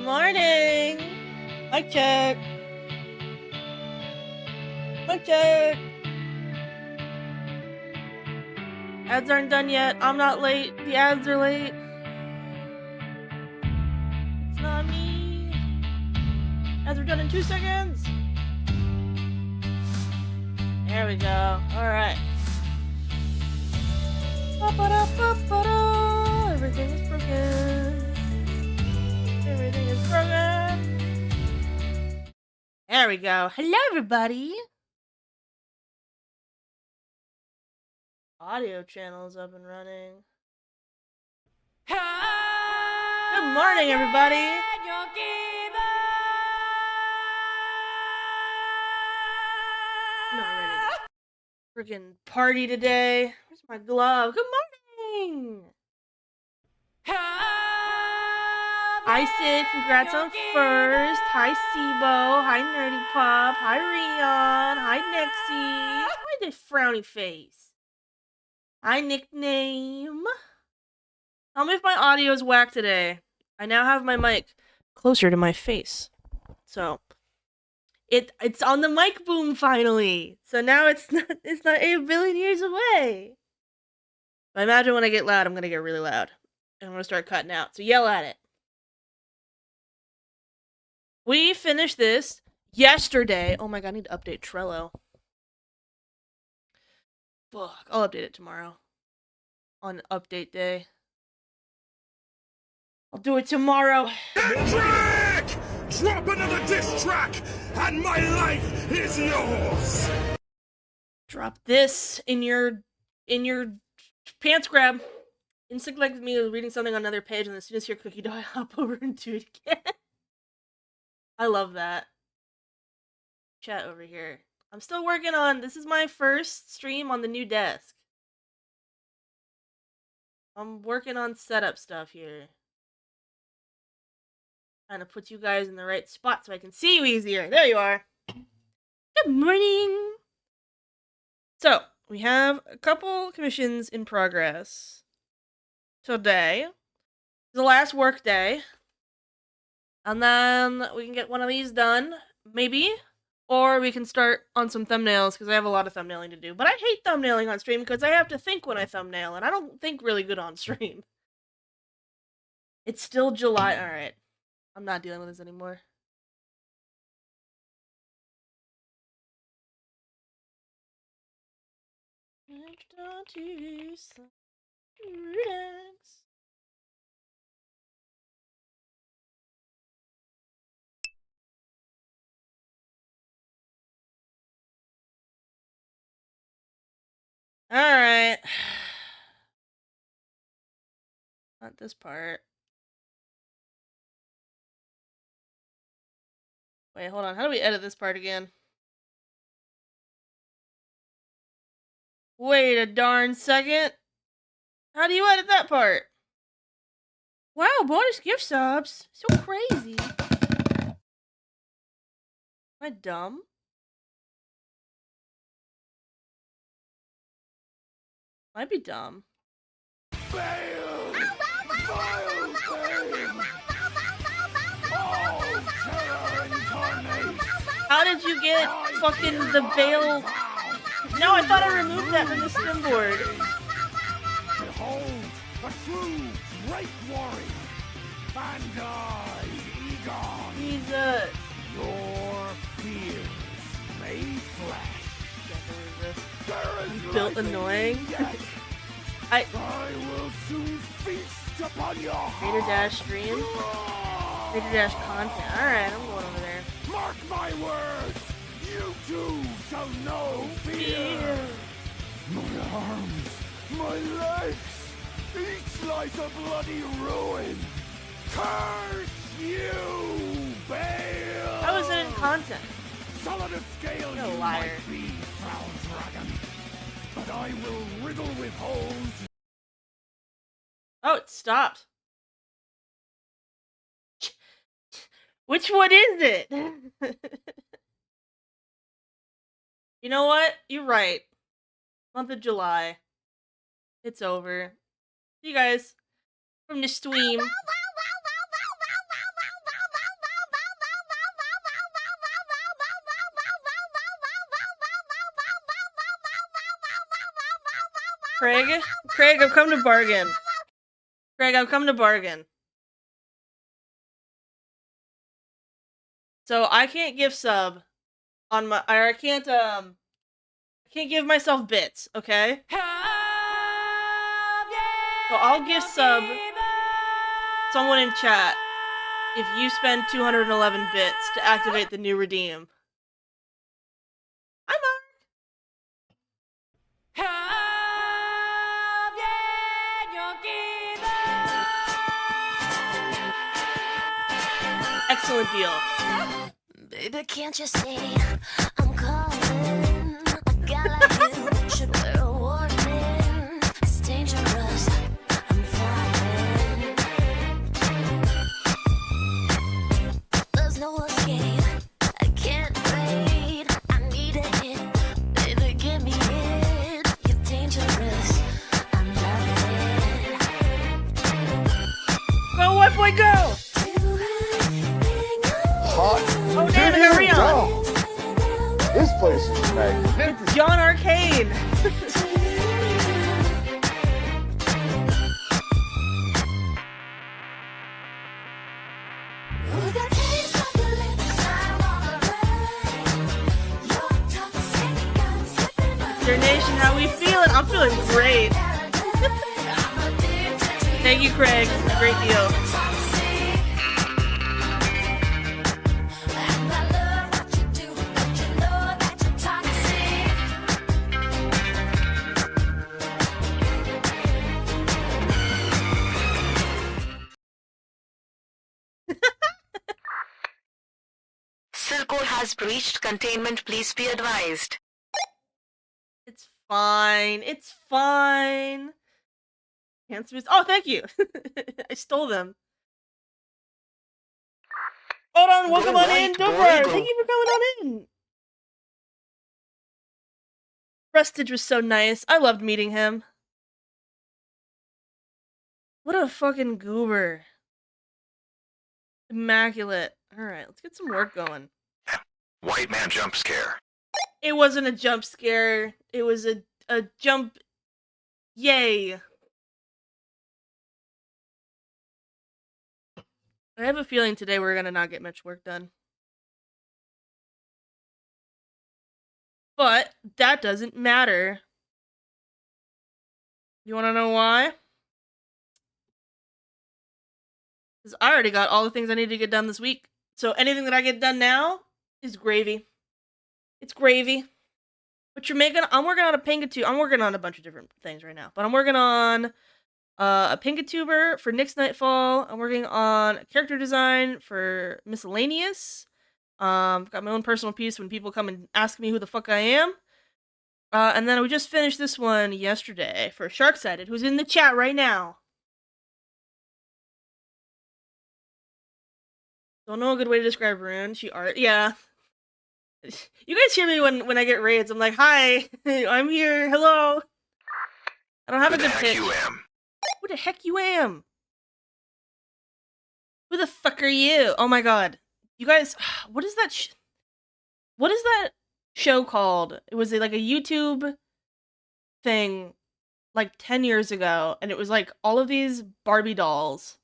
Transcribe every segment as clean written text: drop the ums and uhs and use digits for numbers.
morning! Mic check! Mic check! Ads aren't done yet. I'm not late. The ads are late. It's not me. Ads are done in 2 seconds. There we go. Alright. Everything is broken. Everything is broken. There we go. Hello, everybody. Audio channel's up and running. Good morning, everybody. I'm not ready to freaking party today. Where's my glove? Good morning. Hi, Sid. Congrats on first. Hi, Sibo. Hi, Nerdy Pop. Hi, Rion. Hi, Nexie. Why the frowny face? Hi, Nickname. Tell me if my audio is whack today. I now have my mic closer to my face. So, it's on the mic boom finally. So now it's not 8 billion years away. But imagine when I get loud, I'm gonna get really loud. And I'm gonna start cutting out. So yell at it. We finished this yesterday. Oh my god, I need to update Trello. Fuck, I'll update it tomorrow. On update day. I'll do it tomorrow. Track! Drop another diss track, and my life is yours! Drop this in your pants grab. Instinct like me reading something on another page, and as soon as you hear cookie dough, I hop over and do it again. I love that. Chat over here. I'm still working on, this is my first stream on the new desk. I'm working on setup stuff here. Trying to put you guys in the right spot so I can see you easier. There you are. Good morning. So, we have a couple commissions in progress. Today is the last work day. And then we can get one of these done, maybe. Or we can start on some thumbnails, because I have a lot of thumbnailing to do. But I hate thumbnailing on stream, because I have to think when I thumbnail, and I don't think really good on stream. It's still July. Alright. I'm not dealing with this anymore. Next on TV, so relax. Alright. Not this part. Wait, hold on. How do we edit this part again? Wait a darn second. How do you edit that part? Wow, bonus gift subs. So crazy. Am I dumb? Might be dumb. Fail! Vile fame! All terror incarnate! How did you get fucking the veil? No, I thought I removed that from the skimboard. Behold, a true great warrior! Bandai Egon! Jesus. Your fears may flash. There is Built light in annoying. death. I will soon feast upon your Raider Dash stream. Raider Dash content. Alright, I'm going over there. Mark my words, you too shall know fear. My arms, my legs, each like a bloody ruin. Curse you, Bale! How is it in content? Solid of scale You're a you liar. might be, Frown Dragon, but I will riddle with holes. Oh, it stopped. Which one is it? You know what? You're right. Month of July. It's over. See you guys from the stream. Craig, I've come to bargain. Craig, I've come to bargain. So I can't give sub on my, or I can't give myself bits, okay? So I'll give sub someone in chat if you spend 211 bits to activate the new redeem. I'm excellent deal. Baby, can't you see I'm calling? A guy like you should wear a warning. It's dangerous. I'm falling. There's no escape. I can't wait. I need a hit. Baby, give me it. You're dangerous. I'm loving it. Go, white boy, go! Hot. Oh, damn, hurry on! This place is magnificent. It's John Arcane! Your nation, how we feeling? I'm feeling great. Thank you, Craig. Great deal. Silco has breached containment. Please be advised. It's fine. It's fine. Handsome. Oh, thank you. I stole them. Hold on, welcome on in, Dover. Thank you for coming on in. Prestige was so nice. I loved meeting him. What a fucking goober. Immaculate. Alright, let's get some work going. White man jump scare. It wasn't a jump scare. It was a jump. Yay. I have a feeling today we're gonna not get much work done. But that doesn't matter. You wanna know why? Because I already got all the things I need to get done this week. So anything that I get done now is gravy. It's gravy. What you're making, I'm working on a Pingatuber. I'm working on a bunch of different things right now. But I'm working on a Pingatuber for Nick's Nightfall. I'm working on a character design for Miscellaneous. I've got my own personal piece when people come and ask me who the fuck I am. And then we just finished this one yesterday for Sharksided, who's in the chat right now. Don't know a good way to describe Rune. She art. Yeah. You guys hear me when I get raids. I'm like, hi, I'm here. Hello. I don't have a good pitch. Who the heck you am? Who the heck you am? Who the fuck are you? Oh my god. You guys, what is that what is that show called? It was like a YouTube thing like 10 years ago, and it was like all of these Barbie dolls.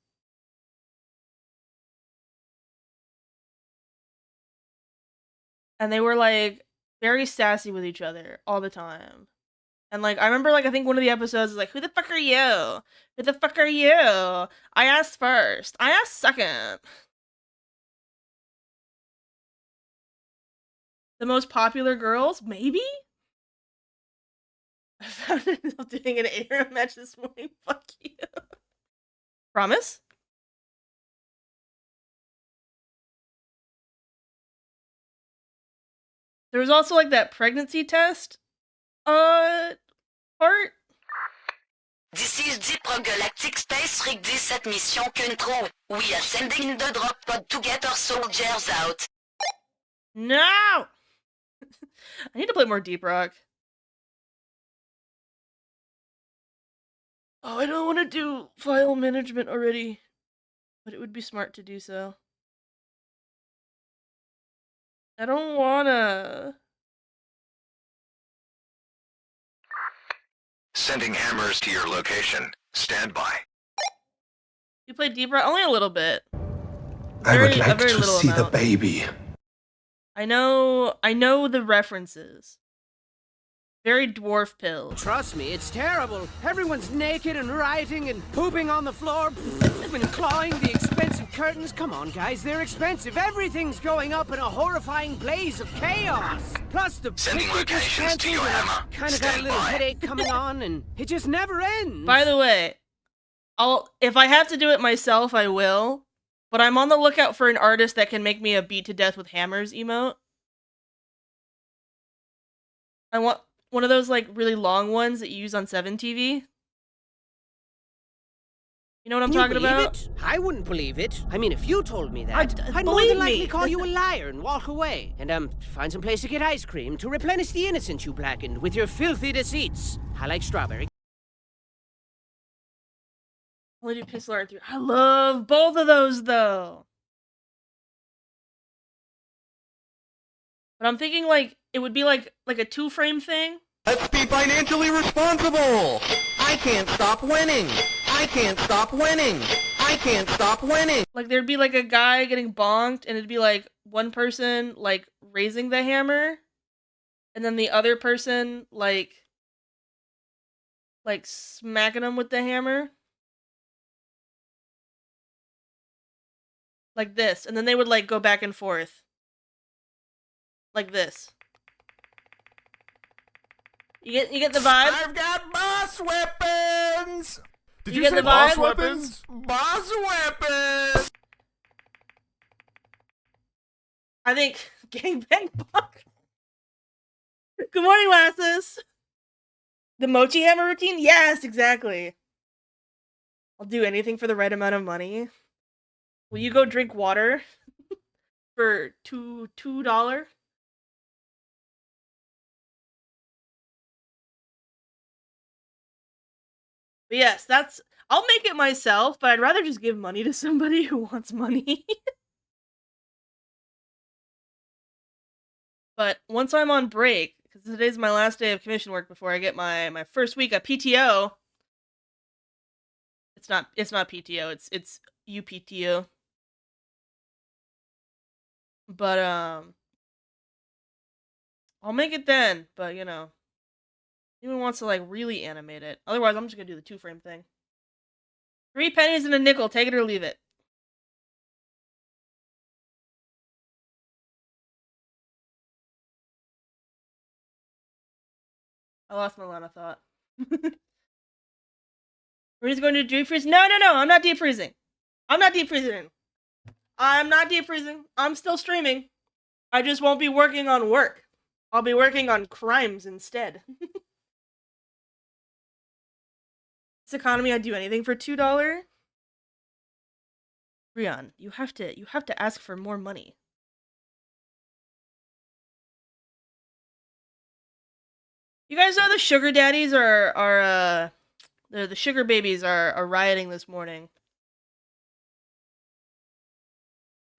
And they were like very sassy with each other all the time. And like I remember like I think one of the episodes is like, who the fuck are you? Who the fuck are you? I asked first. I asked second. The most popular girls? Maybe? I found myself doing an ARAM match this morning. Fuck you. Promise? There was also like that pregnancy test part. This is Deep Rock Galactic Space Rig 17 Mission Control. We are sending the drop pod to get our soldiers out. No! I need to play more Deep Rock. Oh, I don't want to do file management already. But it would be smart to do so. I don't wanna. Sending hammers to your location. Stand by. You played Deep Rock only a little bit. I would a like very to little see the amount. baby. I know the references. Very dwarf pills. Trust me, it's terrible. Everyone's naked and rioting and pooping on the floor and clawing the expensive curtains. Come on, guys, they're expensive. Everything's going up in a horrifying blaze of chaos. Plus the Sending picnic is locations to canceled your and I've hammer. kind of got a Stand little by. headache coming on, and it just never ends. By the way, if I have to do it myself, I will. But I'm on the lookout for an artist that can make me a beat to death with hammers emote. I want one of those like really long ones that you use on 7TV. You know what I'm Can you talking believe about? it? I wouldn't believe it. I mean, if you told me that, I'd more believe than likely me. call you a liar and walk away. And, find some place to get ice cream to replenish the innocence you blackened with your filthy deceits. I like strawberry. Only do Pistol Art 3. I love both of those though. But I'm thinking like it would be like a 2-frame thing. Let's be financially responsible! I can't stop winning! I can't stop winning! I can't stop winning! Like there'd be like a guy getting bonked and it'd be like one person like raising the hammer and then the other person like smacking him with the hammer. Like this. And then they would like go back and forth. Like this. You get the vibe? I've got boss weapons! Did You get the vibe? Boss weapons! I think gangbang buck. Good morning, lasses. The mochi hammer routine? Yes, exactly. I'll do anything for the right amount of money. Will you go drink water for $2? But yes, I'll make it myself, but I'd rather just give money to somebody who wants money. But once I'm on break, because today's my last day of commission work before I get my first week of PTO. It's not PTO, it's UPTO. But I'll make it then, but you know. Anyone wants to like really animate it. Otherwise I'm just gonna do the 2-frame thing. 3 pennies and a nickel, take it or leave it. I lost my line of thought. We're just going to deep freeze? No, I'm not deep freezing. I'm not deep freezing. I'm still streaming. I just won't be working on work. I'll be working on crimes instead. This economy, I'd do anything for $2. Rion, you have to ask for more money. You guys know the sugar daddies are the sugar babies are rioting this morning.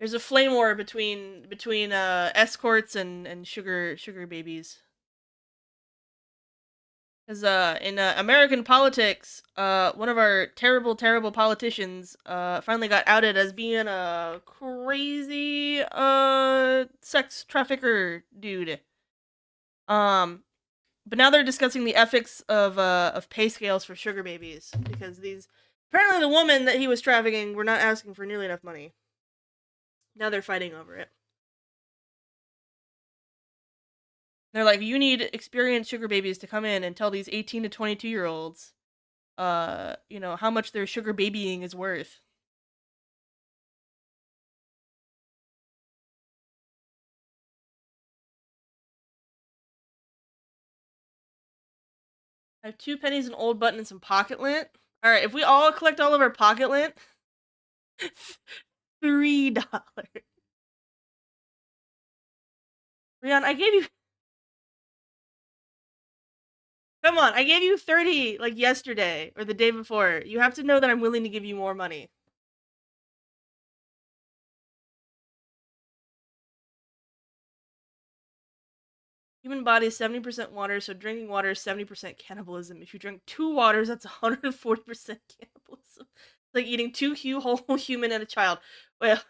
There's a flame war between escorts and sugar babies. Because in American politics, one of our terrible politicians finally got outed as being a crazy sex trafficker dude. But now they're discussing the ethics of pay scales for sugar babies because apparently the woman that he was trafficking were not asking for nearly enough money. Now they're fighting over it. They're like, you need experienced sugar babies to come in and tell these 18 to 22-year-olds, how much their sugar babying is worth. I have 2 pennies, an old button, and some pocket lint. Alright, if we all collect all of our pocket lint, $3. Rion, I gave you... Come on, I gave you 30, like, yesterday, or the day before. You have to know that I'm willing to give you more money. Human body is 70% water, so drinking water is 70% cannibalism. If you drink 2 waters, that's 140% cannibalism. It's like eating 2 whole human and a child. Well,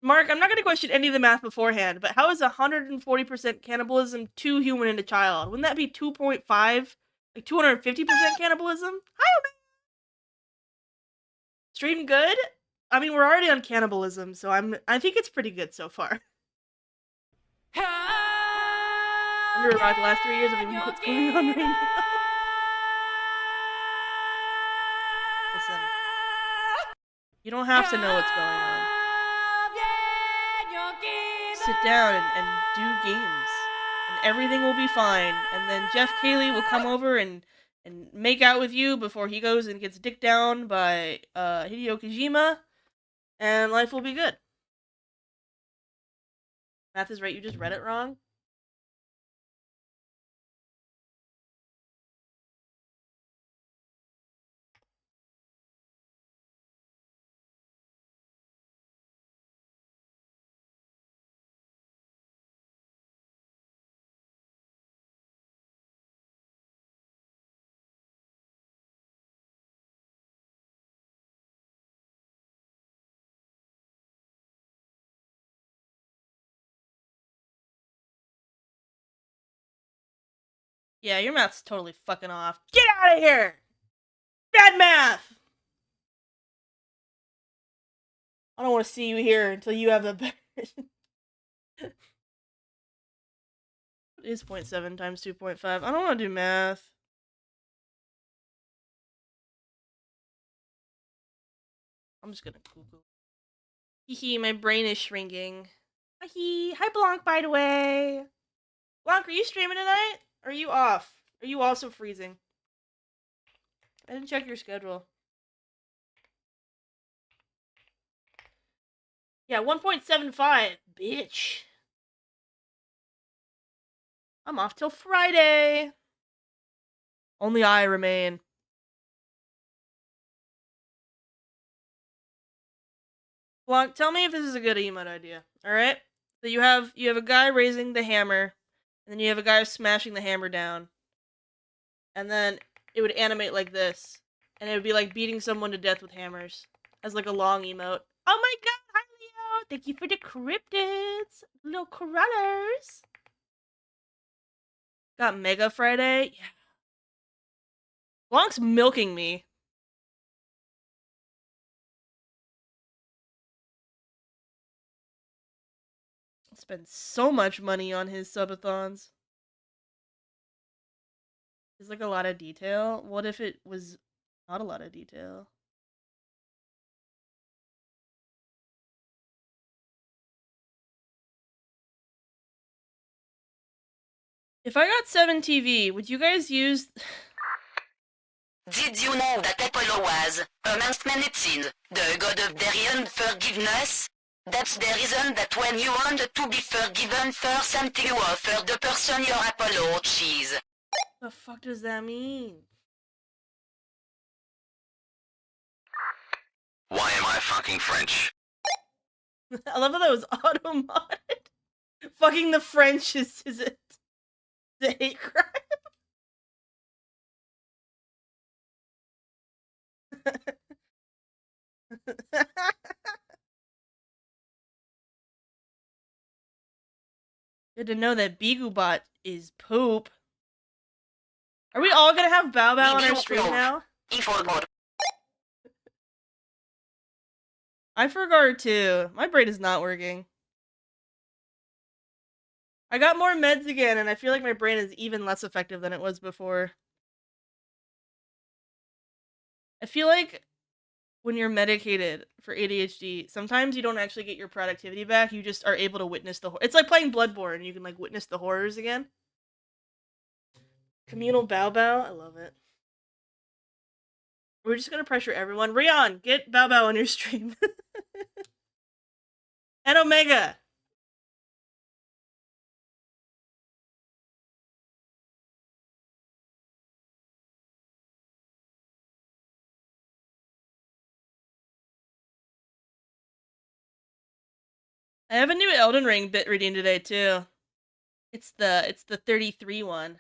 Mark, I'm not going to question any of the math beforehand, but how is 140% cannibalism 2 human and a child? Wouldn't that be 2.5? Like 250% cannibalism? Hi, Omega! Stream good? I mean, we're already on cannibalism, so I think it's pretty good so far. Under a rock the last 3 years of even what's going on right now. Listen. You don't have to know what's going on. Sit down and do games. And everything will be fine. And then Jeff Cayley will come over and make out with you before he goes and gets dicked down by Hideo Kojima. And life will be good. Math is right, you just read it wrong? Yeah, your math's totally fucking off. Get out of here! Bad math! I don't want to see you here until you have the better. What is 0.7 times 2.5? I don't want to do math. I'm just gonna Google. Hee, my brain is shrinking. Hi Blanc, by the way. Blanc, are you streaming tonight? Or are you off? Are you also freezing? I didn't check your schedule. Yeah, 1.75. Bitch. I'm off till Friday. Only I remain. Blanc, tell me if this is a good emote idea. Alright? So you have a guy raising the hammer, and then you have a guy smashing the hammer down. And then it would animate like this. And it would be like beating someone to death with hammers. As like a long emote. Oh my god, hi Leo! Thank you for the cryptids! Little crawlers! Got Mega Friday? Yeah. Blanc's milking me. Spend so much money on his subathons. There's like a lot of detail. What if it was not a lot of detail? If I got 7 TV, would you guys use... Did you know that Apollo was, amongst many things, the god of derision forgiveness? That's the reason that when you want to be forgiven for something you offer the person your Apollo cheese. The fuck does that mean? Why am I fucking French? I love that was auto-modded. Fucking the French is it the hate crime? Good to know that Bigubot is poop. Are we all gonna have Bao Bao on our stream now? I forgot too. My brain is not working. I got more meds again, and I feel like my brain is even less effective than it was before. I feel like when you're medicated for ADHD, sometimes you don't actually get your productivity back. You just are able to witness the... It's like playing Bloodborne. You can, like, witness the horrors again. Communal Bao Bao. I love it. We're just gonna pressure everyone. Rion, get Bao Bao on your stream. And Omega. I have a new Elden Ring bit reading today too. It's the 33 one.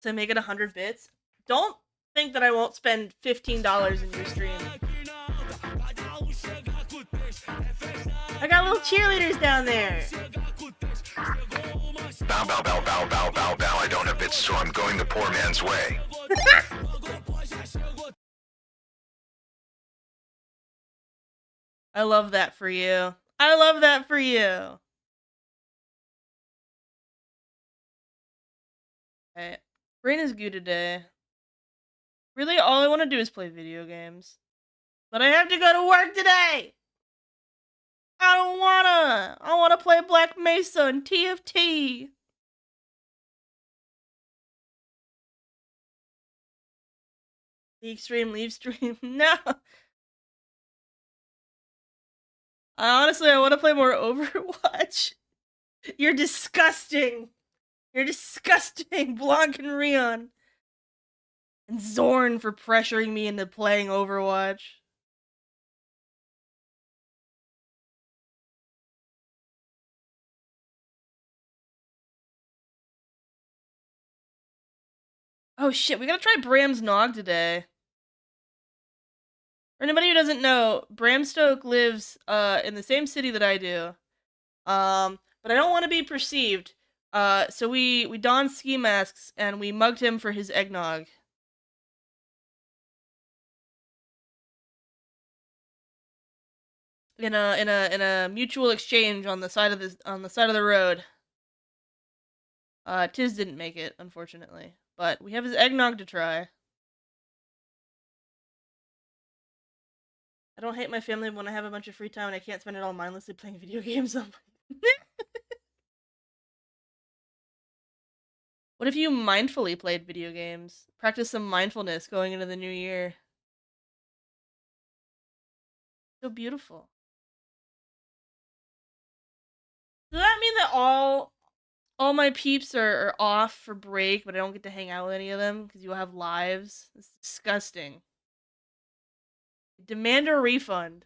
So make it 100 bits. Don't think that I won't spend $15 in your stream. I got little cheerleaders down there. Bow, bow, bow, bow, bow, bow, bow. I don't have bits, so I'm going the poor man's way. I love that for you. I love that for you. Alright. Brain is good today. Really, all I want to do is play video games. But I have to go to work today! I don't wanna! I wanna play Black Mesa and TFT! The Extreme Leave stream? No! Honestly, I want to play more Overwatch. You're disgusting! You're disgusting, Blanc and Rion! And Zorn for pressuring me into playing Overwatch. Oh shit, we gotta try Bram's Nog today. For anybody who doesn't know, Bram Stoke lives in the same city that I do. But I don't want to be perceived. So we donned ski masks and we mugged him for his eggnog. In a mutual exchange on the side of the road. Tiz didn't make it, unfortunately. But we have his eggnog to try. I don't hate my family when I have a bunch of free time and I can't spend it all mindlessly playing video games. What if you mindfully played video games? Practice some mindfulness going into the new year. So beautiful. Does that mean that all my peeps are off for break, but I don't get to hang out with any of them because you have lives? It's disgusting. Demand a refund.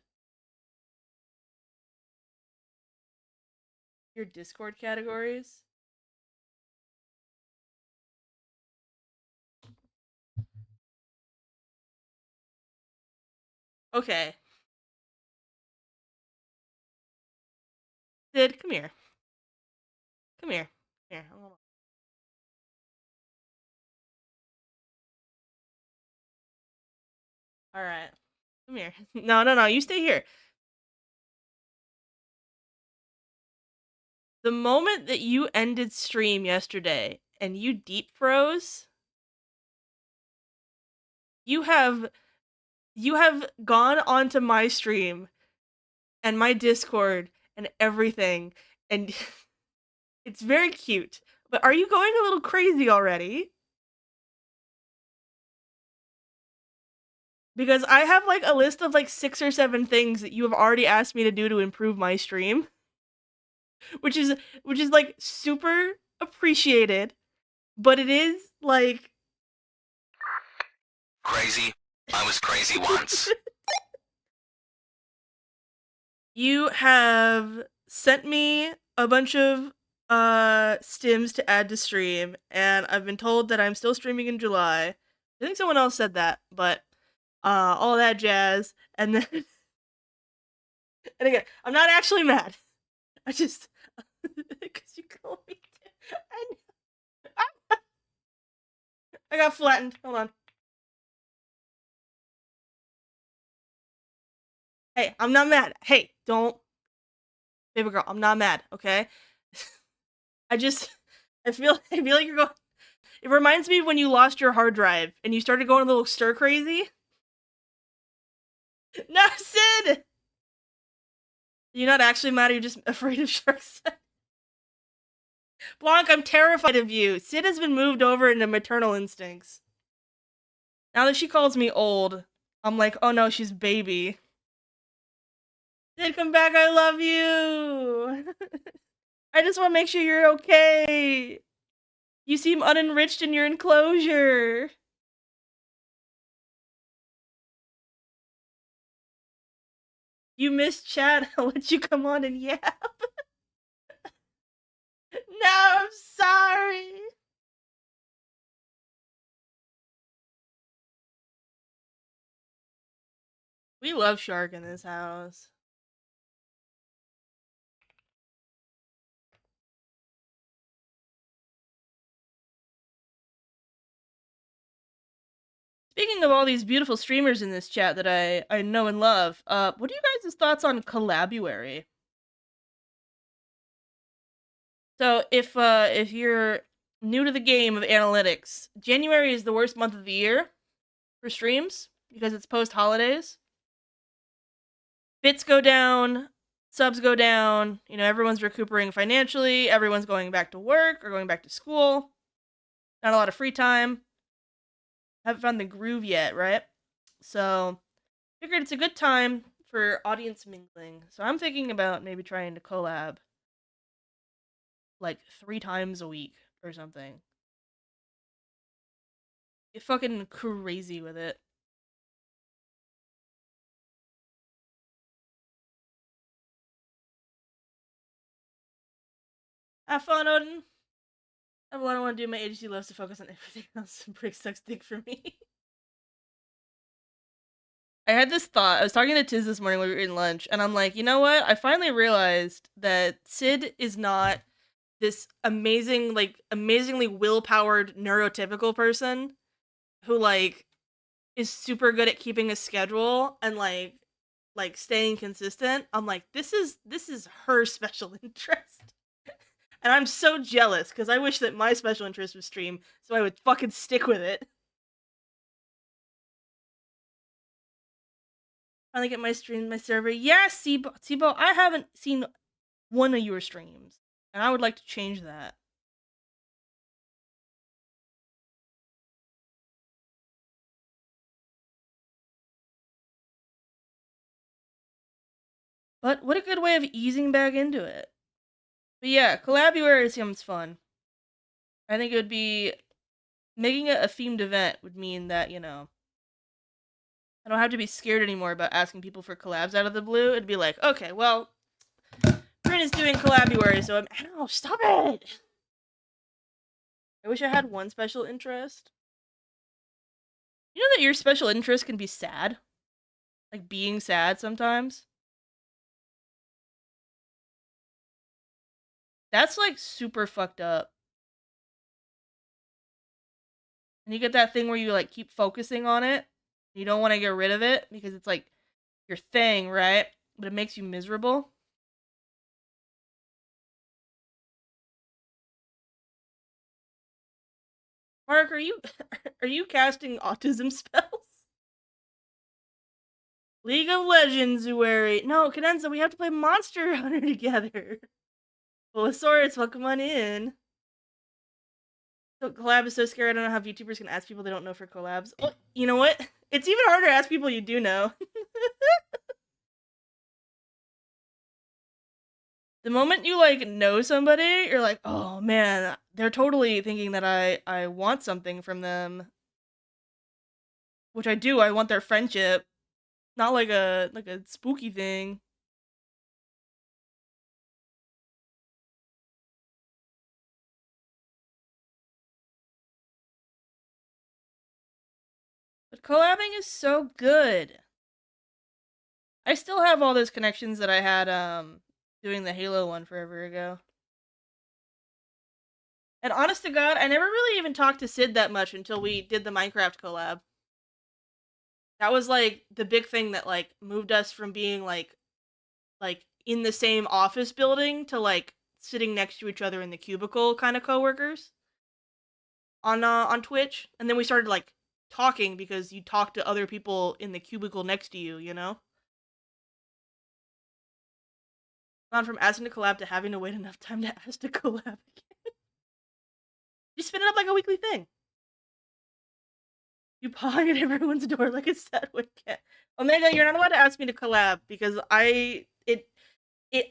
Your Discord categories? Okay. Sid, come here. Come here. Here. Alright. Come here. No, you stay here. The moment that you ended stream yesterday and you deep froze, you have gone onto my stream and my Discord and everything, and it's very cute. But are you going a little crazy already? Because I have like a list of like 6 or 7 things that you have already asked me to do to improve my stream. Which is like super appreciated, but it is like Crazy? I was crazy once. You have sent me a bunch of stims to add to stream, and I've been told that I'm still streaming in July. I think someone else said that, but all that jazz, and then and again, I'm not actually mad. I just because you called me. I got flattened. Hold on. Hey, I'm not mad. Hey, don't, baby girl. I'm not mad. Okay. I feel like you're going. It reminds me of when you lost your hard drive and you started going a little stir crazy. No, Sid! You're not actually mad, you're just afraid of sharks. Blanc, I'm terrified of you. Sid has been moved over into maternal instincts. Now that she calls me old, I'm like, oh no, she's baby. Sid, come back, I love you! I just want to make sure you're okay. You seem unenriched in your enclosure. You missed chat. I'll let you come on and yap. No, I'm sorry. We love Shark in this house. Speaking of all these beautiful streamers in this chat that I know and love, what are you guys' thoughts on Collabuary? So if you're new to the game of analytics, January is the worst month of the year for streams because it's post holidays. Bits go down, subs go down, you know, everyone's recuperating financially, everyone's going back to work or going back to school. Not a lot of free time. Haven't found the groove yet, right? So figured it's a good time for audience mingling. So I'm thinking about maybe trying to collab like 3 times a week or something. Get fucking crazy with it. Have fun, Odin. I don't want to do. My agency loves to focus on everything else and break sucks dick for me. I had this thought. I was talking to Tiz this morning when we were eating lunch, and I'm like, you know what? I finally realized that Sid is not this amazing, like, amazingly will-powered neurotypical person who, like, is super good at keeping a schedule and, like staying consistent. I'm like, this is her special interest. And I'm so jealous, because I wish that my special interest was stream, so I would fucking stick with it. Finally get my stream, my server. Yes, Sibo, I haven't seen one of your streams, and I would like to change that. But what a good way of easing back into it. But yeah, Collabuary seems fun. I think it would be... Making it a themed event would mean that, you know, I don't have to be scared anymore about asking people for collabs out of the blue. It'd be like, okay, well, Bryn is doing Collabuary, so ow, stop it! I wish I had one special interest. You know that your special interest can be sad? Like, being sad sometimes? That's, like, super fucked up. And you get that thing where you, like, keep focusing on it. You don't want to get rid of it, because it's, like, your thing, right? But it makes you miserable. Mark, are you are you casting autism spells? League of Legends, Ueri. No, Cadenza, we have to play Monster Hunter together. Velosaurus, welcome on in. So collab is so scary. I don't know how VTubers can ask people they don't know for collabs. Well, you know what? It's even harder to ask people you do know. The moment you, like, know somebody, you're like, oh man, they're totally thinking that I want something from them. Which I do. I want their friendship. Not like a spooky thing. But collabing is so good. I still have all those connections that I had doing the Halo one forever ago. And honest to God, I never really even talked to Sid that much until we did the Minecraft collab. That was, like, the big thing that, like, moved us from being, like in the same office building to, like, sitting next to each other in the cubicle kind of coworkers on Twitch. And then we started, like, talking because you talk to other people in the cubicle next to you, you know? Gone from asking to collab to having to wait enough time to ask to collab again. You spin it up like a weekly thing. You pawing at everyone's door like a sad cat. Omega, you're not allowed to ask me to collab because I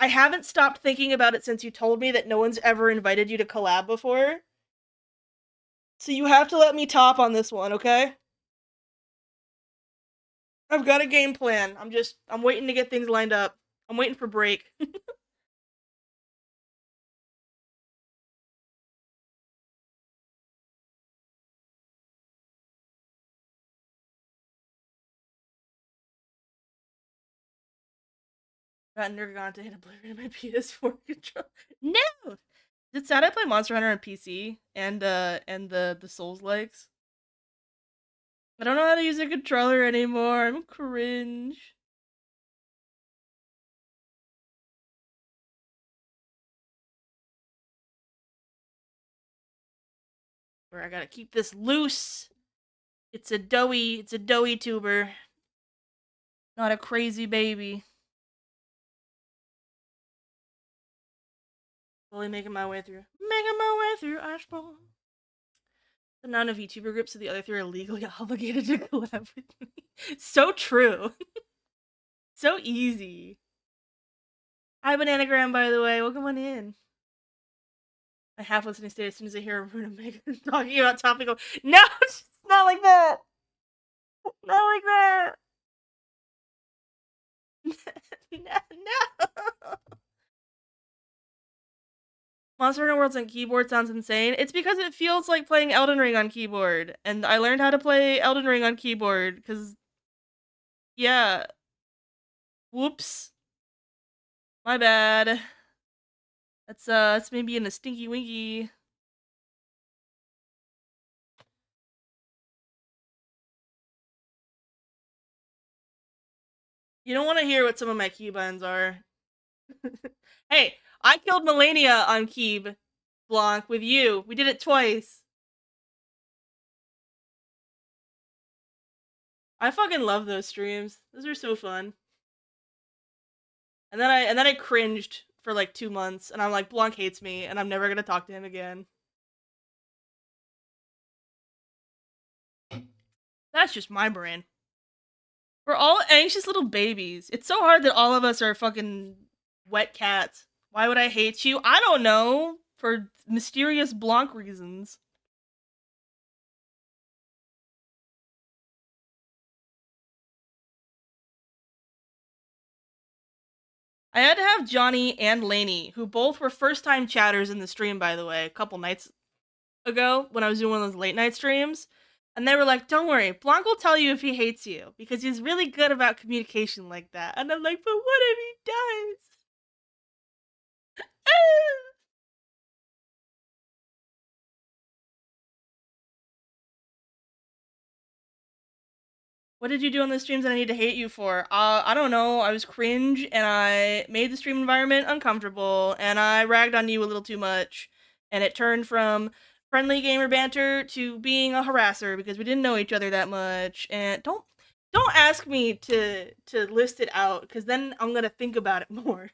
haven't stopped thinking about it since you told me that no one's ever invited you to collab before. So you have to let me top on this one, okay? I've got a game plan. I'm waiting to get things lined up. I'm waiting for break. Got Nergon to hit Oblivion on my PS4 controller. No! It's sad I play Monster Hunter on PC and the Souls likes. I don't know how to use a controller anymore. I'm cringe. Where I gotta keep this loose. It's a doughy tuber. Not a crazy baby. Slowly making my way through. Making my way through Ashbourne. The amount of VTuber groups, so the other three are legally obligated to collab with me. So true. So easy. Hi, Bananagram, by the way. Welcome on in. I half listening state as soon as I hear Runa Megan talking about topical. No, it's not like that. Not like that. No. Monster Hunter Worlds on keyboard sounds insane. It's because it feels like playing Elden Ring on keyboard, and I learned how to play Elden Ring on keyboard because, yeah. Whoops. My bad. That's maybe in a stinky winky. You don't want to hear what some of my keybinds are. Hey, I killed Melania on Keeb Blanc with you. We did it twice. I fucking love those streams. Those are so fun. And then I cringed for like 2 months, and I'm like, Blanc hates me, and I'm never gonna talk to him again. That's just my brain. We're all anxious little babies. It's so hard that all of us are fucking wet cats. Why would I hate you? I don't know. For mysterious Blanc reasons. I had to have Johnny and Lainey, who both were first-time chatters in the stream, by the way, a couple nights ago when I was doing one of those late-night streams. And they were like, don't worry, Blanc will tell you if he hates you, because he's really good about communication like that. And I'm like, but what if he does? What did you do on the streams that I need to hate you for? I don't know. I was cringe, and I made the stream environment uncomfortable, and I ragged on you a little too much, and it turned from friendly gamer banter to being a harasser because we didn't know each other that much. And don't ask me to list it out, because then I'm gonna think about it more.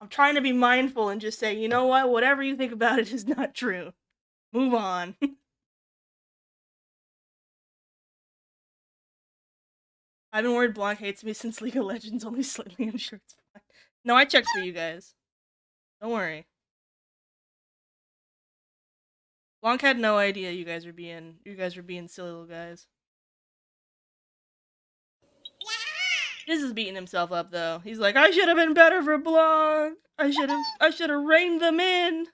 I'm trying to be mindful and just say, you know what? Whatever you think about it is not true. Move on. I've been worried Blanc hates me since League of Legends, only slightly. I'm sure it's fine. No, I checked for you guys. Don't worry. Blanc had no idea you guys were being silly little guys. This is beating himself up though. He's like, I should have been better for Blanc. I should have reined them in.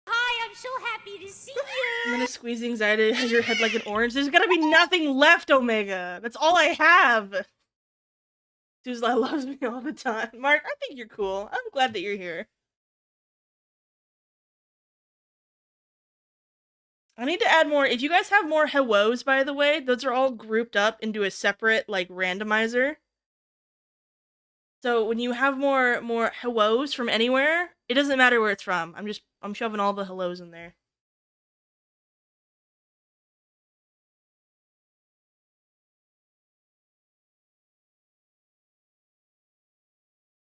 Hi, I'm so happy to see you. I'm gonna squeeze the anxiety out of your head like an orange. There's gonna be nothing left, Omega. That's all I have. Tuzla loves me all the time. Mark, I think you're cool. I'm glad that you're here. I need to add more. If you guys have more hellos, by the way, those are all grouped up into a separate, like, randomizer. So when you have more hellos from anywhere, it doesn't matter where it's from. I'm shoving all the hellos in there.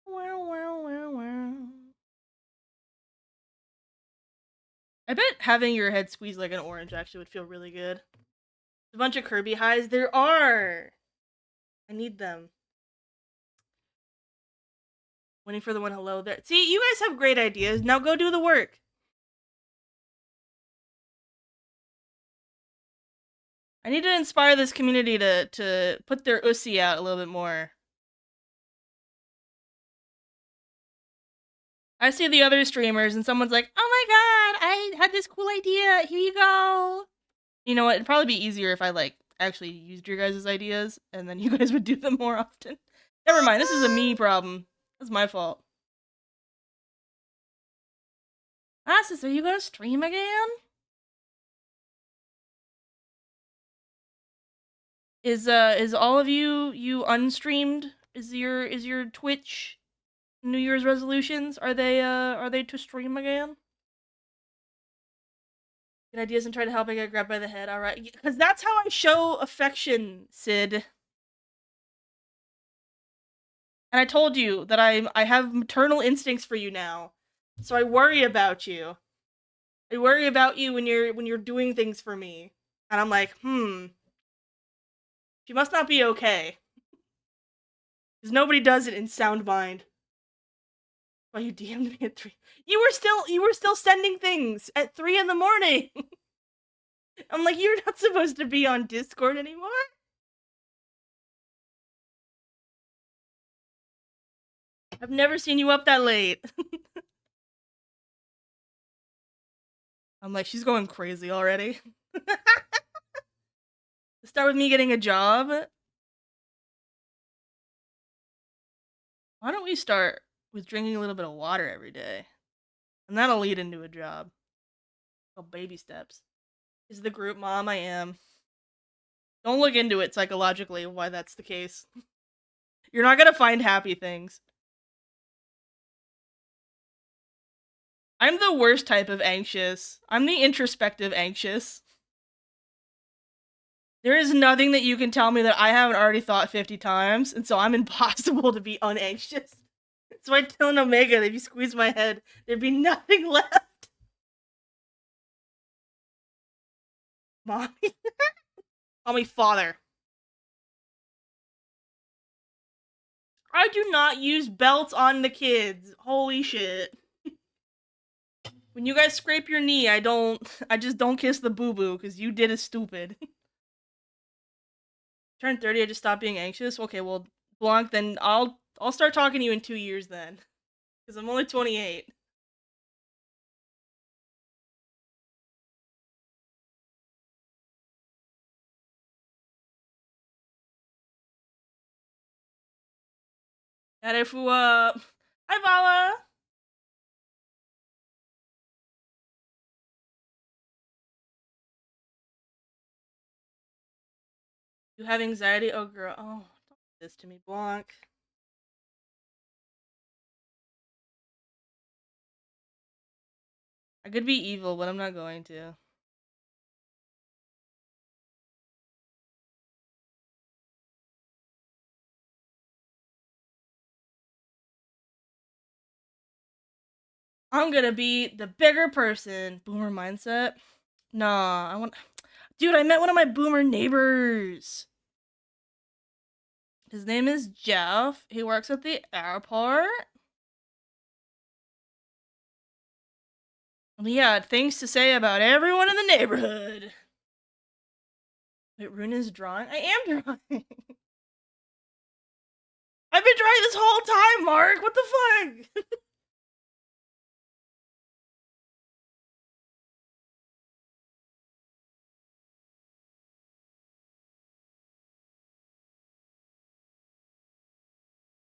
Wow, wow, wow, wow. I bet having your head squeezed like an orange actually would feel really good. A bunch of Kirby highs. There are. I need them. Waiting for the one hello there. See, you guys have great ideas. Now go do the work. I need to inspire this community to put their ussy out a little bit more. I see the other streamers and someone's like, oh my god, I had this cool idea. Here you go. You know what? It'd probably be easier if I, like, actually used your guys' ideas and then you guys would do them more often. Never mind, this is a me problem. That's my fault. Sis, are you gonna stream again? Is all of you unstreamed? Is your Twitch New Year's resolutions, are they to stream again? Get ideas and try to help I get grabbed by the head. Alright. Because that's how I show affection, Sid. And I told you that I have maternal instincts for you now. So I worry about you. I worry about you when you're doing things for me. And I'm like, she must not be okay. Because nobody does it in sound mind. Why you DM'd me at 3? You were still sending things at 3 in the morning. I'm like, you're not supposed to be on Discord anymore. I've never seen you up that late. I'm like, she's going crazy already. Start with me getting a job. Why don't we start with drinking a little bit of water every day? And that'll lead into a job. Oh, baby steps. Is the group mom? I am. Don't look into it psychologically why that's the case. You're not gonna find happy things. I'm the worst type of anxious. I'm the introspective anxious. There is nothing that you can tell me that I haven't already thought 50 times, and so I'm impossible to be unanxious. So I tell an Omega that if you squeeze my head, there'd be nothing left. Mommy. Call me father. I do not use belts on the kids. Holy shit. When you guys scrape your knee, I just don't kiss the boo-boo, because you did it stupid. Turn 30, I just stopped being anxious? Okay, well, Blanc, then I'll start talking to you in 2 years then. Because I'm only 28. Hi, Vala! You have anxiety? Oh, girl. Oh, don't do this to me, Blanc. I could be evil, but I'm not going to. I'm gonna be the bigger person. Boomer mindset? Nah, I want... Dude, I met one of my boomer neighbors. His name is Jeff. He works at the airport. He had things to say about everyone in the neighborhood. Wait, Rune is drawing? I am drawing. I've been drawing this whole time, Mark. What the fuck?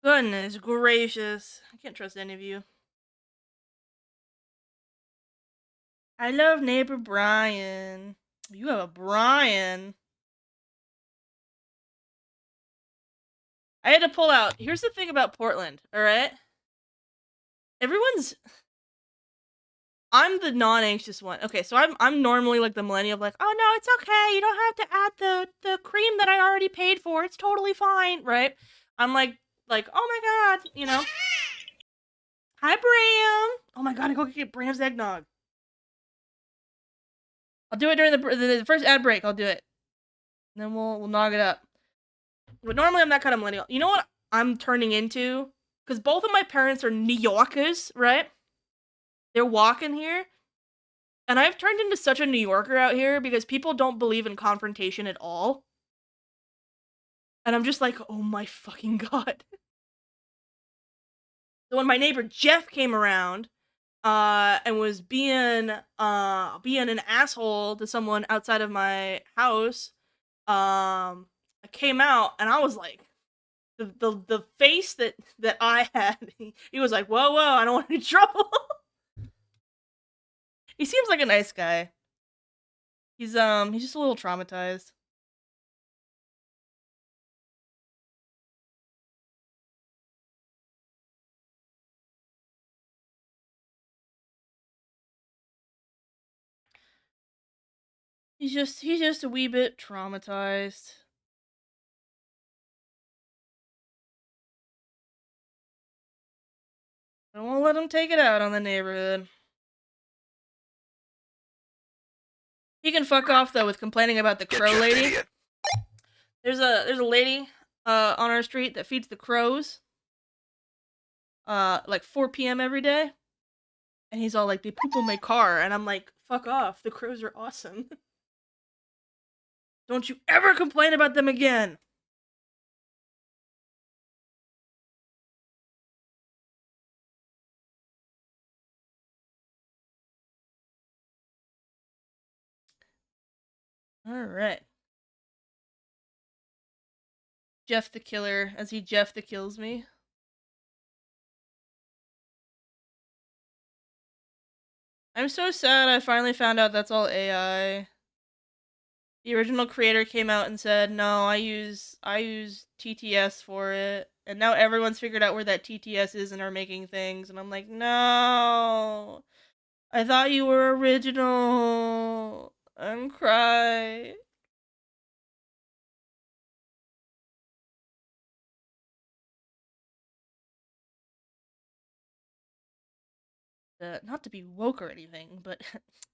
Goodness gracious. I can't trust any of you. I love neighbor Brian. You have a Brian. I had to pull out. Here's the thing about Portland, alright? I'm the non-anxious one. Okay, so I'm normally like the millennial, like, oh no, it's okay. You don't have to add the cream that I already paid for. It's totally fine, right? I'm like, oh my god, you know. Hi, Bram. Oh my god, I go get Bram's eggnog. I'll do it during the first ad break. I'll do it. And then we'll nog it up. But normally I'm that kind of millennial. You know what I'm turning into? because both of my parents are New Yorkers, right? They're walking here. And I've turned into such a New Yorker out here because people don't believe in confrontation at all. And I'm just like, oh my fucking god. So when my neighbor Jeff came around, and was being an asshole to someone outside of my house, I came out and I was like, the face that I had, he was like, whoa, I don't want any trouble. He seems like a nice guy. He's just a little traumatized. He's just a wee bit traumatized. I won't let him take it out on the neighborhood. He can fuck off though with complaining about the crow lady. There's a lady on our street that feeds the crows like 4 p.m. every day. And he's all like, they poop on my car, and I'm like, fuck off, the crows are awesome. Don't you ever complain about them again. Alright. Jeff the Killer, as he Jeff the kills me. I'm so sad I finally found out that's all AI. The original creator came out and said, no, I use TTS for it. And now everyone's figured out where that TTS is and are making things. And I'm like, no. I thought you were original. I'm crying. Not to be woke or anything, but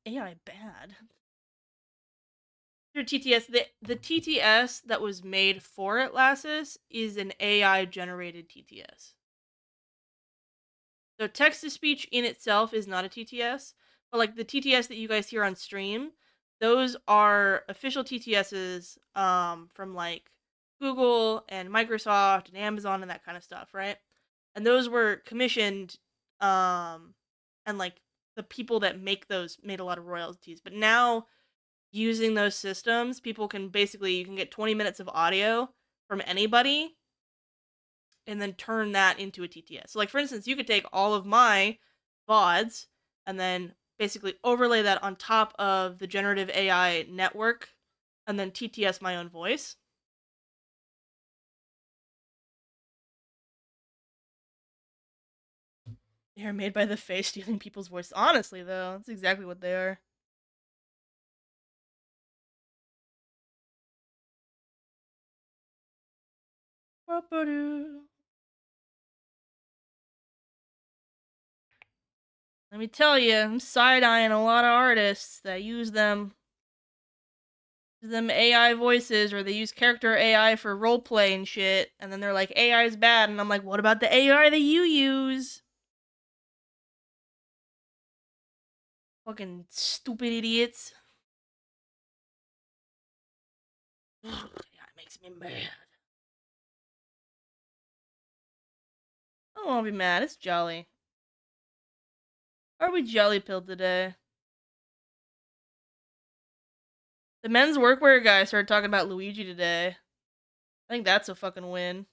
AI bad. Your TTS, the TTS that was made for Atlasis is an AI generated TTS. So text to speech in itself is not a TTS, but like the TTS that you guys hear on stream, those are official TTSs from like Google and Microsoft and Amazon and that kind of stuff, right? And those were commissioned, and like the people that make those made a lot of royalties. But now using those systems, people can basically, you can get 20 minutes of audio from anybody and then turn that into a TTS. So like for instance, you could take all of my VODs and then basically overlay that on top of the generative AI network and then TTS my own voice. They are made by the face stealing people's voice. Honestly though, that's exactly what they are. Let me tell you, I'm side-eyeing a lot of artists that use them AI voices, or they use character AI for roleplay and shit, and then they're like, AI is bad, and I'm like, what about the AI that you use? Fucking stupid idiots. Yeah, it makes me mad. I don't want to be mad, it's jolly. Are we jolly pilled today? The men's workwear guy started talking about Luigi today. I think that's a fucking win.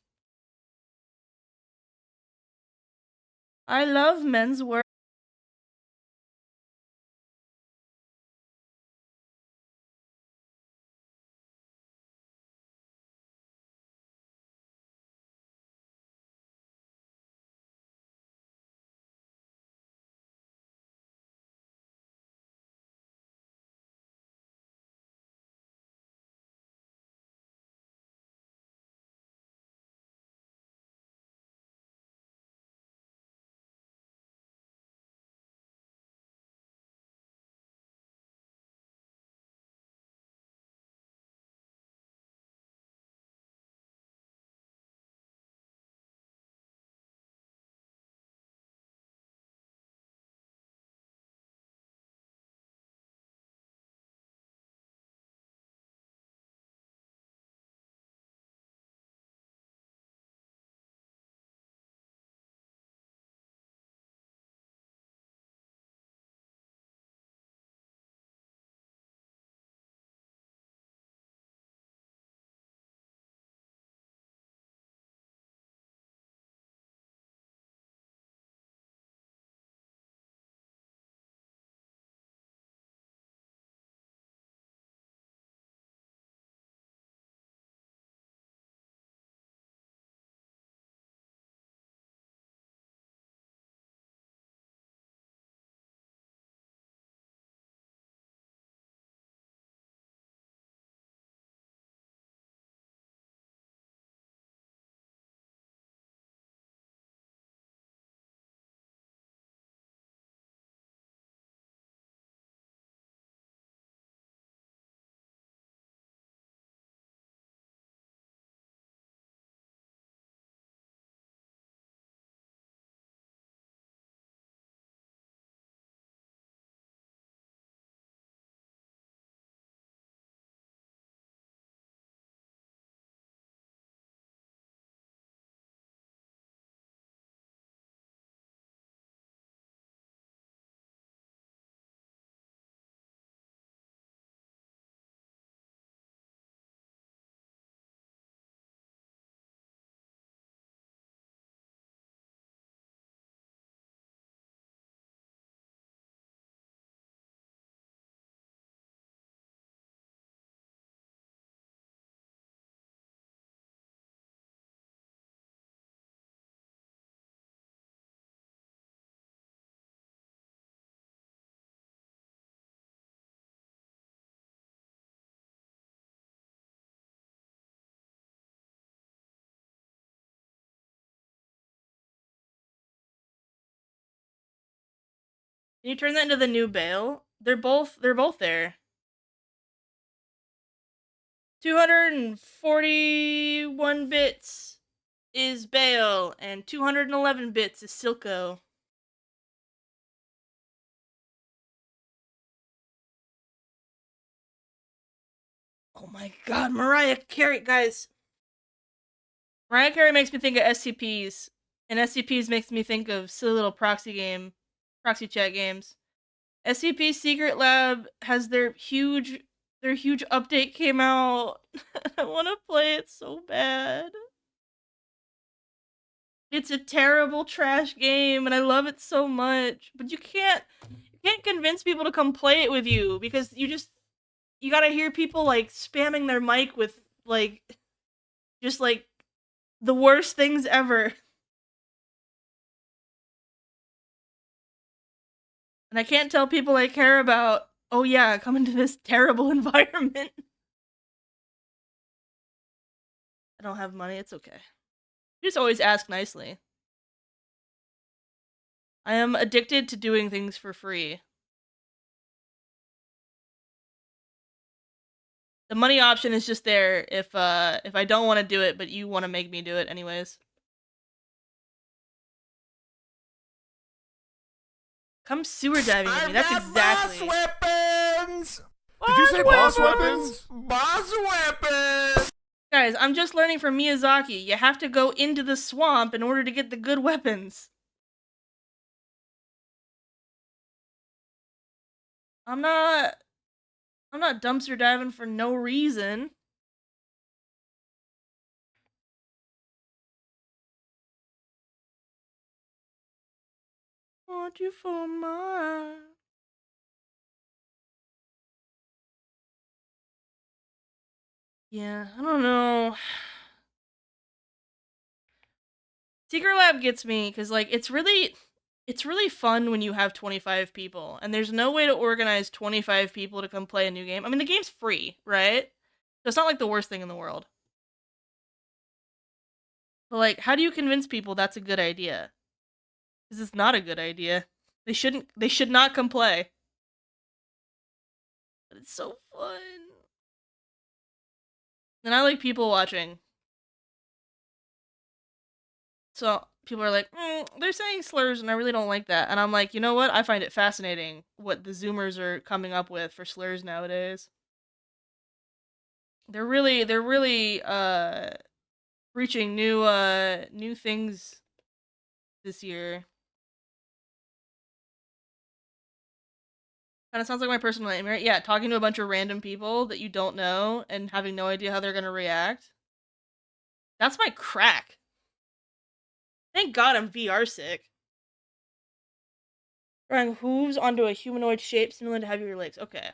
I love men's work. Can you turn that into the new Bale? They're both there. 241 bits is Bale, and 211 bits is Silco. Oh my god, Mariah Carey, guys. Mariah Carey makes me think of SCPs, and SCPs makes me think of silly little proxy chat games. SCP Secret Lab has their huge update came out. I want to play it so bad. It's a terrible trash game, and I love it so much. But you can't convince people to come play it with you because you gotta hear people like spamming their mic with like just like the worst things ever. And I can't tell people I care about, oh yeah, come into this terrible environment. I don't have money, it's okay. You just always ask nicely. I am addicted to doing things for free. The money option is just there if I don't want to do it, but you want to make me do it anyways. Come sewer diving with me. That's exactly. Boss weapons! Did you say boss weapons? Boss weapons! Guys, I'm just learning from Miyazaki. You have to go into the swamp in order to get the good weapons. I'm not dumpster diving for no reason. Want you for mine. Yeah, I don't know. Secret Lab gets me because like it's really fun when you have 25 people and there's no way to organize 25 people to come play a new game. I mean, the game's free, right? So it's not like the worst thing in the world. But like, how do you convince people that's a good idea? Because it's not a good idea. They should not come play. But it's so fun. And I like people watching. So people are like, they're saying slurs and I really don't like that. And I'm like, you know what? I find it fascinating what the Zoomers are coming up with for slurs nowadays. They're really reaching new things this year. Kind of sounds like my personal nightmare. Yeah, talking to a bunch of random people that you don't know and having no idea how they're gonna react. That's my crack. Thank God I'm VR sick. Drawing hooves onto a humanoid shape similar to heavier legs. Okay. Do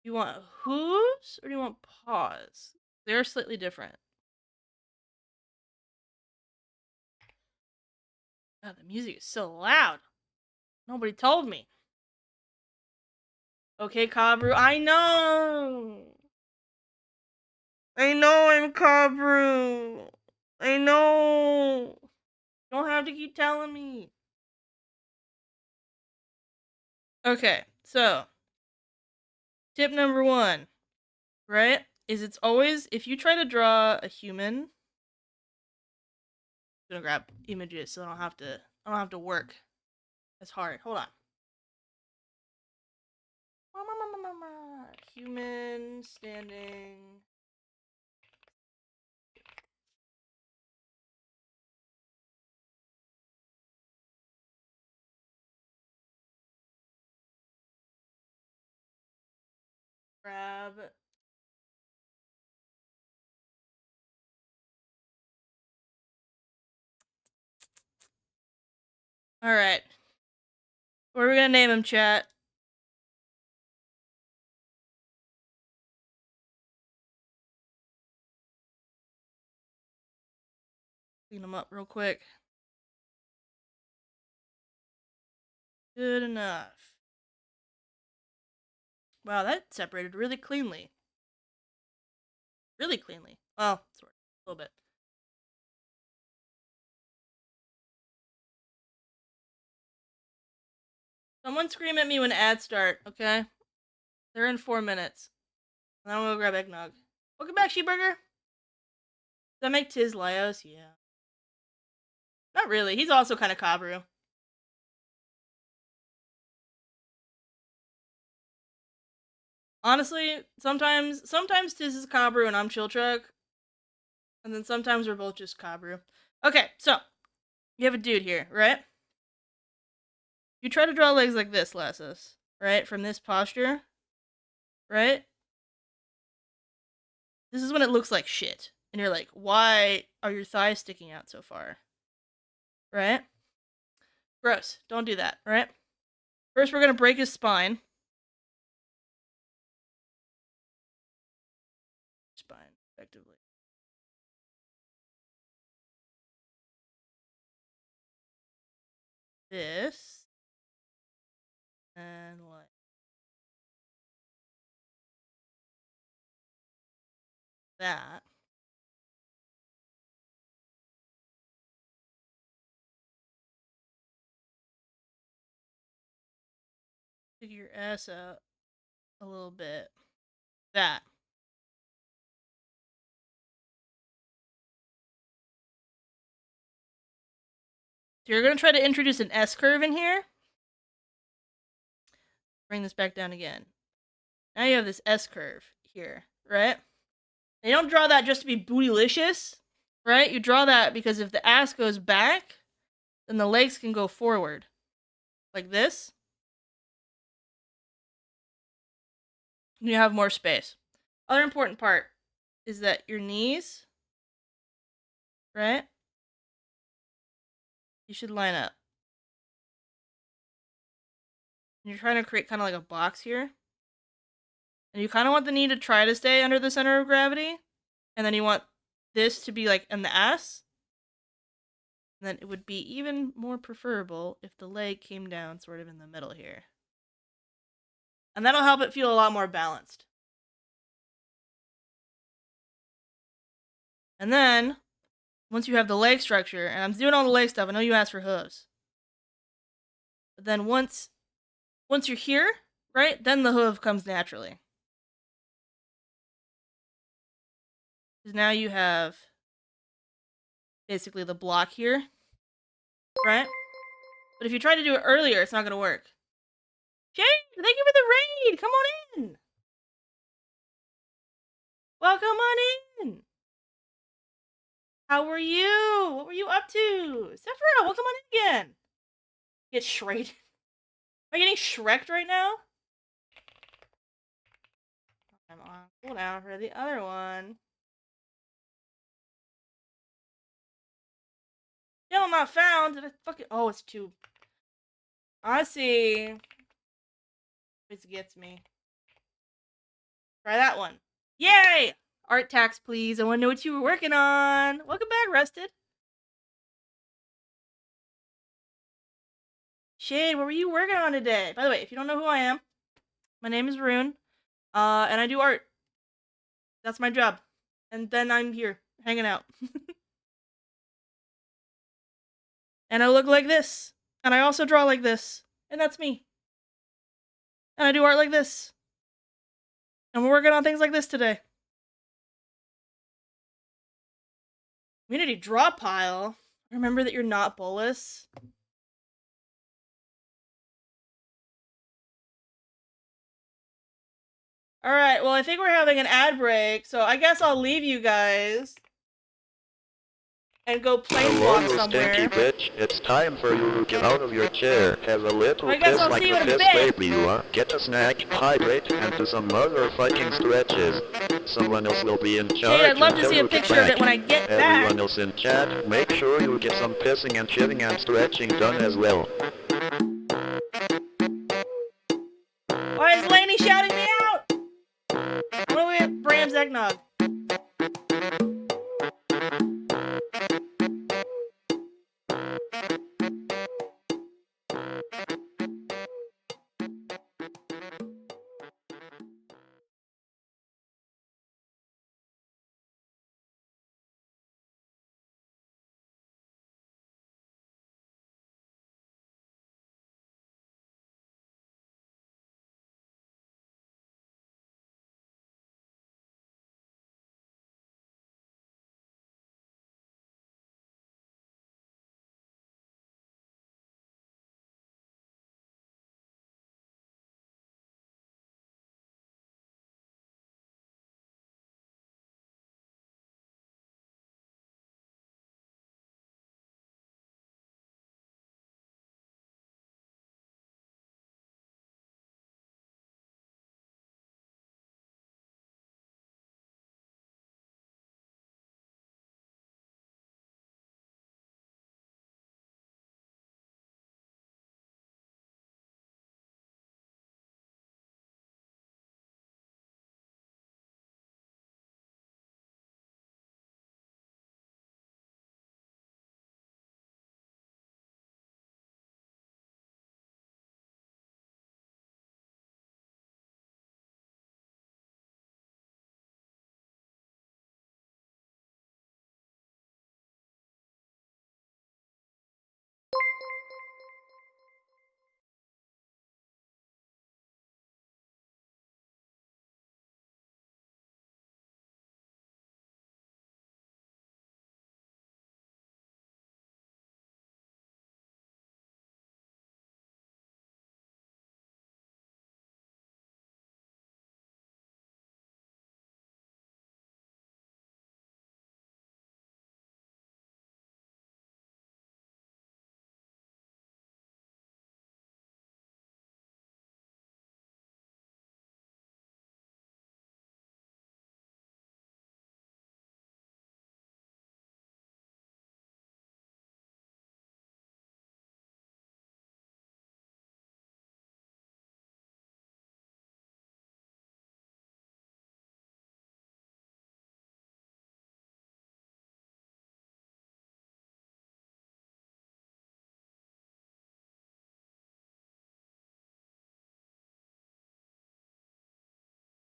you want hooves or do you want paws? They're slightly different. God, the music is so loud. Nobody told me. Okay, Kabru. I know I'm Kabru. I know. You don't have to keep telling me. Okay, so tip number 1, right? Is it's always if you try to draw a human. I'm gonna grab images so I don't have to work as hard. Hold on. Human standing. Grab. Alright. What are we gonna name him, chat? Clean him up real quick. Good enough. Wow, that separated really cleanly. Really cleanly. Well, sort of. A little bit. Someone scream at me when ads start, okay? They're in 4 minutes. And then I'm gonna grab eggnog. Welcome back, Sheepburger. Does that make Tiz Lyos? Yeah. Not really. He's also kind of Kabru. Honestly, sometimes Tiz is Kabru and I'm Chiltruck. And then sometimes we're both just Kabru. Okay, so you have a dude here, right? You try to draw legs like this, Lassus, right? From this posture, right? This is when it looks like shit. And you're like, why are your thighs sticking out so far? Right? Gross. Don't do that, right? First, we're gonna break his spine. Spine, effectively. This. And like that. Stick your ass out a little bit. That. So you're gonna try to introduce an S curve in here. Bring this back down again. Now you have this S curve here, right? And you don't draw that just to be bootylicious, right? You draw that because if the ass goes back, then the legs can go forward. Like this. And you have more space. Other important part is that your knees, right? You should line up. And you're trying to create kind of like a box here. And you kind of want the knee to try to stay under the center of gravity. And then you want this to be like in the ass. And then it would be even more preferable if the leg came down sort of in the middle here. And that'll help it feel a lot more balanced. And then, once you have the leg structure, and I'm doing all the leg stuff, I know you asked for hooves. But then once you're here, right, then the hoof comes naturally. Because now you have basically the block here, right? But if you try to do it earlier, it's not going to work. Jade, thank you for the raid! Come on in! Welcome on in! How were you? What were you up to? Sephora, welcome on in again! Get shredded. Am I getting shreked right now? I'm on cooldown for the other one. Still not found. Did I fucking... Oh, it's two. I see. This gets me. Try that one. Yay! Art tax, please. I want to know what you were working on. Welcome back, Rusted. Shade, what were you working on today? By the way, if you don't know who I am, my name is Rune. And I do art. That's my job. And then I'm here, hanging out. And I look like this. And I also draw like this. And that's me. And I do art like this. And we're working on things like this today. Community draw pile. Remember that you're not Bolus. Alright, well, I think we're having an ad break, so I guess I'll leave you guys. And go Hello, planeswalk you somewhere. stinky bitch. It's time for you to get out of your chair. Have a little I guess piss I'll like see you the in a piss bit. baby you are. Get a snack, hydrate, and do some motherfucking stretches. Someone else will be in charge I'd love to until see a you get picture of back. it when I get Everyone back. else in chat, make sure you get some pissing and shitting and stretching done as well. Why is Lainey shouting me out? What do we have? Bram's eggnog.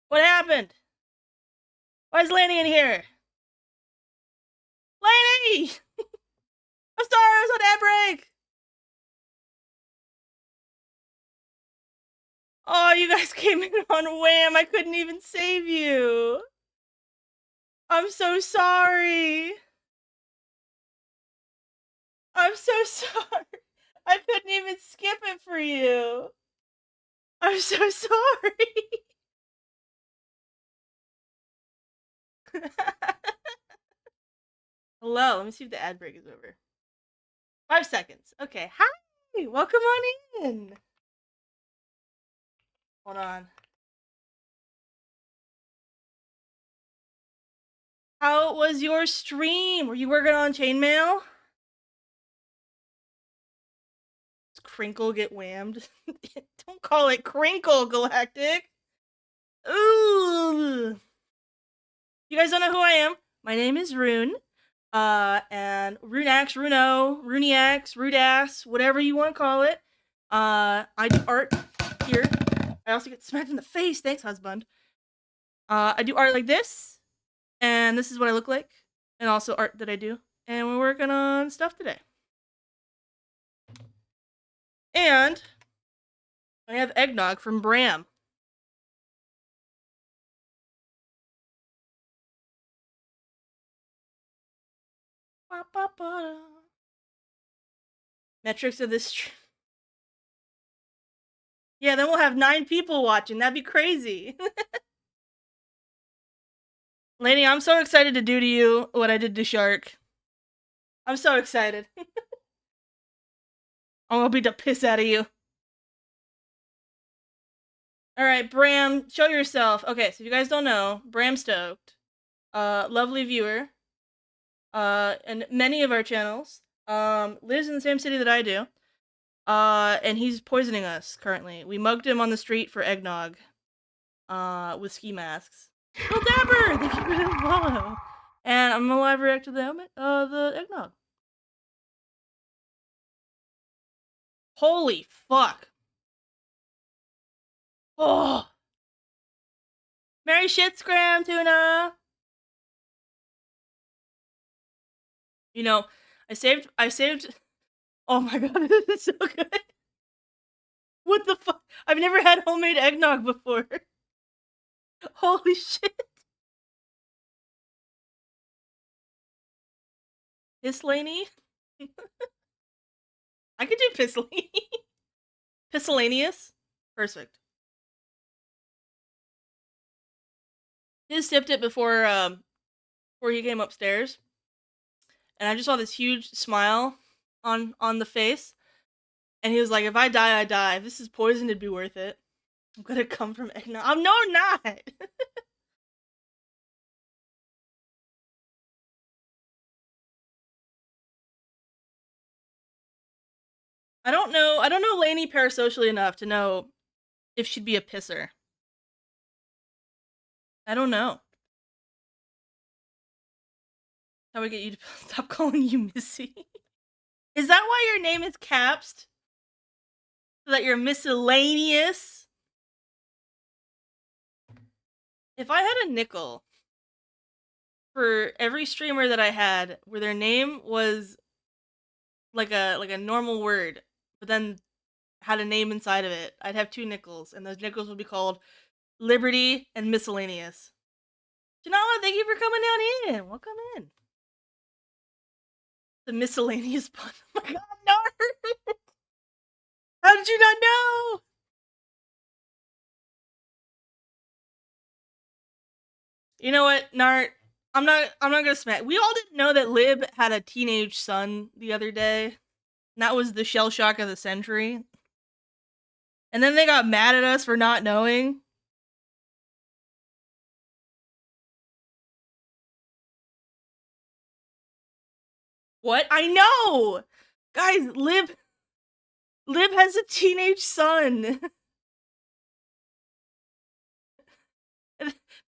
What happened? Why is Laney in here? Laney! I'm sorry, I was on ad break! Oh, you guys came in on Wham! I couldn't even save you! I'm so sorry! I'm so sorry! I couldn't even skip it for you! I'm so sorry! Hello, let me see if the ad break is over. 5 seconds. Okay, hi! Welcome on in! Hold on. How was your stream? Were you working on chainmail? Does Crinkle get whammed? Don't call it Crinkle, Galactic! Ooh! You guys don't know who I am? My name is Rune. And Runeax, Runo, Runiax, Rudass, whatever you want to call it. I do art here. I also get smacked in the face. Thanks, husband. I do art like this. And this is what I look like. And also art that I do. And we're working on stuff today. And I have eggnog from Bram. Metrics of this yeah, then we'll have 9 people watching. That'd be crazy. Lady, I'm so excited to do to you what I did to Shark. I'm so excited. I'm gonna beat the piss out of you. Alright, Bram, show yourself. Okay, so if you guys don't know, Bram Stoked, lovely viewer, and many of our channels, lives in the same city that I do, and he's poisoning us currently. We mugged him on the street for eggnog, with ski masks. Well, Dapper! Thank you for the follow. And I'm gonna live react to the eggnog. Holy fuck. Oh! Merry shit, Scram Tuna! You know, I saved, oh my god, this is so good! What the fuck? I've never had homemade eggnog before. Holy shit. Pislaney? I could do Pislaney. Piscellanius? Perfect. He just sipped it before he came upstairs. And I just saw this huge smile on the face. And he was like, if I die, I die. If this is poison, it'd be worth it. I'm gonna come from eggnog. Oh, no, I'm not! I don't know Lainey parasocially enough to know if she'd be a pisser. I don't know. How we get you to stop calling you Missy? Is that why your name is capsed? So that you're miscellaneous? If I had a nickel for every streamer that I had where their name was like a normal word, but then had a name inside of it, I'd have 2 nickels, and those nickels would be called Liberty and Miscellaneous. Janala, thank you for coming down in. Welcome in. The miscellaneous pun. Oh my god, no! How did you not know? You know what, Nart? I'm not gonna smack. We all didn't know that Lib had a teenage son the other day. And that was the shell shock of the century. And then they got mad at us for not knowing. What? I know! Guys, Lib has a teenage son.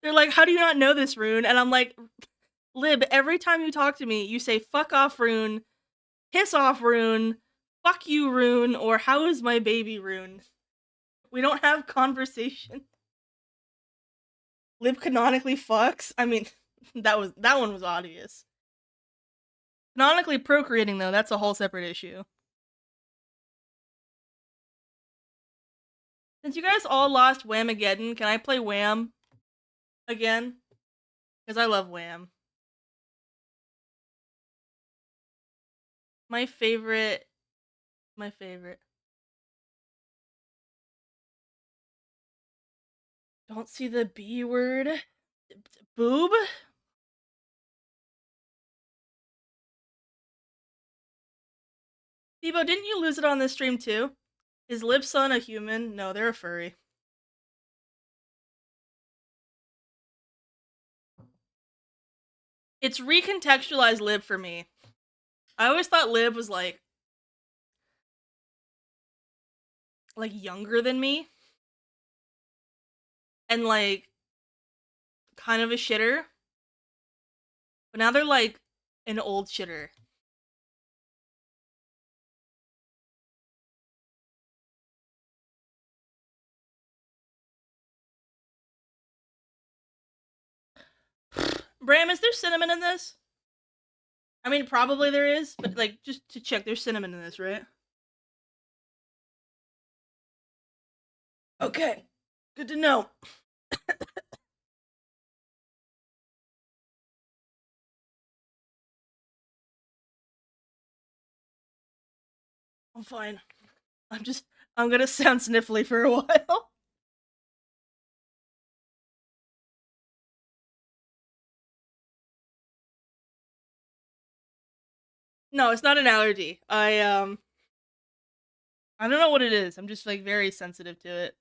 They're like, how do you not know this, Rune? And I'm like, Lib, every time you talk to me, you say, fuck off, Rune, piss off, Rune, fuck you, Rune, or how is my baby, Rune? We don't have conversation. Lib canonically fucks. I mean, that one was obvious. Canonically procreating though, that's a whole separate issue. Since you guys all lost Whamageddon, can I play Wham again? Because I love Wham. My favorite. Don't see the B word. Boob? Debo, didn't you lose it on this stream too? Is Lib's son a human? No, they're a furry. It's recontextualized Lib for me. I always thought Lib was like younger than me. And like kind of a shitter. But now they're like an old shitter. Bram, is there cinnamon in this? I mean, probably there is, but like, just to check, there's cinnamon in this, right? Okay, good to know. I'm fine. I'm gonna sound sniffly for a while. No, it's not an allergy. I don't know what it is. I'm just like very sensitive to it.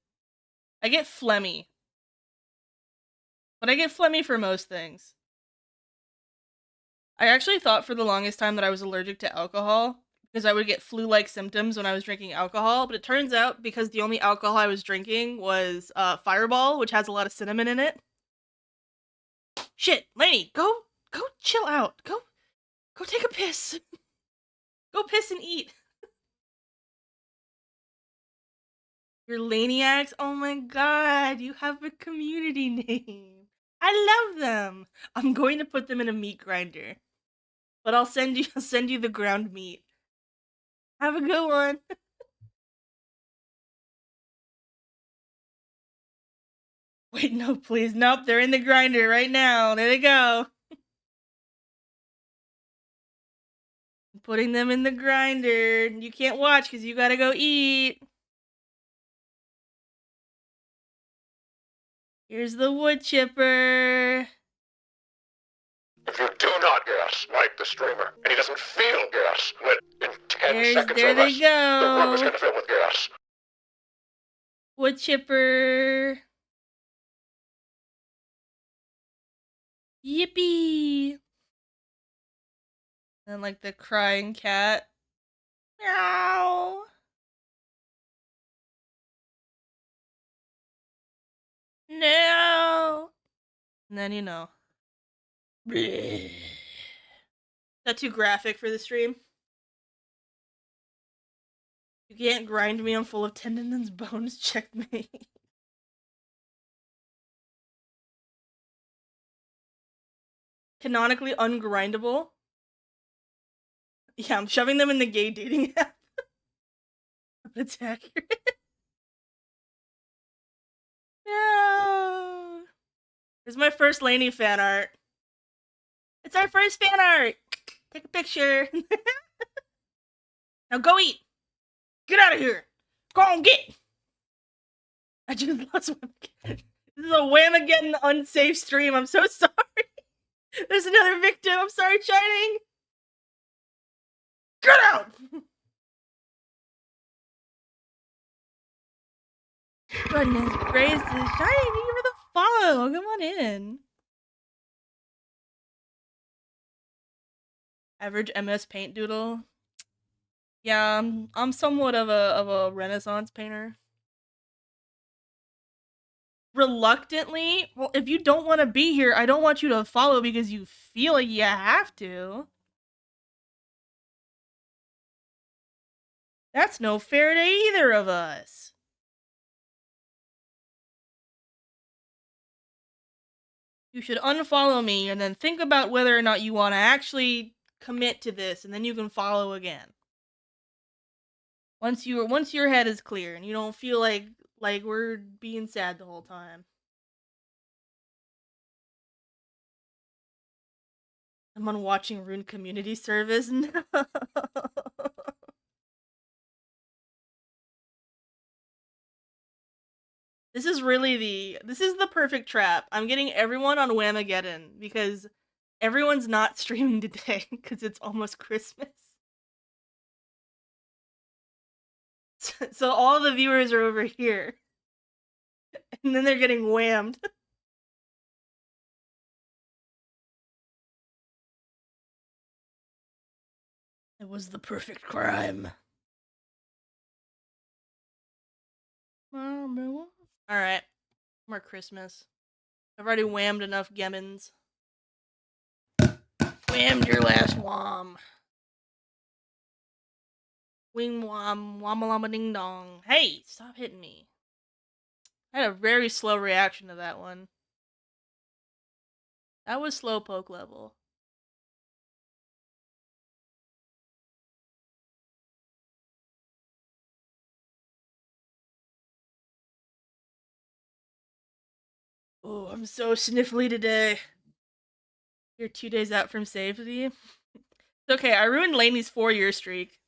I get phlegmy. But I get phlegmy for most things. I actually thought for the longest time that I was allergic to alcohol because I would get flu-like symptoms when I was drinking alcohol, but it turns out because the only alcohol I was drinking was Fireball, which has a lot of cinnamon in it. Shit, Lainey, go chill out. Go take a piss. Go piss and eat. Your Laniacs? Oh my god, you have a community name. I love them. I'm going to put them in a meat grinder. But I'll send you the ground meat. Have a good one. Wait, no, please. Nope, they're in the grinder right now. There they go. I'm putting them in the grinder. You can't watch because you gotta go eat. Here's the wood chipper. If you do not gas like the streamer, and he doesn't feel gas in 10 seconds There or they less, the room is go. going to fill with gas. Wood chipper. Yippee. And like the crying cat. Meow. No. And then you know. Is that too graphic for the stream? You can't grind me, I'm full of tendons, bones, checkmate. Canonically ungrindable? Yeah, I'm shoving them in the gay dating app. That's accurate. No. This is my first Lainey fan art. It's our first fan art. Take a picture. Now go eat. Get out of here. Go on, get. I just lost Whamageddon. This is a Whamageddon unsafe stream. I'm so sorry. There's another victim. I'm sorry, Shining. Get out. Goodness gracious. Shining, thank you for the follow. Come on in. Average MS Paint doodle. Yeah, I'm somewhat of a Renaissance painter. Reluctantly? Well, if you don't want to be here, I don't want you to follow because you feel like you have to. That's no fair to either of us. You should unfollow me and then think about whether or not you want to actually commit to this, and then you can follow again. Once your head is clear and you don't feel like we're being sad the whole time. I'm on watching Rune Community Service. No. This is the perfect trap. I'm getting everyone on Whamageddon because everyone's not streaming today because it's almost Christmas. So all the viewers are over here. And then they're getting whammed. It was the perfect crime. Alright. More Christmas. I've already whammed enough Gemmons. Whammed your last wham. Wing wham, whamalama ding dong. Hey, stop hitting me. I had a very slow reaction to that one. That was slowpoke level. Oh, I'm so sniffly today. You're 2 days out from safety. It's okay, I ruined Laney's 4-year streak.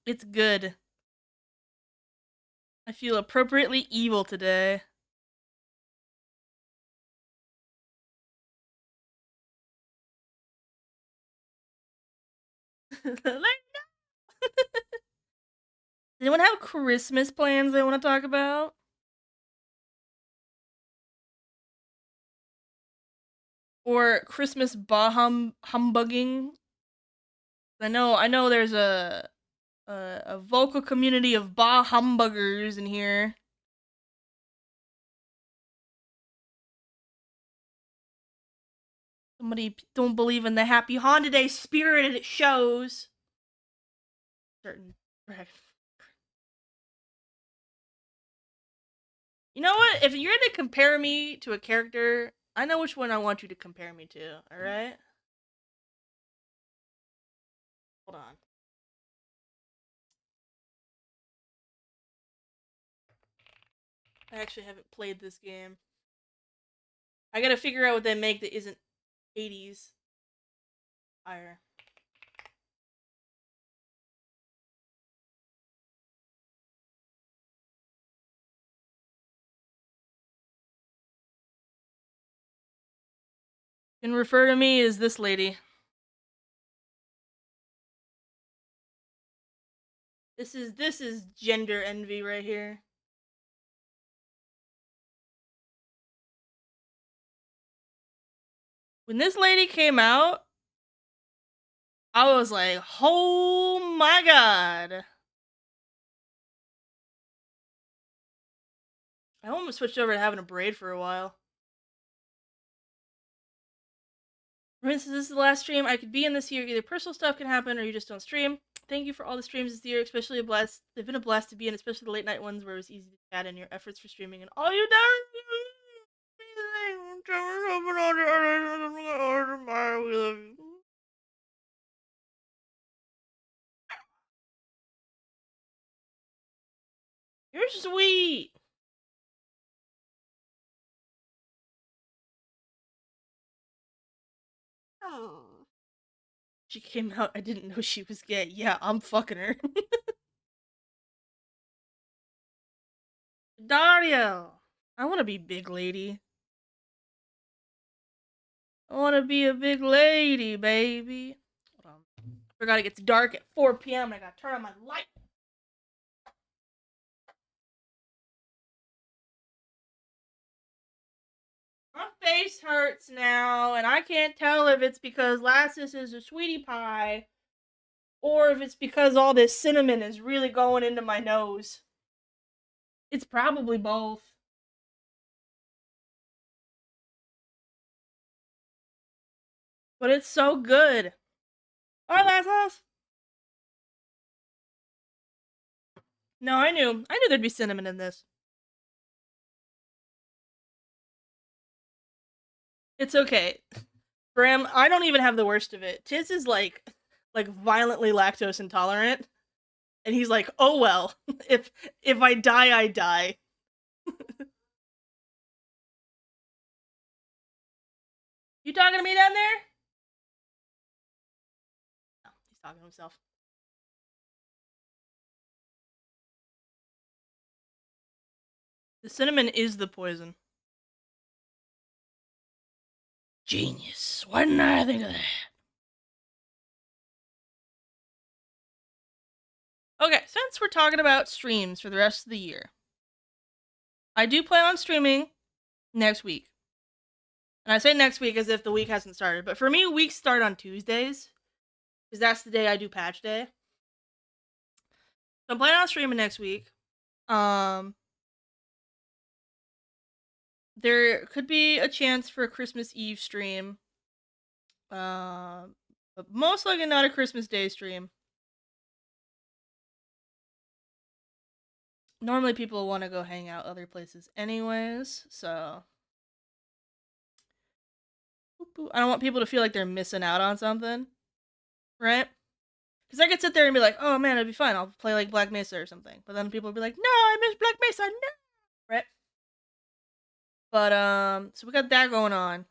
It's good. I feel appropriately evil today. Does anyone have Christmas plans they want to talk about? Or Christmas humbugging? I know there's a vocal community of bah humbuggers in here. Somebody don't believe in the happy holiday spirit and it shows. Certain. You know what? If you're gonna compare me to a character, I know which one I want you to compare me to, alright? Hold on. I actually haven't played this game. I gotta figure out what they make that isn't 80s. Fire. Can refer to me as this lady. This is gender envy right here. When this lady came out, I was like, oh my god. I almost switched over to having a braid for a while. For instance, this is the last stream I could be in this year. Either personal stuff can happen or you just don't stream. Thank you for all the streams this year, especially a blast. They've been a blast to be in, especially the late night ones where it was easy to chat in your efforts for streaming and all you done. You're sweet. Oh. She came out, I didn't know she was gay. Yeah, I'm fucking her. Dario! I wanna be big lady. I wanna be a big lady, baby. Hold on. Forgot it gets dark at 4 p.m. and I gotta turn on my light. My face hurts now, and I can't tell if it's because Lassus is a sweetie pie or if it's because all this cinnamon is really going into my nose. It's probably both. But it's so good. Alright, Lassus! No, I knew there'd be cinnamon in this. It's okay. Bram, I don't even have the worst of it. Tiz is like violently lactose intolerant, and he's like, "Oh well, if I die, I die." You talking to me down there? No, he's talking to himself. The cinnamon is the poison. Genius. Why didn't I think of that? Okay, since we're talking about streams for the rest of the year, I do plan on streaming next week. And I say next week as if the week hasn't started, but for me, weeks start on Tuesdays, because that's the day I do patch day. So I'm planning on streaming next week. There could be a chance for a Christmas Eve stream. But most likely not a Christmas Day stream. Normally people want to go hang out other places anyways, so I don't want people to feel like they're missing out on something, right? Because I could sit there and be like, oh man, it'd be fun, I'll play like Black Mesa or something. But then people would be like, no, I miss Black Mesa, no! Right? But, so we got that going on.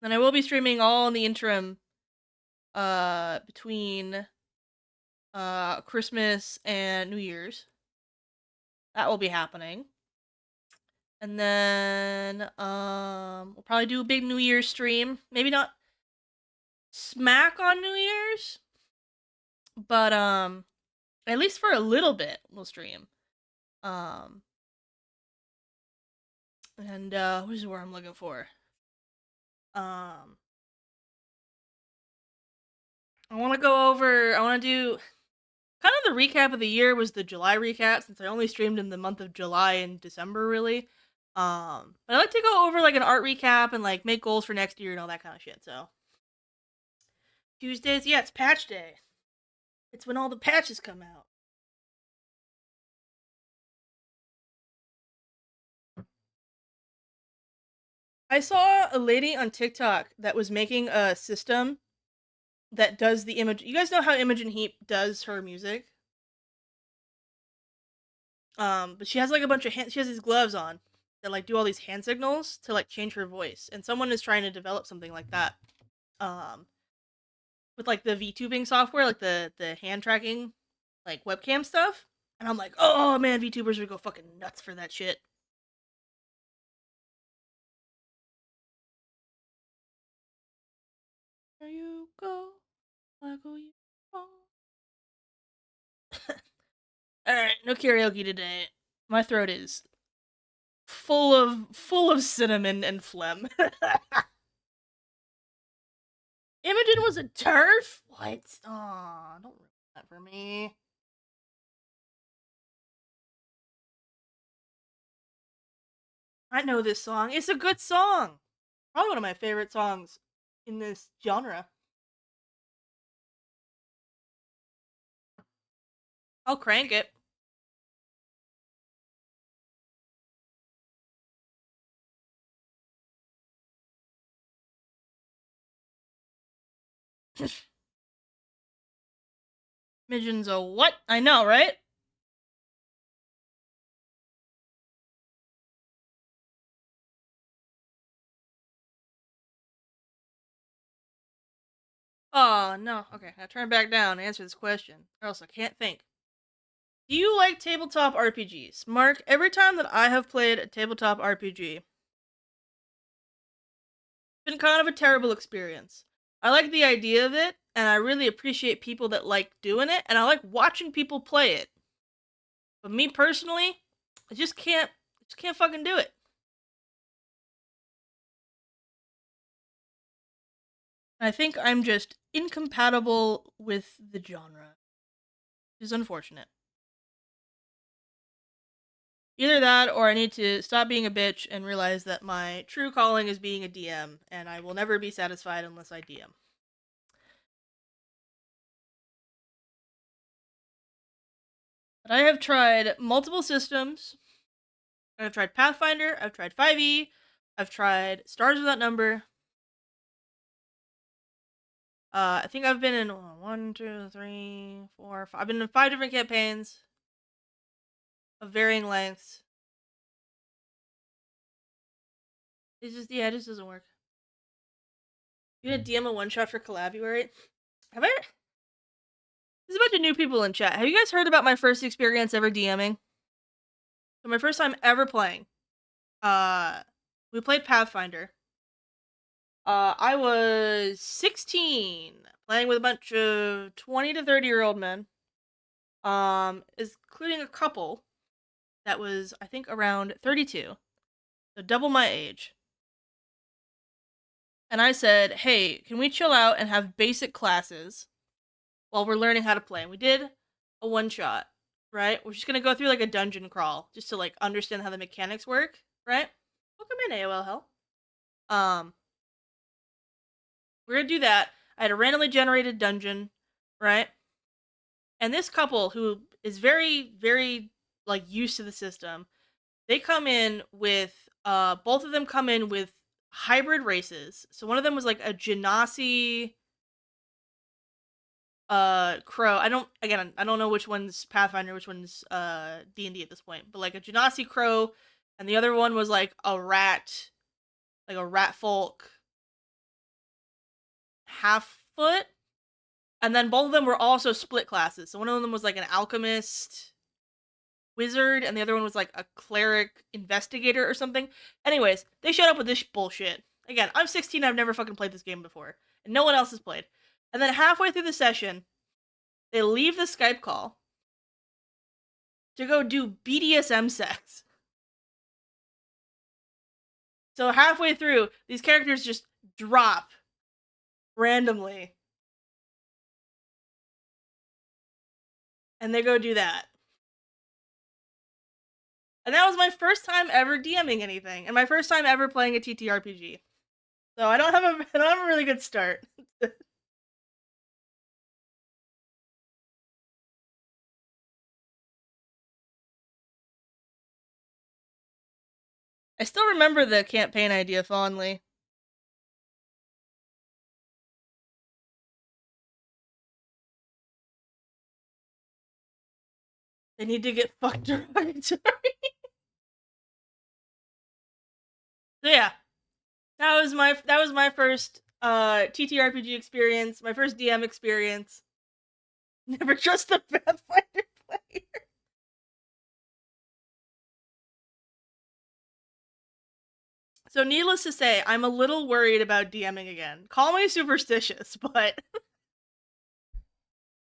Then I will be streaming all in the interim, between, Christmas and New Year's. That will be happening. And then, we'll probably do a big New Year's stream. Maybe not smack on New Year's, but, at least for a little bit, we'll stream. And, what is the word I'm looking for? I want to do kind of the recap of the year was the July recap, since I only streamed in the month of July and December, really. But I like to go over like an art recap and like make goals for next year and all that kind of shit. So Tuesdays, yeah, it's patch day. It's when all the patches come out. I saw a lady on TikTok that was making a system that does the image. You guys know how Imogen Heap does her music? But she has like a bunch of she has these gloves on that like do all these hand signals to like change her voice. And someone is trying to develop something like that. With like the VTubing software, like the hand tracking, like webcam stuff. And I'm like, oh man, VTubers would go fucking nuts for that shit. There you go, Michael, you go. Alright, no karaoke today. My throat is full of cinnamon and phlegm. Imogen was a turf? What? Aw, don't ruin that for me. I know this song. It's a good song. Probably one of my favorite songs in this genre. I'll crank it. Midgeon's a what? I know, right? Oh, no. Okay, I turn back down to answer this question, or else I can't think. Do you like tabletop RPGs? Mark, every time that I have played a tabletop RPG, it's been kind of a terrible experience. I like the idea of it, and I really appreciate people that like doing it, and I like watching people play it. But me personally, I just can't fucking do it. I think I'm just incompatible with the genre. Which is unfortunate. Either that, or I need to stop being a bitch and realize that my true calling is being a DM, and I will never be satisfied unless I DM. But I have tried multiple systems. I've tried Pathfinder, I've tried 5e, I've tried Stars Without Number. I think I've been in 1, 2, 3, 4, 5. I've been in 5 different campaigns of varying lengths. It just doesn't work. You gonna DM a one shot for Collaborate? Have I? There's a bunch of new people in chat. Have you guys heard about my first experience ever DMing? So my first time ever playing. We played Pathfinder. I was 16, playing with a bunch of 20 to 30-year-old men. Including a couple that was, I think, around 32. So double my age. And I said, hey, can we chill out and have basic classes while we're learning how to play? And we did a one-shot, right? We're just gonna go through like a dungeon crawl just to like understand how the mechanics work, right? Welcome in, AOL Hell. We're gonna do that. I had a randomly generated dungeon, right? And this couple who is very, very like used to the system, they come in with both of them come in with hybrid races. So one of them was like a Genasi crow. I don't know which one's Pathfinder, which one's D&D at this point, but like a Genasi crow, and the other one was like a rat folk half foot. And then both of them were also split classes. So one of them was like an alchemist wizard, and the other one was like a cleric investigator or something. Anyways, they showed up with this bullshit. Again, I'm 16, I've never fucking played this game before, and no one else has played. And then halfway through the session, they leave the Skype call to go do BDSM sex. So halfway through, these characters just drop randomly. And they go do that. And that was my first time ever DMing anything, and my first time ever playing a TTRPG. So I don't have a really good start. I still remember the campaign idea fondly. They need to get fucked derogatory. So yeah, that was my first TTRPG experience, my first DM experience. Never trust a Pathfinder player. So needless to say, I'm a little worried about DMing again. Call me superstitious, but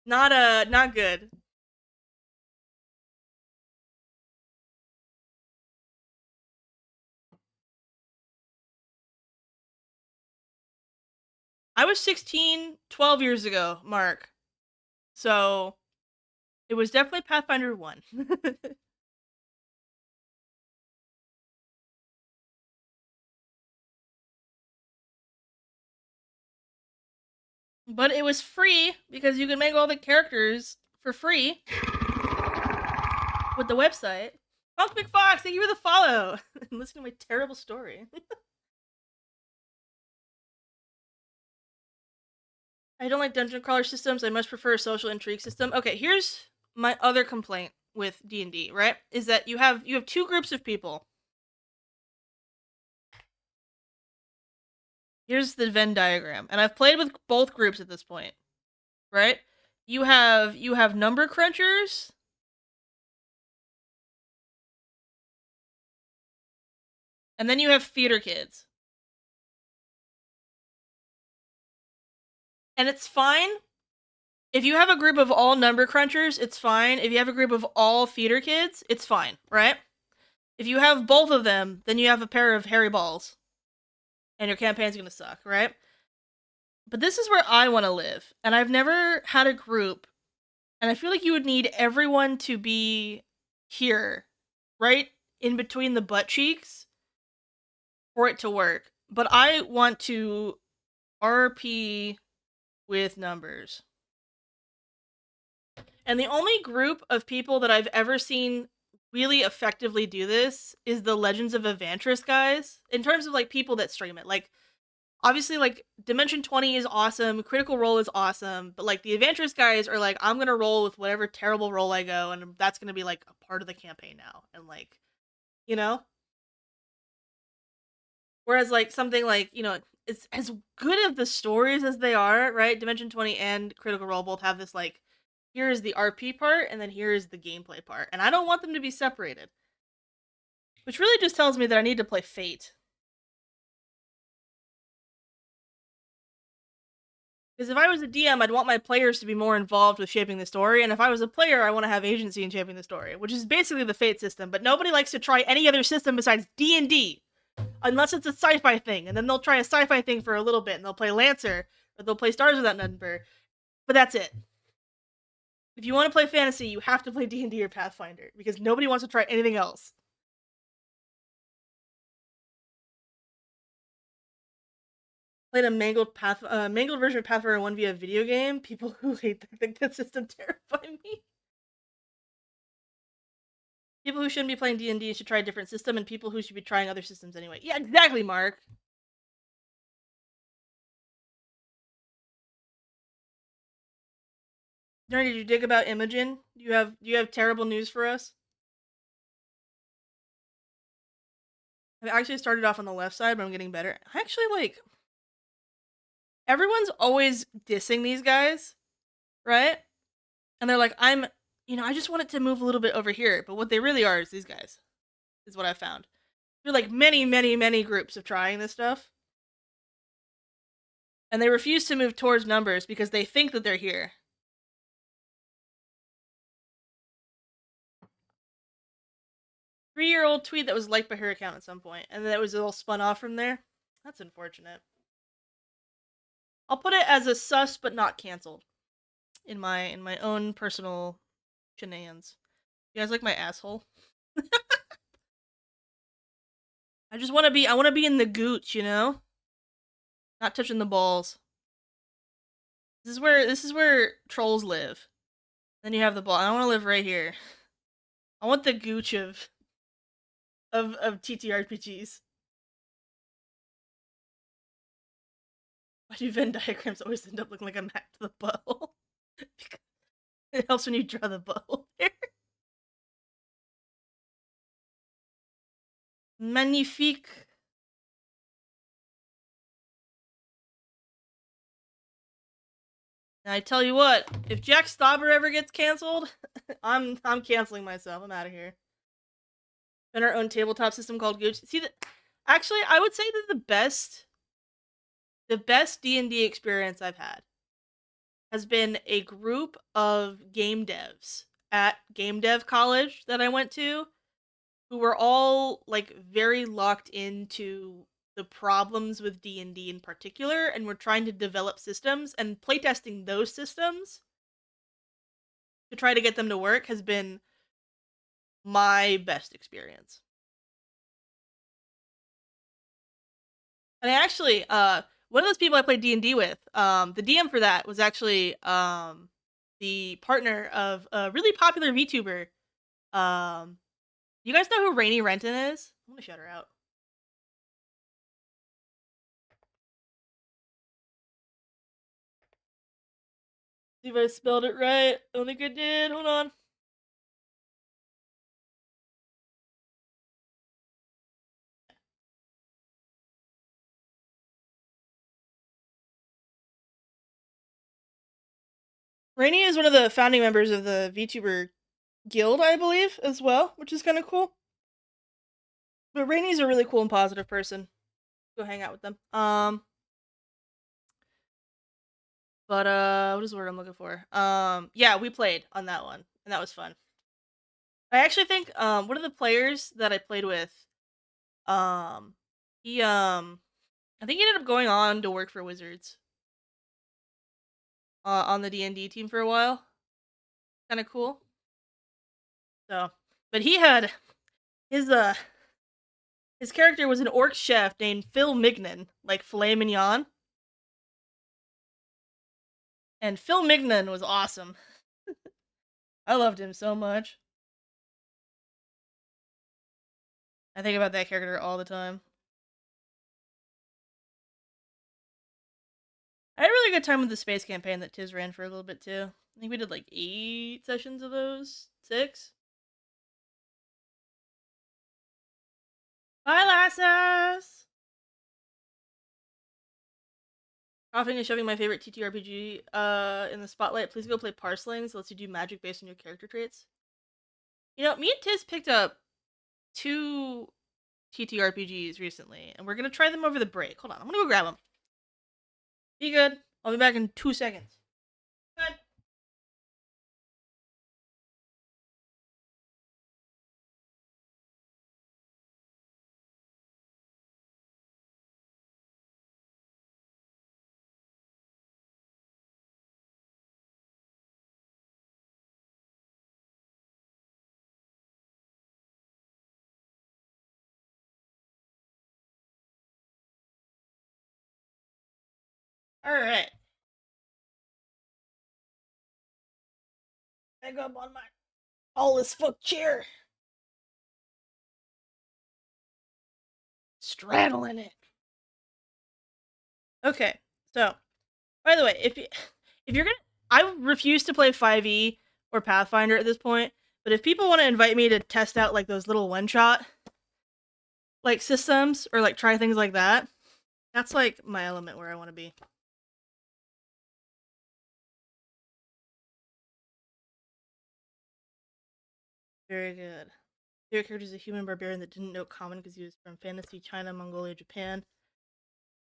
not good. I was 16 12 years ago, Mark. So it was definitely Pathfinder 1. But it was free because you could make all the characters for free with the website. Punk McFox, thank you for the follow. And listen to my terrible story. I don't like dungeon crawler systems. I much prefer a social intrigue system. Okay, here's my other complaint with D&D, right? Is that you have two groups of people. Here's the Venn diagram, and I've played with both groups at this point, right? You have number crunchers, and then you have theater kids. And it's fine. If you have a group of all number crunchers, it's fine. If you have a group of all theater kids, it's fine, right? If you have both of them, then you have a pair of hairy balls. And your campaign's gonna suck, right? But this is where I want to live. And I've never had a group. And I feel like you would need everyone to be here, right in between the butt cheeks, for it to work. But I want to RP with numbers. And the only group of people that I've ever seen really effectively do this is the Legends of Evantris guys, in terms of like people that stream it. Like, obviously, like, Dimension 20 is awesome, Critical Role is awesome, but like the Evantris guys are like, I'm gonna roll with whatever terrible roll I go, and that's gonna be like a part of the campaign now. And like, you know? Whereas like something like, it's as good of the stories as they are, right? Dimension 20 and Critical Role both have this like, here is the RP part, and then here is the gameplay part. And I don't want them to be separated. Which really just tells me that I need to play Fate. Because if I was a DM, I'd want my players to be more involved with shaping the story, and if I was a player, I want to have agency in shaping the story, which is basically the Fate system, but nobody likes to try any other system besides D&D, unless it's a sci-fi thing, and then they'll try a sci-fi thing for a little bit, and they'll play Lancer, or they'll play Stars Without Number, but that's it. If you want to play fantasy, you have to play D&D or Pathfinder, because nobody wants to try anything else. Played a mangled version of Pathfinder 1 via video game. People who hate that system terrify me. People who shouldn't be playing D&D should try a different system, and people who should be trying other systems anyway. Yeah, exactly, Mark. Darren, did you dig about Imogen? Do you have terrible news for us? I actually started off on the left side, but I'm getting better. I actually like... Everyone's always dissing these guys, right? And they're like, I just want it to move a little bit over here. But what they really are is these guys, is what I found. There are like many, many, many groups of trying this stuff. And they refuse to move towards numbers because they think that they're here. 3-year-old tweet that was liked by her account at some point, and then it was all spun off from there. That's unfortunate. I'll put it as a sus but not canceled in my own personal shenanigans. You guys like my asshole? I want to be in the gooch, Not touching the balls. This is where trolls live. Then you have the ball. I want to live right here. I want the gooch of TTRPGs. Why do Venn diagrams always end up looking like a map to the butthole? Because it helps when you draw the butthole there. Magnifique. And I tell you what, if Jack Stauber ever gets canceled, I'm canceling myself. I'm out of here. And our own tabletop system called Gooch. See that? Actually, I would say that the best D&D experience I've had has been a group of game devs at game dev college that I went to, who were all like very locked into the problems with D&D in particular, and were trying to develop systems, and playtesting those systems to try to get them to work has been my best experience. And I actually, one of those people I played D&D with, the DM for that was actually the partner of a really popular VTuber. You guys know who Rainy Renton is? I'm gonna shout her out. See if I spelled it right. I don't think I did. Hold on. Rainy is one of the founding members of the VTuber Guild, I believe, as well, which is kind of cool. But Rainy's a really cool and positive person. Go hang out with them. But what is the word I'm looking for? Yeah, we played on that one, and that was fun. I actually think one of the players that I played with, he I think he ended up going on to work for Wizards. On the D&D team for a while. Kind of cool. So, but he had his character was an orc chef named Phil Mignon, like filet mignon. And Phil Mignon was awesome. I loved him so much. I think about that character all the time. I had a really good time with the space campaign that Tiz ran for a little bit too. I think we did like 8 sessions of those. 6. Bye, lasses! Coughing and shoving my favorite TTRPG in the spotlight. Please go play Parslings. Lets you do magic based on your character traits. You know, me and Tiz picked up 2 TTRPGs recently, and we're gonna try them over the break. Hold on, I'm gonna go grab them. Be good. I'll be back in 2 seconds. Good. Alright. Back up on my all this fuck chair. Straddling it. Okay, so by the way, if you're gonna, I refuse to play 5e or Pathfinder at this point. But if people want to invite me to test out like those little one shot like systems or like try things like that, that's like my element where I want to be. Very good. Favorite character is a human barbarian that didn't know common because he was from fantasy China, Mongolia, Japan.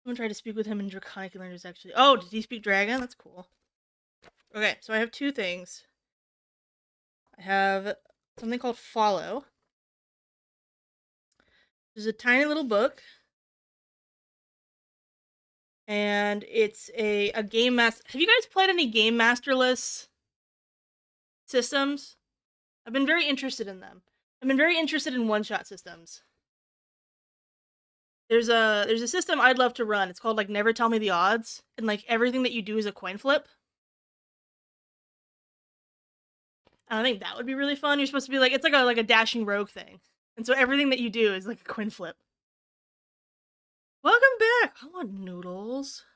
Someone tried to speak with him in Draconic and learned his actually. Oh, did he speak dragon? That's cool. Okay, so I have 2 things. I have something called Follow. There's a tiny little book. And it's a game master. Have you guys played any game masterless systems? I've been very interested in them. I've been very interested in one-shot systems. There's a system I'd love to run. It's called like Never Tell Me the Odds, and like everything that you do is a coin flip. And I think that would be really fun. You're supposed to be like, it's like a dashing rogue thing, and so everything that you do is like a coin flip. Welcome back. I want noodles.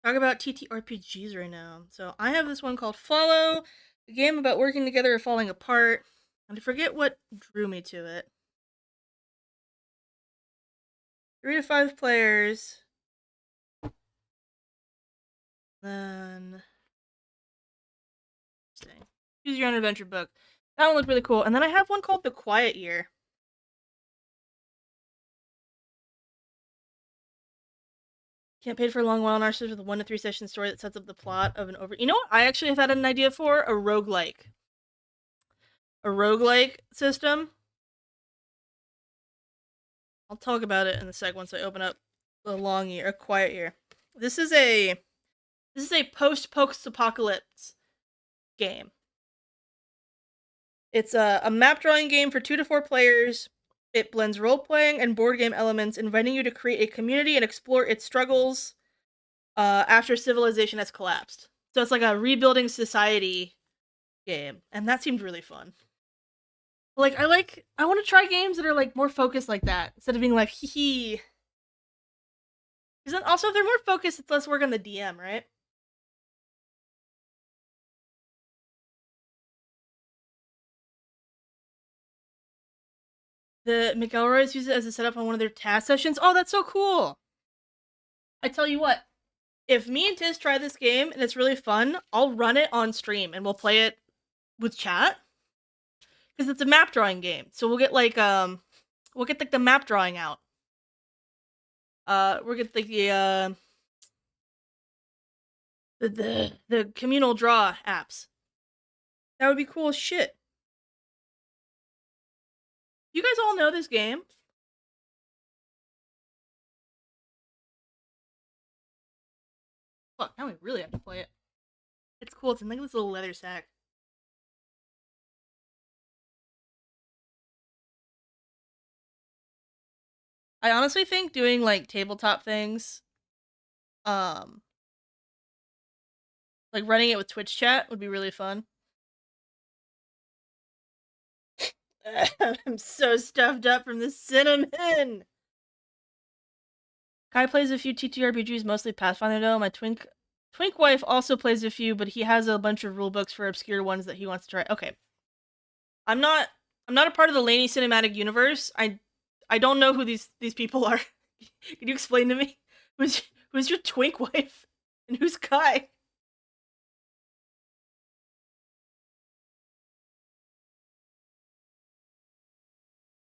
Talk about TTRPGs right now. So I have this one called Follow, a game about working together or falling apart. And I forget what drew me to it. 3 to 5 players. Then choose your own adventure book. That one looked really cool. And then I have one called The Quiet Year. Can't pay for a long while narcissist with a 1 to 3 session story that sets up the plot of an over. You know what? I actually have had an idea for a roguelike. A roguelike system. I'll talk about it in a sec once I open up the long year, a quiet year. This is a post-apocalypse game. It's a map drawing game for 2 to 4 players. It blends role-playing and board game elements, inviting you to create a community and explore its struggles after civilization has collapsed. So it's like a rebuilding society game, and that seemed really fun. Like I want to try games that are like more focused like that instead of being like hee hee. Because then also if they're more focused, it's less work on the DM, right? The McElroys use it as a setup on one of their task sessions. Oh, that's so cool! I tell you what, if me and Tiz try this game and it's really fun, I'll run it on stream and we'll play it with chat. Because it's a map drawing game, so we'll get like the map drawing out. We'll get like the communal draw apps. That would be cool as shit. You guys all know this game? Fuck, now we really have to play it. It's cool. It's in like this little leather sack. I honestly think doing like tabletop things, like running it with Twitch chat would be really fun. I'm so stuffed up from the cinnamon. Kai plays a few TTRPGs, mostly Pathfinder though. My twink wife also plays a few, but he has a bunch of rule books for obscure ones that he wants to try. Okay. I'm not a part of the Laney cinematic universe. I don't know who these people are. Can you explain to me? Who's your twink wife? And who's Kai?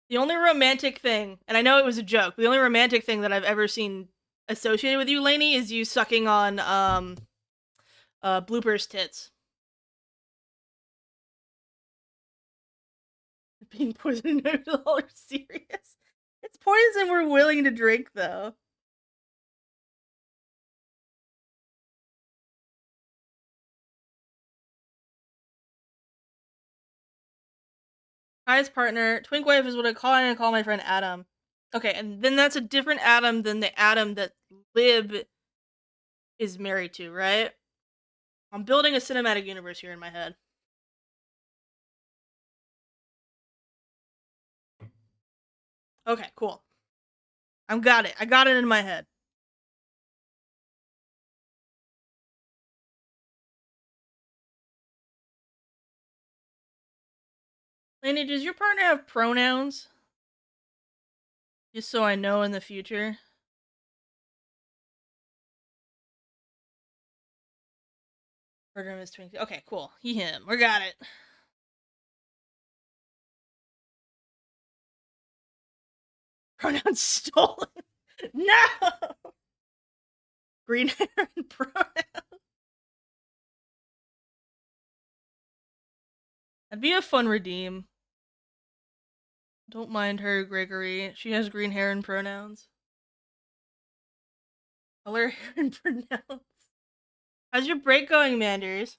The only romantic thing, and I know it was a joke, the only romantic thing that I've ever seen associated with you, Laney, is you sucking on Blooper's tits. Being poisoned all are serious. It's poison we're willing to drink though. Kai's partner, twink wife is what I call my friend Adam. Okay, and then that's a different Adam than the Adam that Lib is married to, right? I'm building a cinematic universe here in my head. Okay, cool. I got it in my head. Laney, does your partner have pronouns? Just so I know in the future. Partner is twink. Okay, cool. He, him. We got it. Pronouns stolen. No! Green hair and pronouns. That'd be a fun redeem. Don't mind her, Gregory. She has green hair and pronouns. Color, hair, and pronouns. How's your break going, Manders?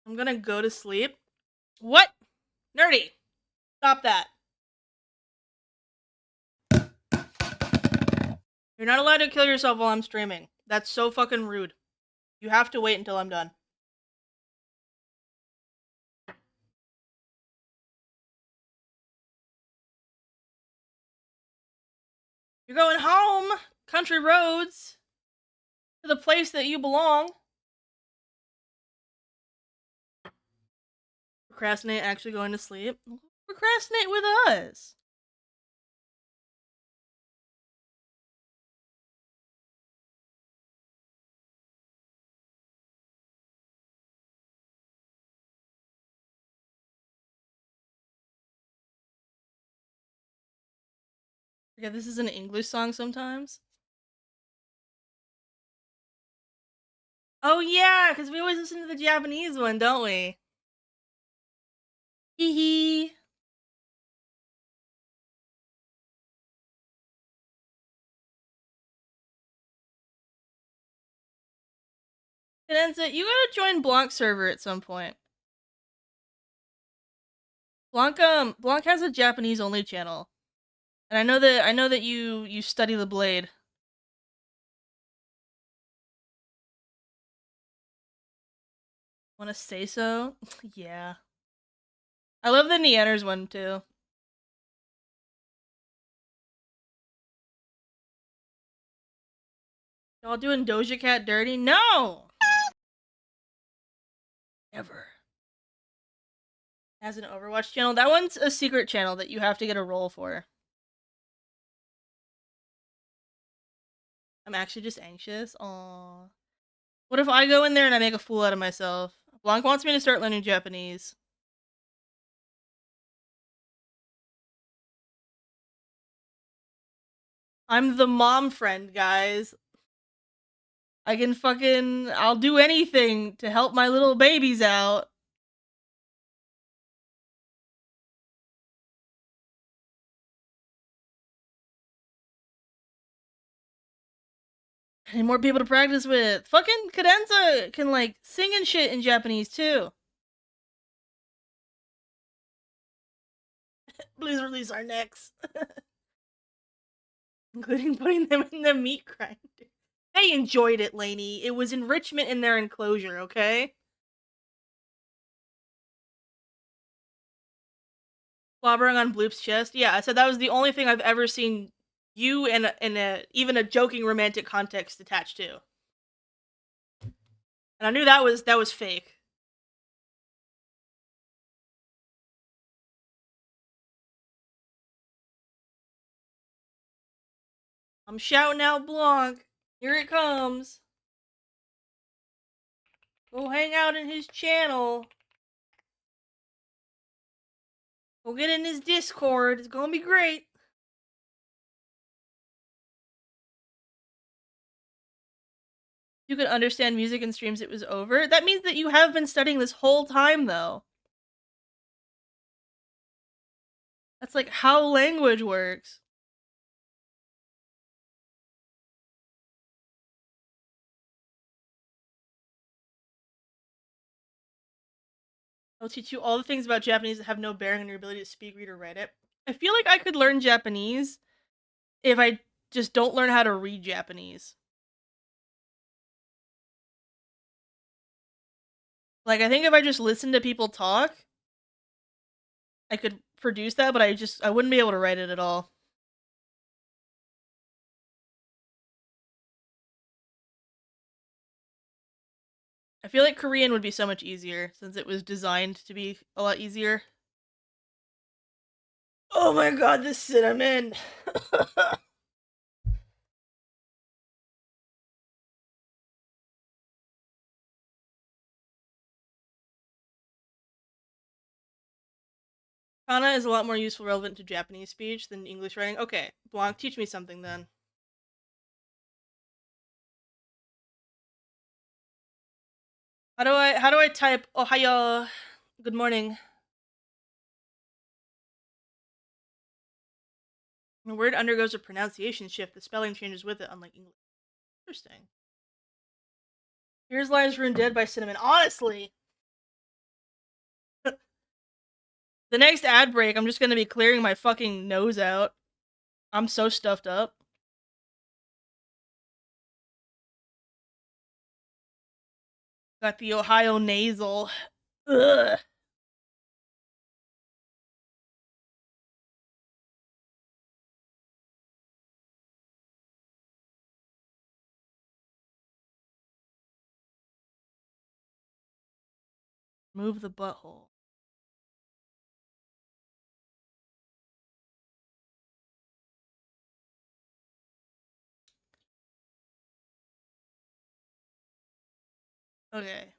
I'm gonna go to sleep. What? Nerdy! Stop that. You're not allowed to kill yourself while I'm streaming. That's so fucking rude. You have to wait until I'm done. You're going home! Country roads! To the place that you belong. Procrastinate actually going to sleep? Procrastinate with us. Okay, this is an English song sometimes. Oh yeah, because we always listen to the Japanese one, don't we? Hee hee. Cadenza, you gotta join Blanc server at some point. Blanc has a Japanese only channel. And I know that you study the blade. Wanna say so? Yeah. I love the Neanders one too. Y'all doing Doja Cat dirty? No! Never. Has an Overwatch channel. That one's a secret channel that you have to get a role for. I'm actually just anxious. Aww. What if I go in there and I make a fool out of myself? Blanc wants me to start learning Japanese. I'm the mom friend, guys. I'll do anything to help my little babies out. I need more people to practice with. Fucking Cadenza can, like, sing and shit in Japanese, too. Please release our necks. Including putting them in the meat grinder. They enjoyed it, Lainey. It was enrichment in their enclosure, okay? Slobbering on Bloop's chest. Yeah, I said that was the only thing I've ever seen you in even a joking romantic context attached to. And I knew that was fake. I'm shouting out Blanc. Here it comes. Go hang out in his channel. Go get in his Discord. It's gonna be great. You could understand music in streams it was over. That means that you have been studying this whole time, though. That's like how language works. I'll teach you all the things about Japanese that have no bearing on your ability to speak, read, or write it. I feel like I could learn Japanese if I just don't learn how to read Japanese. Like, I think if I just listen to people talk, I could produce that, but I wouldn't be able to write it at all. I feel like Korean would be so much easier, since it was designed to be a lot easier. Oh my god, this cinnamon! Kana is a lot more useful relevant to Japanese speech than English writing. Okay, Blanc, teach me something then. How do I type Ohayo? Good morning. When a word undergoes a pronunciation shift, the spelling changes with it, unlike English. Interesting. Here's Lives Ruined Dead by Cinnamon. Honestly, the next ad break, I'm just gonna be clearing my fucking nose out. I'm so stuffed up. Got the Ohio nasal. Ugh. Move the butthole. Okay.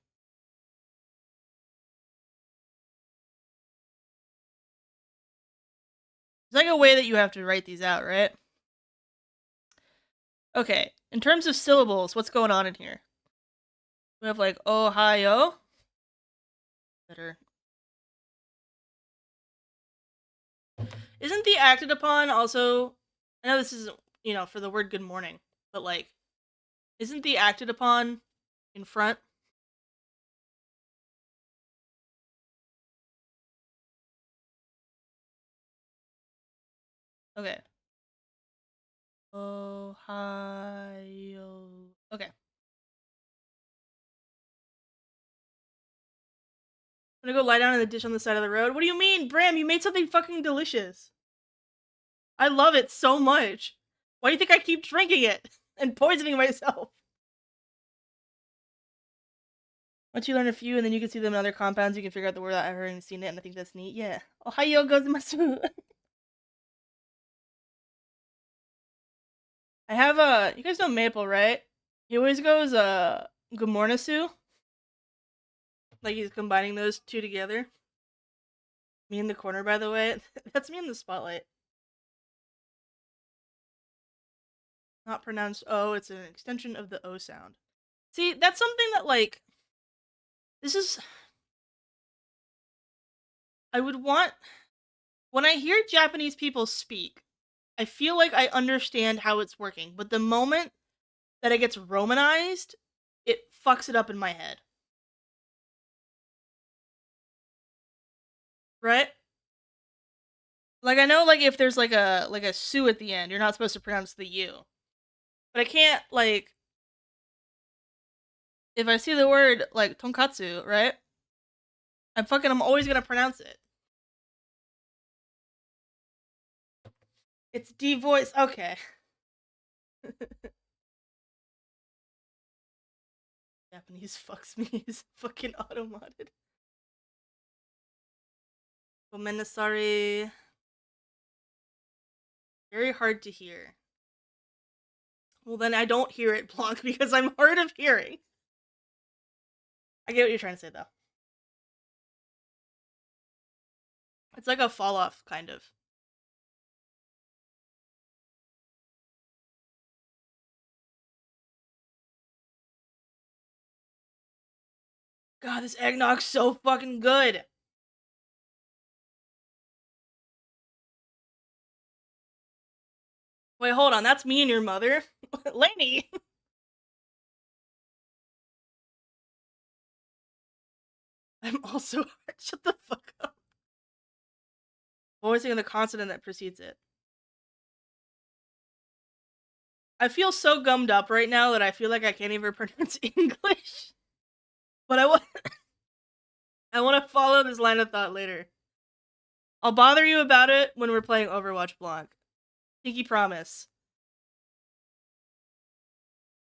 There's like a way that you have to write these out, right? Okay. In terms of syllables, what's going on in here? We have like Ohio. Better. Isn't the acted upon also? I know this isn't, for the word good morning, but like, isn't the acted upon in front? Okay. Ohio. Okay. I'm gonna go lie down in the dish on the side of the road. What do you mean, Bram? You made something fucking delicious. I love it so much. Why do you think I keep drinking it and poisoning myself? Once you learn a few and then you can see them in other compounds, you can figure out the word that I've heard and seen it, and I think that's neat. Yeah. Ohio gozaimasu. I have you guys know Maple, right? He always goes good morning, Sue. Like he's combining those two together. Me in the corner, by the way. That's me in the spotlight. Not pronounced O, it's an extension of the O sound. See, that's something that, like, this is... I would want... When I hear Japanese people speak, I feel like I understand how it's working, but the moment that it gets Romanized, it fucks it up in my head. Right? Like, I know, like, if there's, like a Su at the end, you're not supposed to pronounce the U. But I can't, like... if I see the word like tonkatsu, right? I'm always gonna pronounce it. It's D voice. Okay. Japanese fucks me. He's fucking automated. Gomenasari. Very hard to hear. Well, then I don't hear it, Blanc, because I'm hard of hearing. I get what you're trying to say, though. It's like a fall off, kind of. God, this eggnog's so fucking good. Wait, hold on. That's me and your mother? Lainey! I'm also hard. Shut the fuck up. Voicing the consonant that precedes it. I feel so gummed up right now that I feel like I can't even pronounce English. But I want to follow this line of thought later. I'll bother you about it when we're playing Overwatch, Blanc. Pinky promise.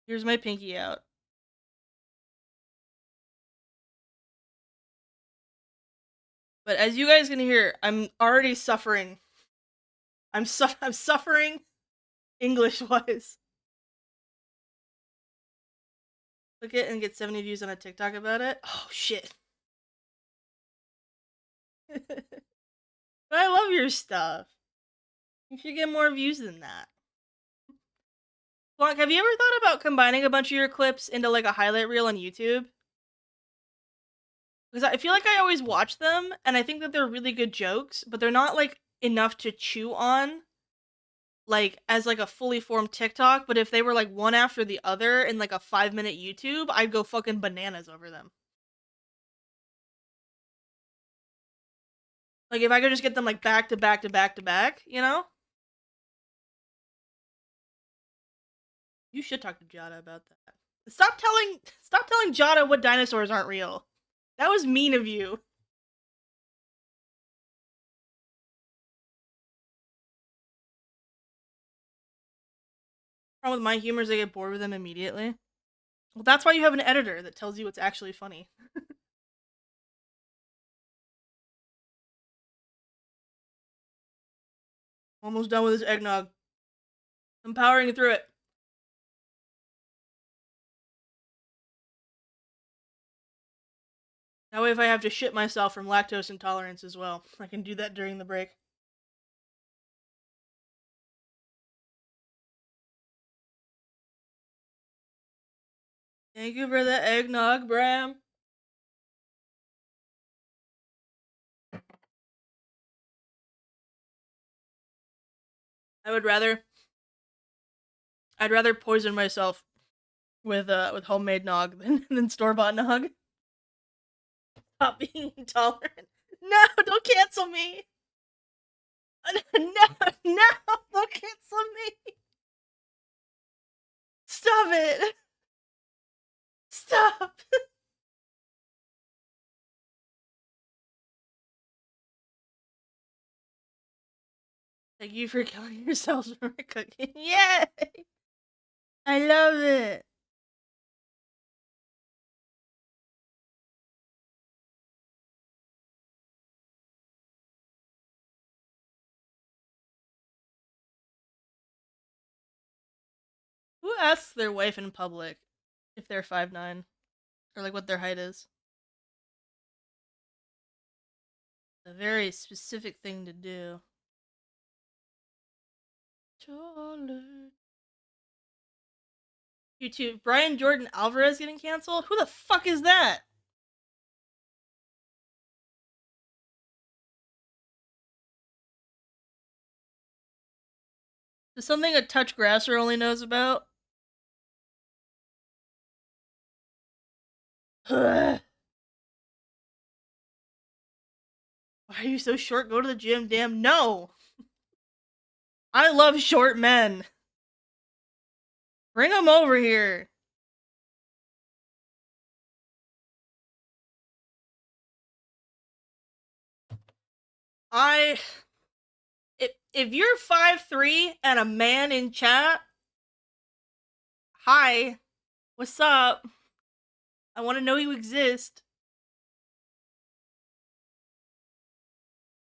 Here's my pinky out. But as you guys can hear, I'm already suffering. I'm suffering English-wise. Click it and get 70 views on a TikTok about it. Oh, shit. But I love your stuff. You should get more views than that. Blanc, have you ever thought about combining a bunch of your clips into like a highlight reel on YouTube? Because I feel like I always watch them, and I think that they're really good jokes, but they're not like enough to chew on, like as like a fully formed TikTok. But if they were like one after the other in like a 5-minute YouTube, I'd go fucking bananas over them. Like if I could just get them like back to back to back to back, you know? You should talk to Jada about that. Stop telling Jada what dinosaurs aren't real. That was mean of you. Problem with my humor is I get bored with them immediately. Well, that's why you have an editor that tells you what's actually funny. Almost done with this eggnog. I'm powering through it. That way if I have to shit myself from lactose intolerance as well, I can do that during the break. Thank you for the eggnog, Bram. I'd rather poison myself with homemade nog than store-bought nog. Stop being intolerant. No, don't cancel me. No, don't cancel me. Stop it. Stop. Thank you for killing yourselves for my cooking. Yay! I love it. Who asks their wife in public if they're 5'9"? Or like what their height is? A very specific thing to do. YouTube, Brian Jordan Alvarez getting canceled? Who the fuck is that? Is something a touch grasser only knows about? Why are you so short? Go to the gym, damn. No! I love short men. Bring them over here. If you're 5'3" and a man in chat, hi, what's up? I want to know you exist.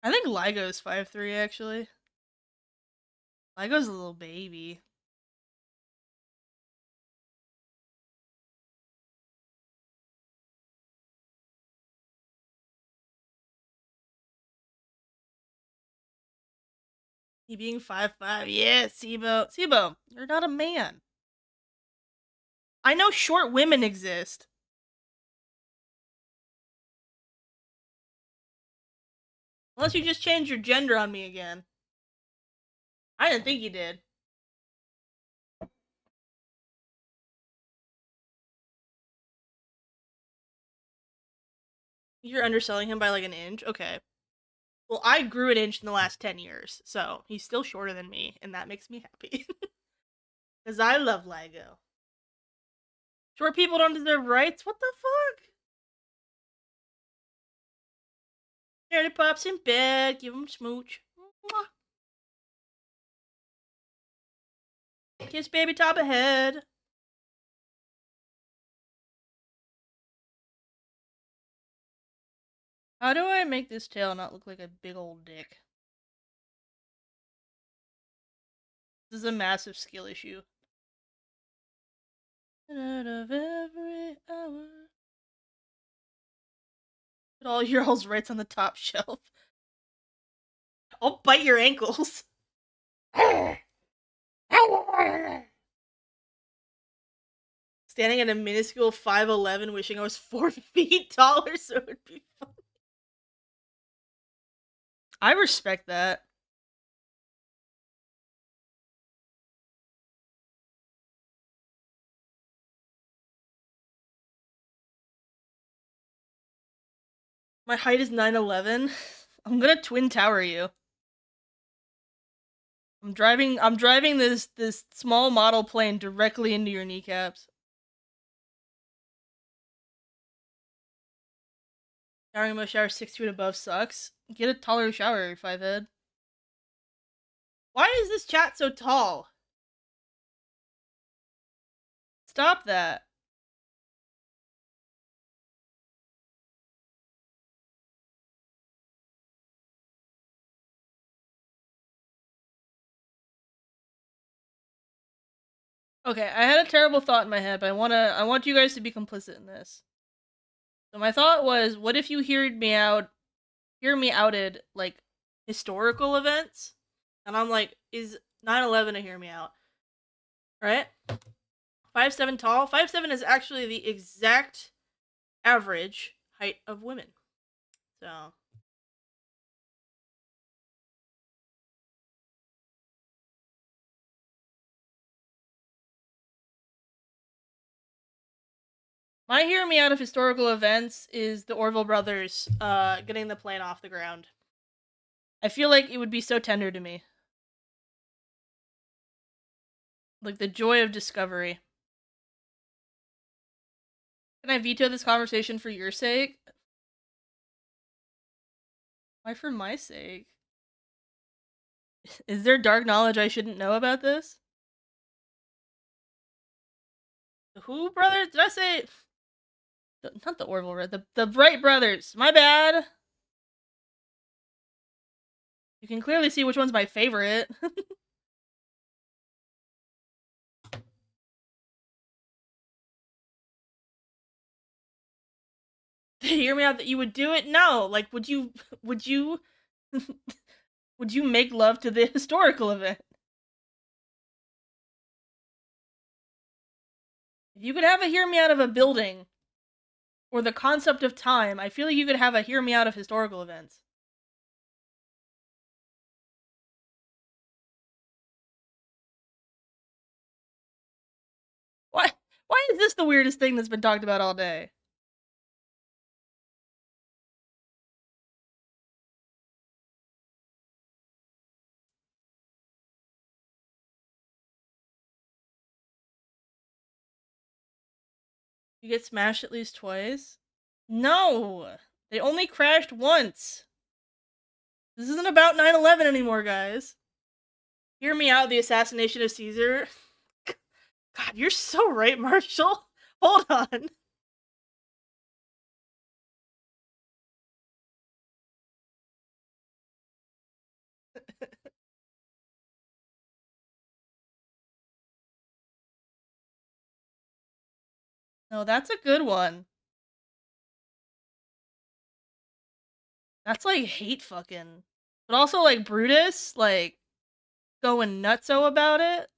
I think Ligo's 5'3" actually. Ligo's a little baby. He being 5'5", yeah, Sibo. Sibo, you're not a man. I know short women exist. Unless you just changed your gender on me again. I didn't think you did. You're underselling him by like an inch? Okay. Well, I grew an inch in the last 10 years, so he's still shorter than me, and that makes me happy. Because I love Ligo. Short people don't deserve rights? What the fuck? Charity Pop's in bed, give him a smooch. Mwah. Kiss baby top of head. How do I make this tail not look like a big old dick? This is a massive skill issue. Out of every hour. Put all your all's rights on the top shelf. I'll bite your ankles. Standing at a minuscule 5'11", wishing I was 4 feet taller so it would be fun. I respect that. My height is 9'11". I'm gonna twin tower you. I'm driving this small model plane directly into your kneecaps. Showering in my shower 6 feet above sucks. Get a taller shower, 5head. Why is this chat so tall? Stop that. Okay, I had a terrible thought in my head, but I want you guys to be complicit in this. So my thought was, what if you hear me outed like historical events? And I'm like, is 9/11 a hear me out? Right? 5'7" tall. 5'7" is actually the exact average height of women. So my hear me out of historical events is the Orville brothers getting the plane off the ground. I feel like it would be so tender to me. Like the joy of discovery. Can I veto this conversation for your sake? Why for my sake? Is there dark knowledge I shouldn't know about this? The who brothers? Did I say... Not the Orville, the Bright brothers. My bad. You can clearly see which one's my favorite. Hear me out that you would do it? No. Like, would you would you make love to the historical event? If you could have a hear me out of a building or the concept of time, I feel like you could have a hear me out of historical events. Why is this the weirdest thing that's been talked about all day? You get smashed at least twice? No! They only crashed once! This isn't about 9/11 anymore, guys. Hear me out, the assassination of Caesar. God, you're so right, Marshall. Hold on. No, that's a good one. That's like hate fucking. But also like Brutus, like going nutso about it.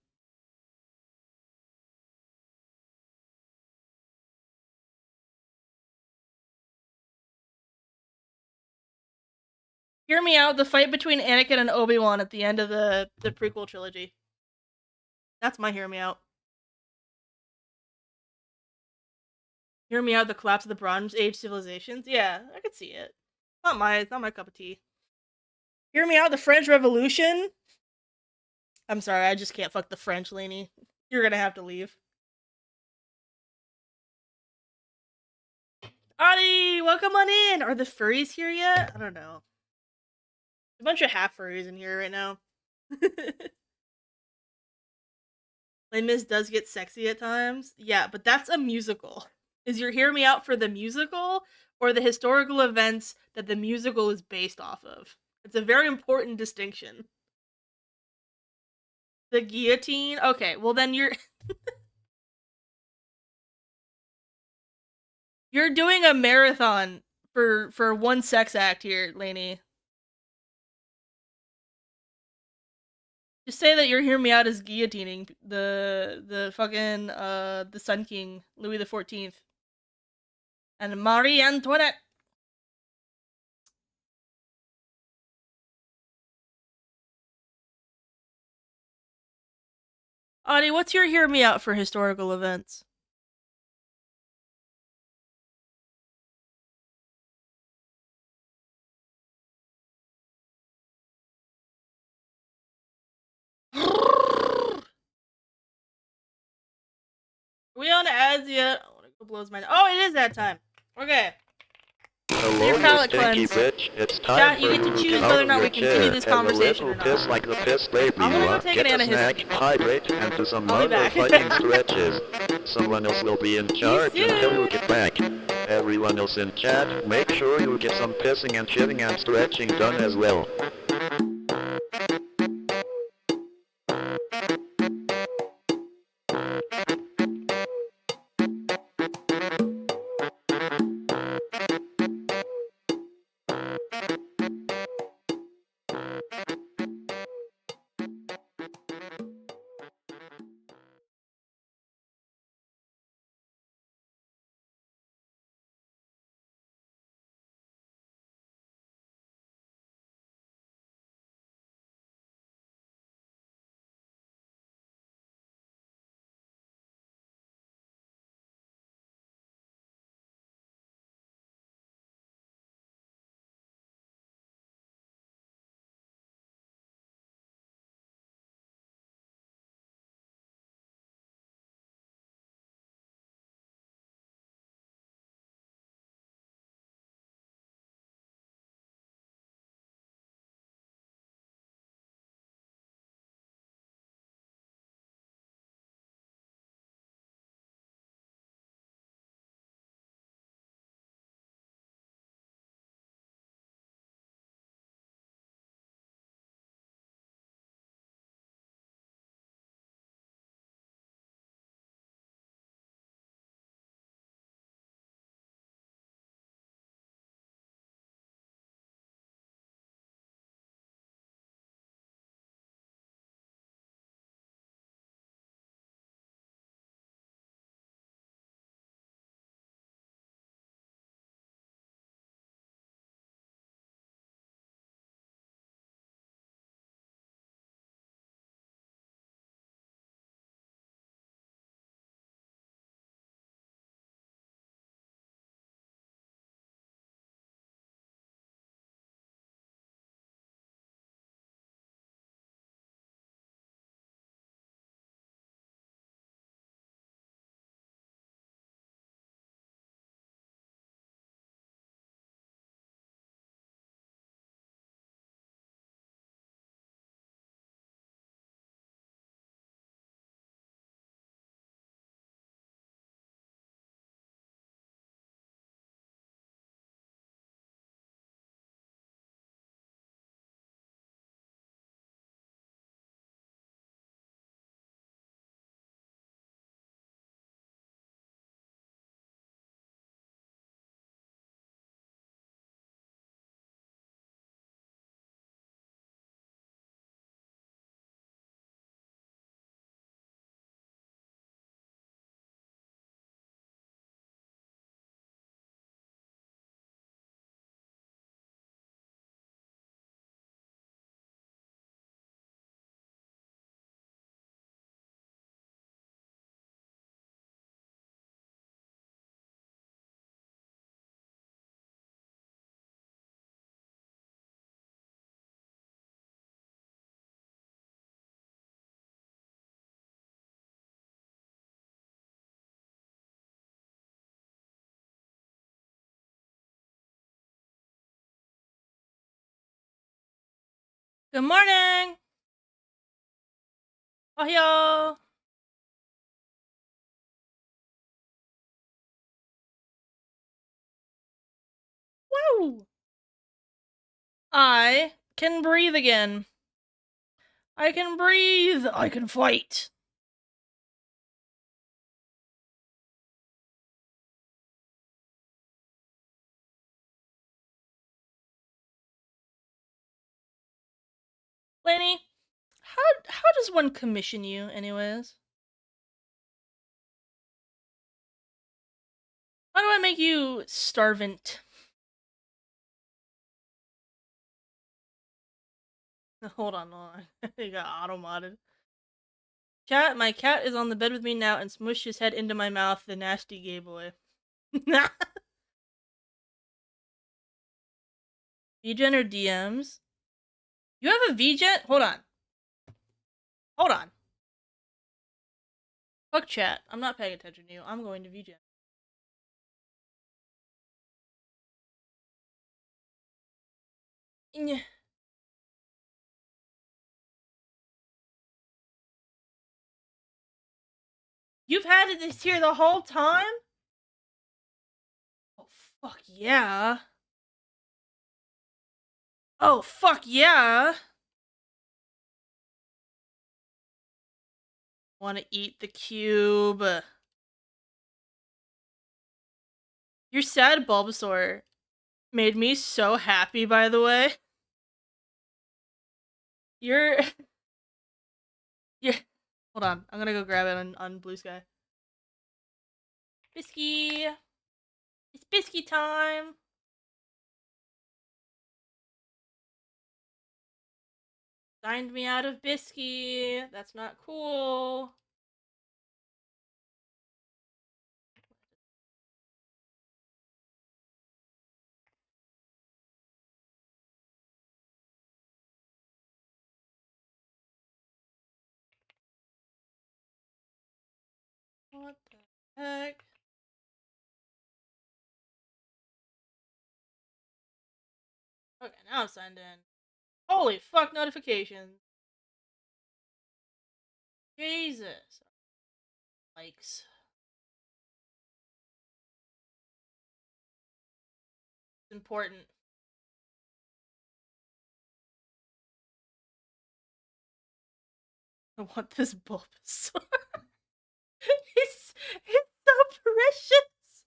Hear me out, the fight between Anakin and Obi-Wan at the end of the prequel trilogy. That's my hear me out. Hear me out, the collapse of the Bronze Age civilizations. Yeah, I could see it. It's not my cup of tea. Hear me out, the French Revolution. I'm sorry, I just can't fuck the French, Lainey. You're gonna have to leave. Adi, welcome on in. Are the furries here yet? I don't know. A bunch of half furries in here right now. Les Mis does get sexy at times. Yeah, but that's a musical. Is your hear me out for the musical or the historical events that the musical is based off of? It's a very important distinction. The guillotine? Okay, well then you're you're doing a marathon for one sex act here, Lainey. Just say that you're hearing me out as guillotining the fucking the Sun King, Louis XIV. And Marie Antoinette. Audie, what's your hear me out for historical events? Are we on ads yet? I wanna go blows my. Oh, it is that time. Okay. Hello, Your you palate stinky cleanse. bitch. It's time Chat, for you get to you to choose get whether out or of not your we continue chair this and a conversation or little not. piss like the piss baby I'm you gonna go are. take Get an a snack, antihistamine. hydrate, and do some I'll be back. motherfucking stretches. Someone else will be in charge soon. until you get back. Everyone else in chat, make sure you get some pissing and shitting and stretching done as well. Good morning. Ohio. Woo! I can breathe again. I can breathe. I can fight. Laney, how does one commission you, anyways? How do I make you starvant? Hold on. You got auto-modded. Cat, my cat is on the bed with me now and smushed his head into my mouth, the nasty gay boy. VGen or DMs? You have a VGen? Hold on. Hold on. Fuck chat. I'm not paying attention to you. I'm going to VGen. Nyeh. You've had this here the whole time? Oh, fuck yeah. Oh, fuck yeah. Want to eat the cube. Your sad Bulbasaur made me so happy, by the way. You're... You're... Hold on. I'm gonna go grab it on Blue Sky. Bisky. It's Bisky time. Signed me out of Bisky. That's not cool. What the heck? Okay, now I'm signed in. Holy fuck notifications. Jesus. Likes. It's important. I want this Bulbasaur. It's so precious.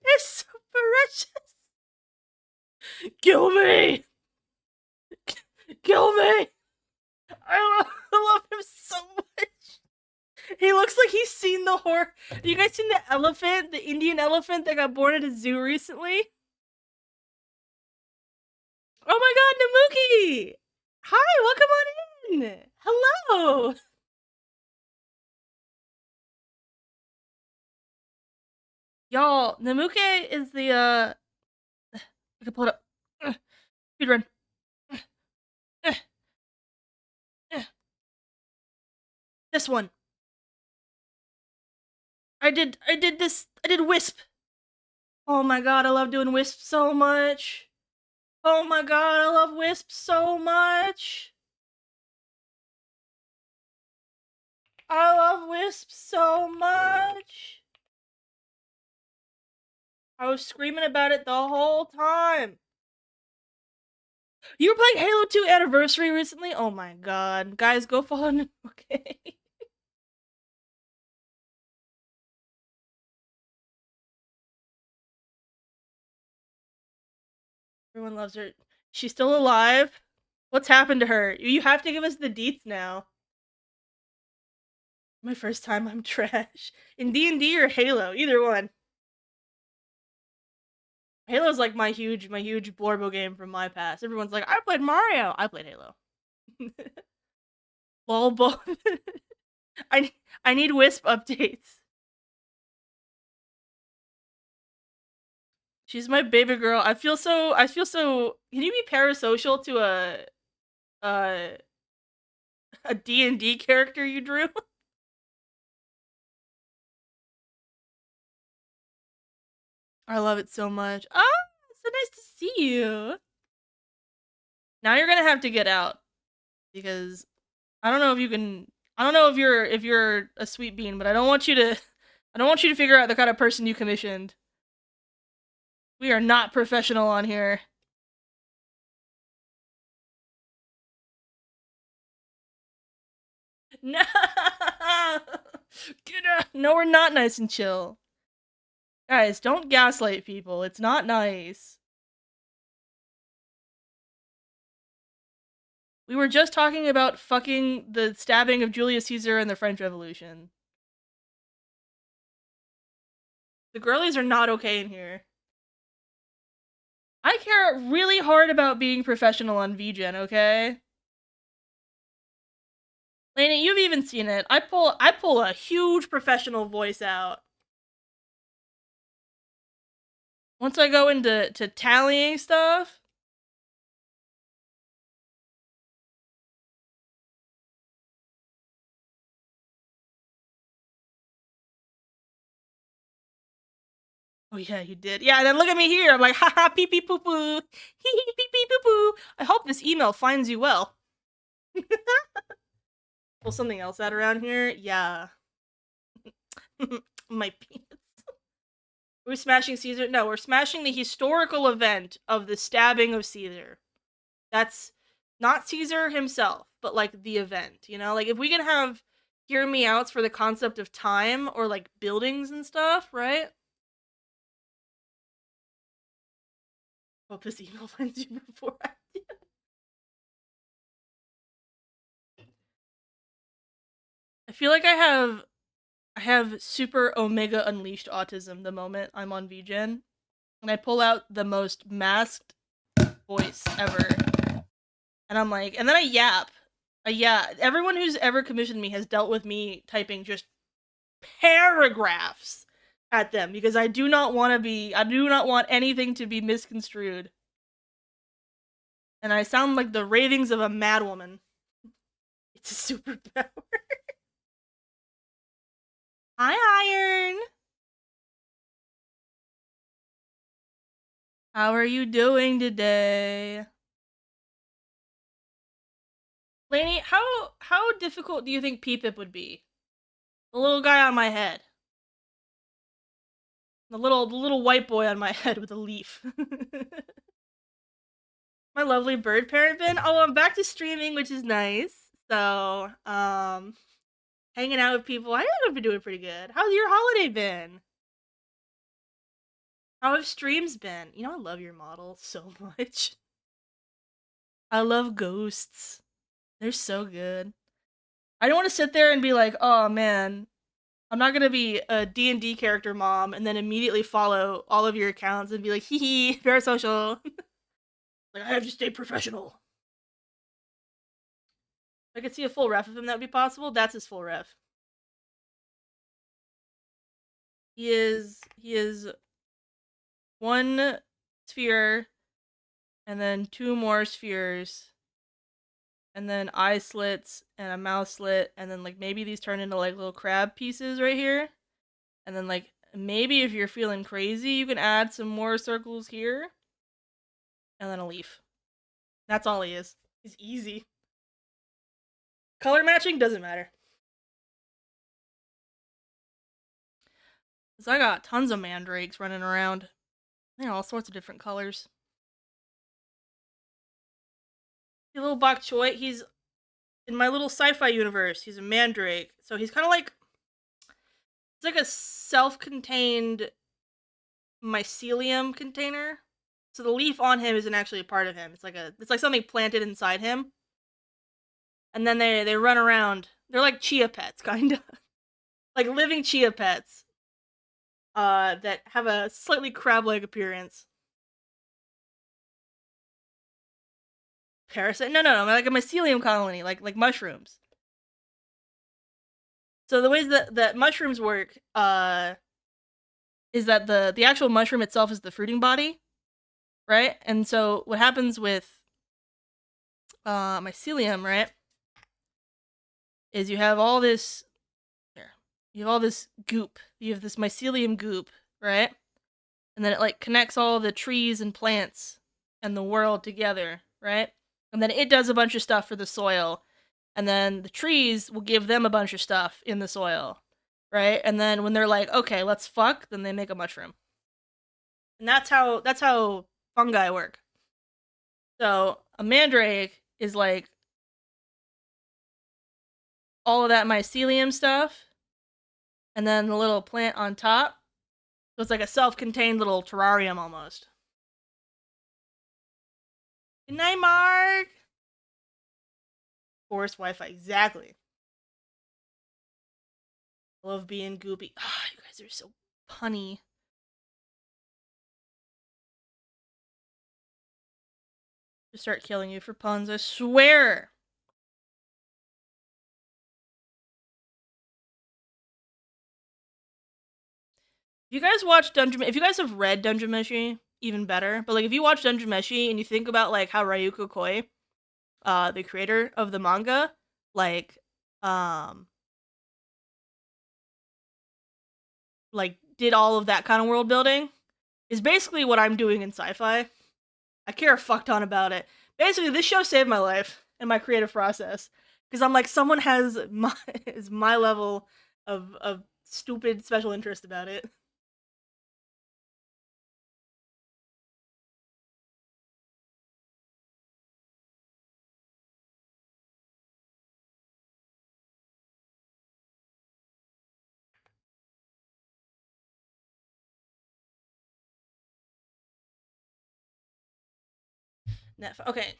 it's so precious. Kill me. Kill me. I love him so much. He looks like he's seen the horror. You guys seen the elephant, the Indian elephant that got born at a zoo recently? Oh my god, Namuki! Hi, welcome on in. Hello. Y'all, Namuke is the I can pull it up. Speedrun. This one. I did Wisp. Oh my god, I love doing Wisp so much. Oh my god, I love Wisp so much. I love Wisp so much. I was screaming about it the whole time. You were playing Halo 2 Anniversary recently? Oh my god. Guys, go follow. Okay. Everyone loves her. She's still alive? What's happened to her? You have to give us the deets now. My first time, I'm trash. In D&D or Halo, either one. Halo's like my huge Blorbo game from my past. Everyone's like, I played Mario. I played Halo. Bulbo. I need Wisp updates. She's my baby girl. I feel so. Can you be parasocial to a D&D character you drew? I love it so much. Oh, it's so nice to see you. Now you're gonna have to get out because I don't know if you can. I don't know if you're a sweet bean, but I don't want you to. I don't want you to figure out the kind of person you commissioned. We are not professional on here. No, get out. No, we're not nice and chill. Guys, don't gaslight people. It's not nice. We were just talking about fucking the stabbing of Julius Caesar and the French Revolution. The girlies are not okay in here. I care really hard about being professional on VGen, okay? Lainey, you've even seen it. I pull a huge professional voice out. Once I go into tallying stuff. Oh yeah, you did. Yeah, and then look at me here. I'm like, haha, pee pee poo poo. Hee hee pee pee poo poo. I hope this email finds you well. Pull something else out around here? Yeah. My penis. We're smashing Caesar? No, we're smashing the historical event of the stabbing of Caesar. That's not Caesar himself, but like the event, you know? Like if we can have hear me outs for the concept of time or like buildings and stuff, right? Hope this email finds you before I do. I feel like I have super Omega Unleashed autism the moment I'm on VGen. And I pull out the most masked voice ever. And I'm like, and then I yap. Everyone who's ever commissioned me has dealt with me typing just paragraphs at them because I do not want anything to be misconstrued. And I sound like the ravings of a madwoman. It's a superpower. Hi, Iron. How are you doing today? Lainey, how difficult do you think Peepip would be? The little guy on my head. The little white boy on my head with a leaf. My lovely bird parent bin. Oh, I'm back to streaming, which is nice. So, hanging out with people. I think I've been doing pretty good. How's your holiday been? How have streams been? You know, I love your model so much. I love ghosts. They're so good. I don't want to sit there and be like, oh man, I'm not gonna be a D&D character mom and then immediately follow all of your accounts and be like, hee hee, parasocial. Like, I have to stay professional. If I could see a full ref of him, that would be possible. That's his full ref. He is one sphere, and then two more spheres, and then eye slits, and a mouth slit, and then like maybe these turn into like little crab pieces right here. And then like maybe if you're feeling crazy, you can add some more circles here. And then a leaf. That's all he is. He's easy. Color matching doesn't matter. Cause I got tons of mandrakes running around. They're all sorts of different colors. The little bok choy, he's in my little sci-fi universe. He's a mandrake, so he's kind of like it's like a self-contained mycelium container. So the leaf on him isn't actually a part of him. It's like something planted inside him. And then they run around. They're like chia pets, kind of. Like living chia pets. That have a slightly crab-like appearance. Parasite? No, like a mycelium colony, like mushrooms. So the ways that mushrooms work, is that the actual mushroom itself is the fruiting body, right? And so what happens with mycelium, right, is you have all this goop. You have this mycelium goop, right? And then it like connects all the trees and plants and the world together, right? And then it does a bunch of stuff for the soil. And then the trees will give them a bunch of stuff in the soil. Right? And then when they're like, okay, let's fuck, then they make a mushroom. And that's how fungi work. So a mandrake is like all of that mycelium stuff, and then the little plant on top. So it's like a self-contained little terrarium almost. Good night, Mark! Forest Wi-Fi, exactly. I love being goopy. Ah, you guys are so punny. Just start killing you for puns, I swear! If you guys watch if you guys have read Dungeon Meshi, even better. But like, if you watch Dungeon Meshi and you think about like how Ryuko Koi, the creator of the manga, like, did all of that kind of world building, is basically what I'm doing in sci-fi. I care a fuck ton about it. Basically, this show saved my life and my creative process because I'm like, someone has my level of stupid special interest about it. Okay.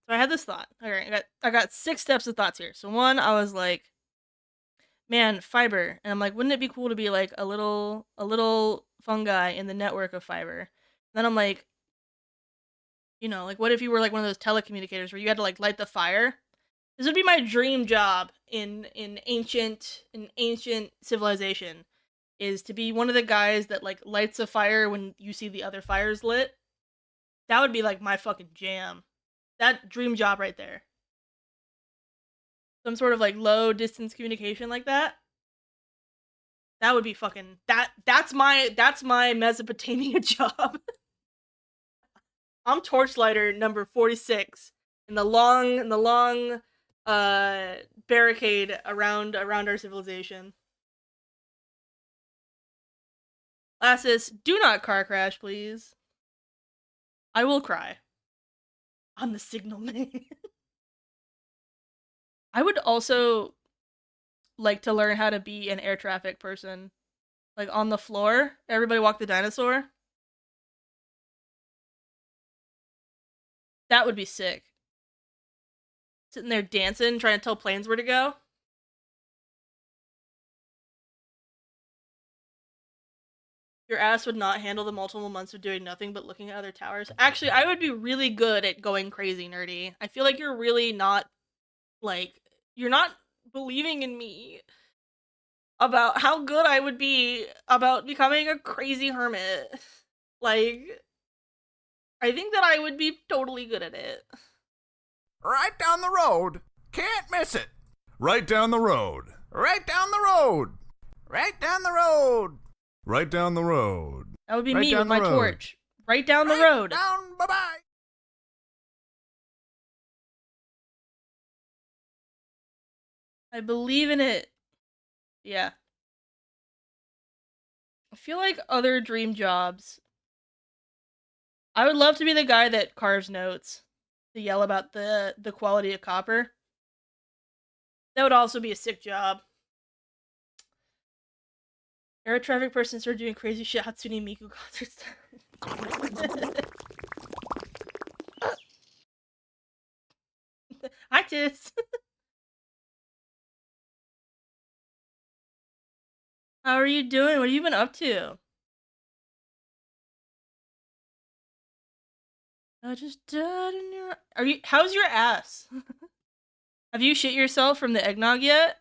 So I had this thought. Alright, I got 6 steps of thoughts here. So one, I was like, man, fiber. And I'm like, wouldn't it be cool to be like a little fungi in the network of fiber? Then I'm like, like what if you were like one of those telecommunicators where you had to like light the fire? This would be my dream job in ancient civilization, is to be one of the guys that like lights a fire when you see the other fires lit. That would be like my fucking jam. That dream job right there. Some sort of like low distance communication like that. That would be fucking that's my Mesopotamia job. I'm torchlighter number 46 in the long barricade around our civilization. Lassus, do not car crash, please. I will cry. I'm the signal man. I would also like to learn how to be an air traffic person. Like on the floor, everybody walk the dinosaur. That would be sick. Sitting there dancing, trying to tell planes where to go. Your ass would not handle the multiple months of doing nothing but looking at other towers. Actually, I would be really good at going crazy nerdy. I feel like you're really not, like, you're not believing in me about how good I would be about becoming a crazy hermit. Like, I think that I would be totally good at it. Right down the road. Can't miss it. Right down the road. Right down the road. Right down the road. Right down the road. That would be Right me down with the my road. torch. Right down the Right road. Down, bye-bye. I believe in it. Yeah. I feel like other dream jobs. I would love to be the guy that carves notes to yell about the quality of copper. That would also be a sick job. Air traffic person started doing crazy shit Hatsune Miku concerts. Hi, Tis. How are you doing? What have you been up to? I just died in your. How's your ass? Have you shit yourself from the eggnog yet?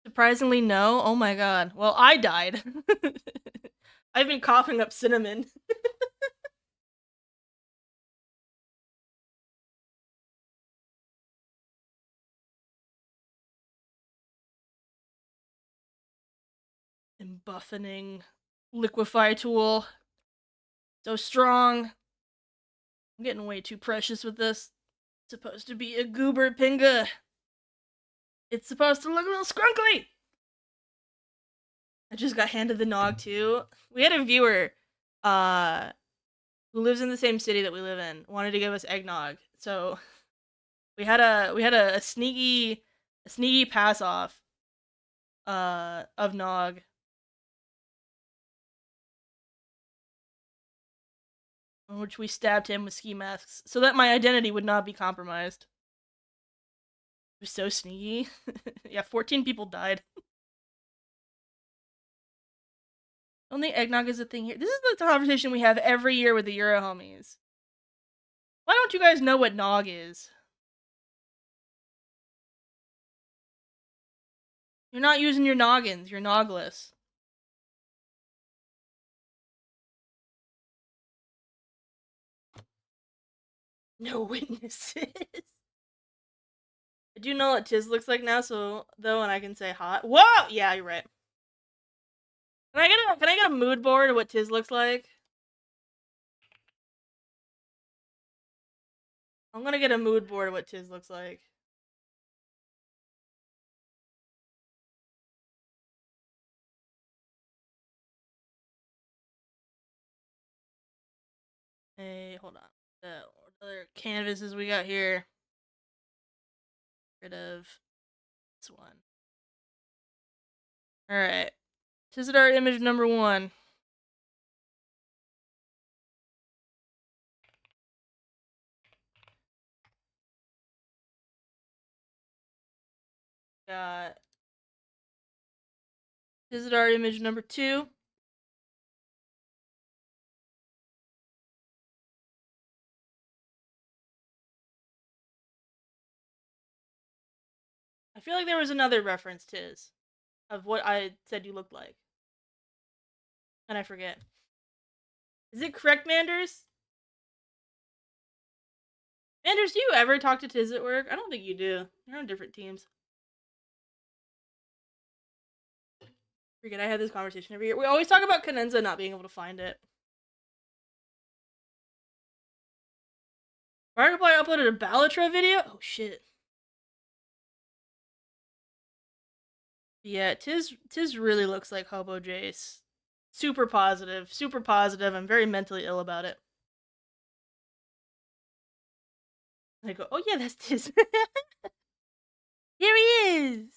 Surprisingly, no. Oh my god. Well, I died. I've been coughing up cinnamon. And buffening liquefy tool. So strong. I'm getting way too precious with this. It's supposed to be a goober pinga. It's supposed to look a little scrunkly. I just got handed the nog too. We had a viewer who lives in the same city that we live in wanted to give us eggnog. So we had a sneaky pass off of nog. In which we stabbed him with ski masks so that my identity would not be compromised. It was so sneaky. Yeah, 14 people died. Only eggnog is a thing here. This is the conversation we have every year with the Euro homies. Why don't you guys know what nog is? You're not using your noggins. You're nogless. No witnesses. I do know what Tiz looks like now, so though, and I can say hot. Whoa! Yeah, you're right. Can I get a mood board of what Tiz looks like? I'm gonna get a mood board of what Tiz looks like. Hey, hold on. What other canvases we got here? Rid of this one. Alright. This is our image number 1. Got this is our image number 2. I feel like there was another reference to his of what I said you looked like. And I forget. Is it correct, Manders? Manders, do you ever talk to Tiz at work? I don't think you do. You're on different teams. Forget I had this conversation every year. We always talk about Canenza not being able to find it. Markiplier uploaded a Ballatra video? Oh shit. Yeah, Tiz really looks like Hobo Jace. Super positive, super positive. I'm very mentally ill about it. I go, oh yeah, that's Tiz. Here he is!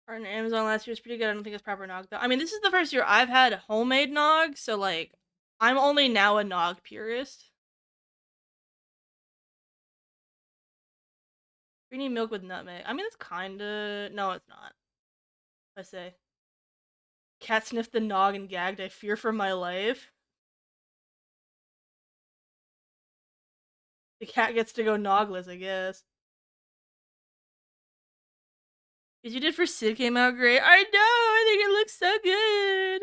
Partner Amazon last year was pretty good. I don't think it's proper nog though. I mean, this is the first year I've had homemade nog, so like, I'm only now a nog purist. Creamy milk with nutmeg. I mean, it's kinda... No, it's not. I say. Cat sniffed the nog and gagged. I fear for my life. The cat gets to go nogless, I guess. What you did for Sid came out great. I know! I think it looks so good!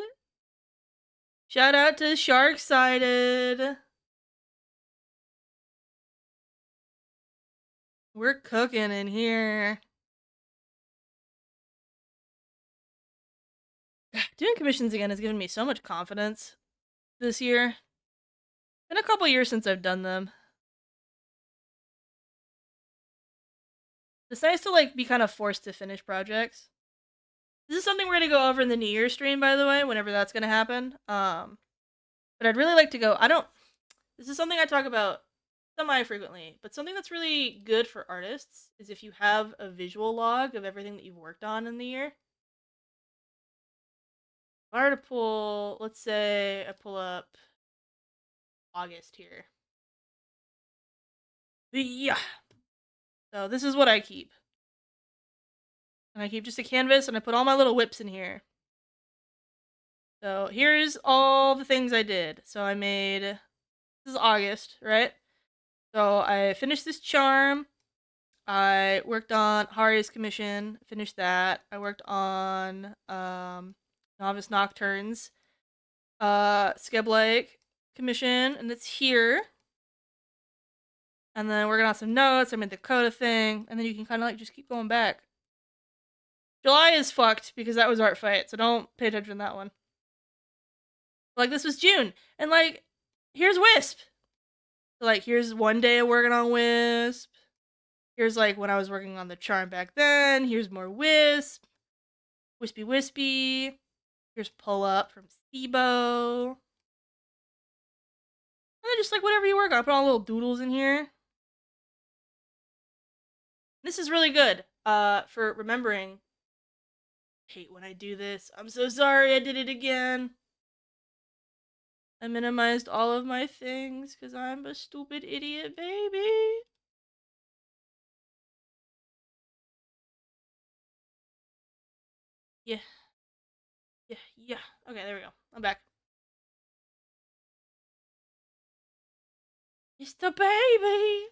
Shout out to Shark-Sided! We're cooking in here. Doing commissions again has given me so much confidence this year. Been a couple years since I've done them. It's nice to like be kind of forced to finish projects. This is something we're gonna go over in the New Year stream, by the way, whenever that's gonna happen. But I'd really like to go. This is something I talk about semi-frequently, but something that's really good for artists is if you have a visual log of everything that you've worked on in the year. If I were to pull, let's say I pull up August here. Yeah. So this is what I keep. And I keep just a canvas and I put all my little whips in here. So here's all the things I did. So I made, this is August, right? So I finished this charm. I worked on Hari's commission, finished that. I worked on Novice Nocturnes, Skeblake commission, and it's here. and then working on some notes. I made the Coda thing, and then you can kind of like just keep going back. July is fucked because that was art fight, so don't pay attention to that one. Like this was June, and like here's Wisp. So, like here's one day of working on Wisp. Here's like when I was working on the charm back then. Here's more Wisp. Wispy Wispy. Here's Pull Up from Stebo. And then just like whatever you work on. I put all little doodles in here. This is really good for remembering. I hate when I do this. I'm so sorry I did it again. I minimized all of my things because I'm a stupid idiot baby. Yeah. Yeah, yeah. Okay, there we go. I'm back. It's the baby.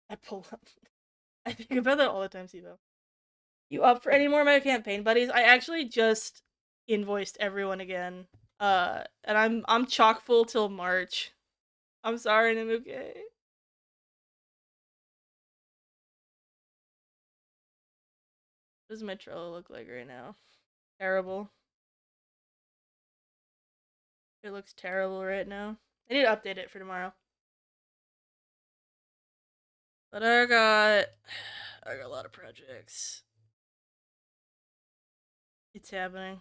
I pull up. I think about that all the time, Sibo. You up for any more of my campaign buddies? I actually just invoiced everyone again. And I'm chock full till March. I'm sorry, Namuke. What does my Trello look like right now? Terrible. It looks terrible right now. I need to update it for tomorrow. But I got a lot of projects. It's happening.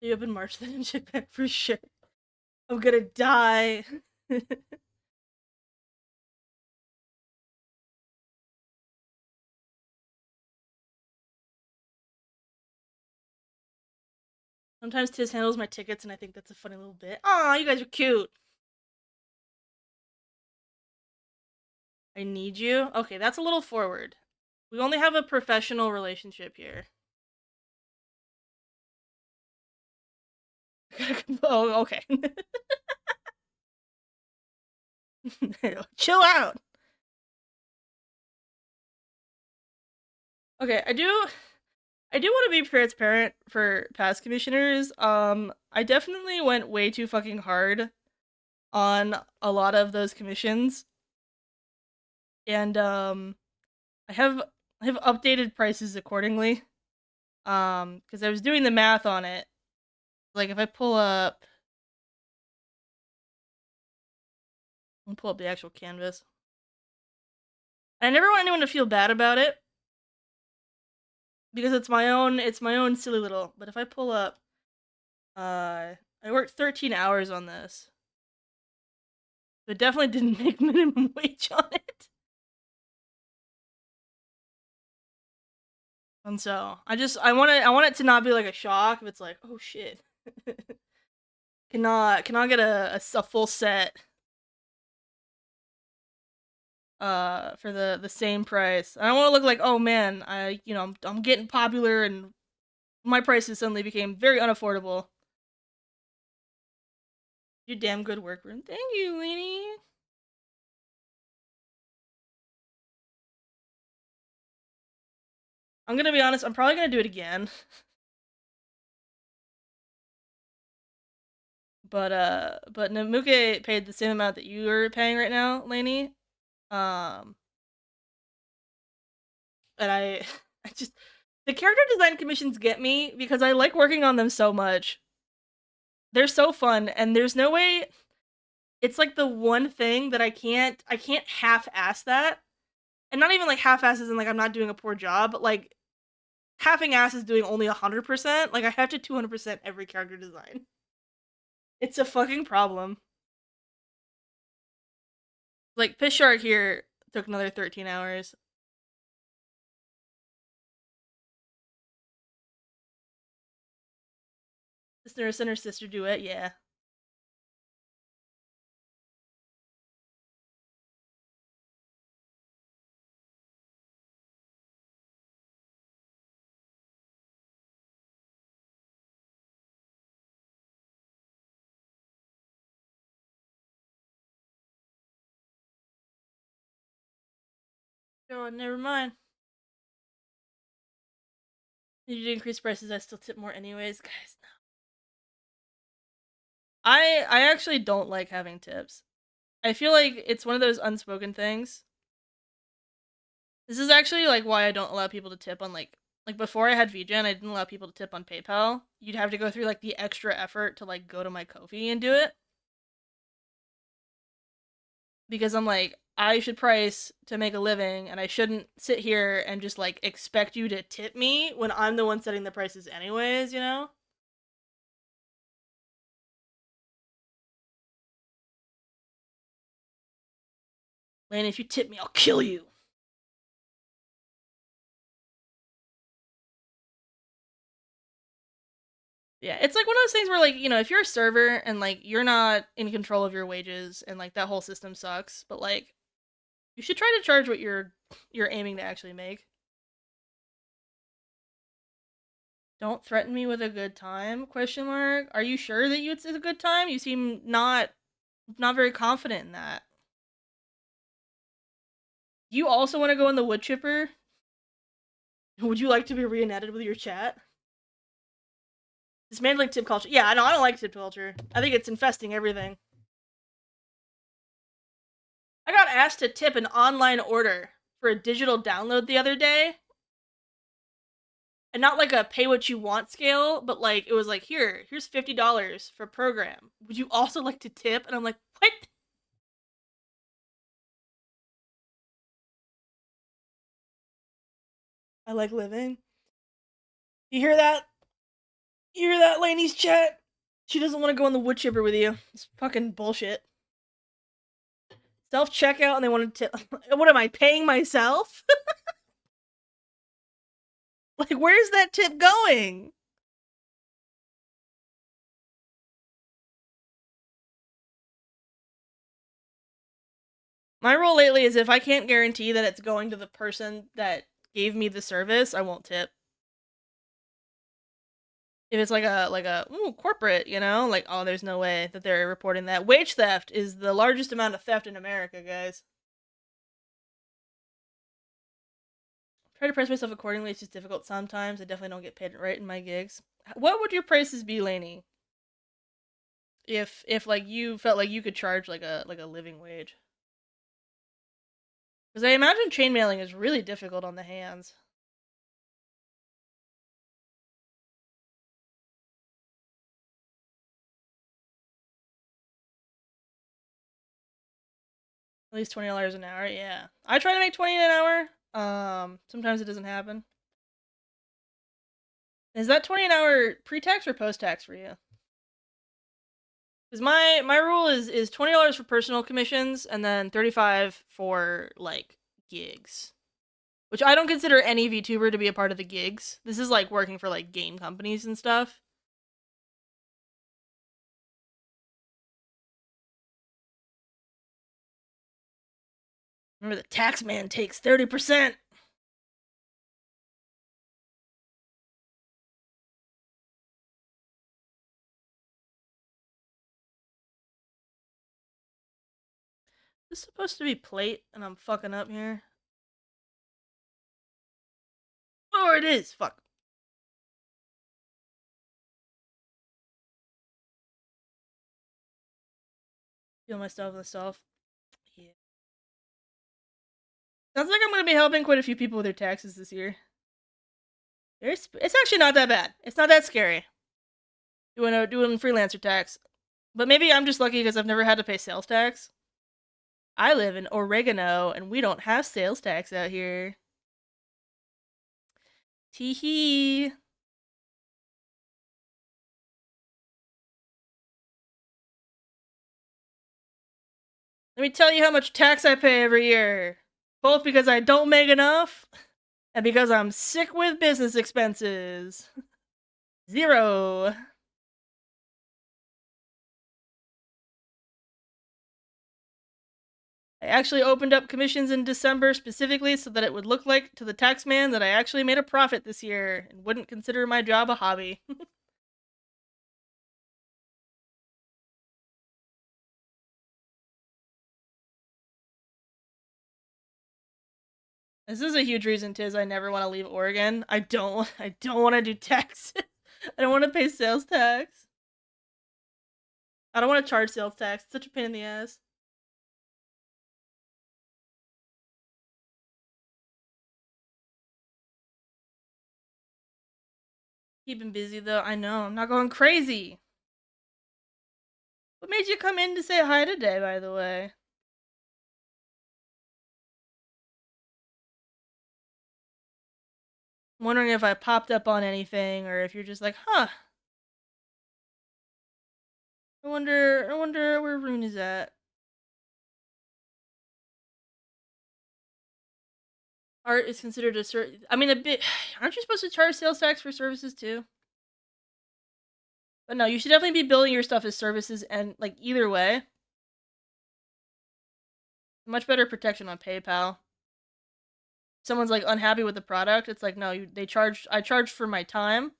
You up in March then and shit back for sure. I'm gonna die. Sometimes Tiz handles my tickets and I think that's a funny little bit. Aw, you guys are cute. I need you? Okay, that's a little forward. We only have a professional relationship here. Oh, okay. Chill out. Okay, I do want to be transparent for past commissioners. I definitely went way too fucking hard on a lot of those commissions. And I have updated prices accordingly. Because I was doing the math on it. Like if I pull up the actual canvas. I never want anyone to feel bad about it. Because it's my own silly little. But if I pull up I worked 13 hours on this. So it definitely didn't make minimum wage on it. And so I want it to not be like a shock if it's like, oh shit. cannot get a full set for the same price. I don't want to look like, oh man, I'm getting popular and my prices suddenly became very unaffordable. You damn good work, room. Thank you, Leanie. I'm gonna be honest, I'm probably gonna do it again. But Namuke paid the same amount that you are paying right now, Lainey. And I just the character design commissions get me because I like working on them so much. They're so fun, and there's no way. It's like the one thing that I can't half-ass that, and not even like half-ass as in like I'm not doing a poor job, but like halving ass is doing only 100%. Like I have to 200% every character design. It's a fucking problem. Like Piss Shark here took another 13 hours. Sister duet, yeah. Oh, never mind. If you increase prices, I still tip more anyways, guys. No. I actually don't like having tips. I feel like it's one of those unspoken things. This is actually like why I don't allow people to tip on like before I had VGen, I didn't allow people to tip on PayPal. You'd have to go through like the extra effort to like go to my Ko-fi and do it. Because I'm like, I should price to make a living and I shouldn't sit here and just like expect you to tip me when I'm the one setting the prices anyways, you know? Lane, if you tip me, I'll kill you. Yeah, it's like one of those things where like, you know, if you're a server and like you're not in control of your wages and like that whole system sucks, but like you should try to charge what you're aiming to actually make. Don't threaten me with a good time? Question mark. Are you sure that it's a good time? You seem not very confident in that. You also want to go in the wood chipper? Would you like to be reunited with your chat? Dismantling tip culture. Yeah, I know. I don't like tip culture. I think it's infesting everything. I got asked to tip an online order for a digital download the other day. And not like a pay what you want scale, but like it was like, here's $50 for program. Would you also like to tip? And I'm like, what? I like living. You hear that? You hear that, Lainey's chat? She doesn't want to go on the wood chipper with you. It's fucking bullshit. Self checkout and they want to tip. What am I paying myself? Like, where's that tip going? My rule lately is if I can't guarantee that it's going to the person that gave me the service, I won't tip. If it's like a corporate, you know, like, oh, there's no way that they're reporting that. Wage theft is the largest amount of theft in America, guys. Try to price myself accordingly. It's just difficult sometimes. I definitely don't get paid right in my gigs. What would your prices be, Lainey? If like you felt like you could charge like a living wage? Because I imagine chainmailing is really difficult on the hands. At least $20 an hour. Yeah, I try to make 20 an hour. Sometimes it doesn't happen. Is that 20 an hour pre-tax or post-tax for you? Because my rule is $20 for personal commissions and then 35 for like gigs, which I don't consider any VTuber to be a part of the gigs. This is like working for like game companies and stuff. Remember, the tax man takes 30%. This is supposed to be plate, and I'm fucking up here. Oh, it is. Fuck. Feel myself. Yeah. Sounds like I'm gonna be helping quite a few people with their taxes this year. It's actually not that bad. It's not that scary. Doing freelancer tax, but maybe I'm just lucky because I've never had to pay sales tax. I live in Oregano, and we don't have sales tax out here. Tee-hee. Let me tell you how much tax I pay every year. Both because I don't make enough, and because I'm sick with business expenses. 0. I actually opened up commissions in December specifically so that it would look like to the tax man that I actually made a profit this year and wouldn't consider my job a hobby. This is a huge reason, Tiz, I never want to leave Oregon. I don't want to do taxes. I don't want to pay sales tax. I don't want to charge sales tax. It's such a pain in the ass. Keeping busy though. I know. I'm not going crazy. What made you come in to say hi today, by the way? I'm wondering if I popped up on anything or if you're just like, huh. I wonder where Rune is at. Art is considered a bit. Aren't you supposed to charge sales tax for services too? But no, you should definitely be billing your stuff as services, and like either way, much better protection on PayPal. Someone's like unhappy with the product, it's like no, I charged for my time,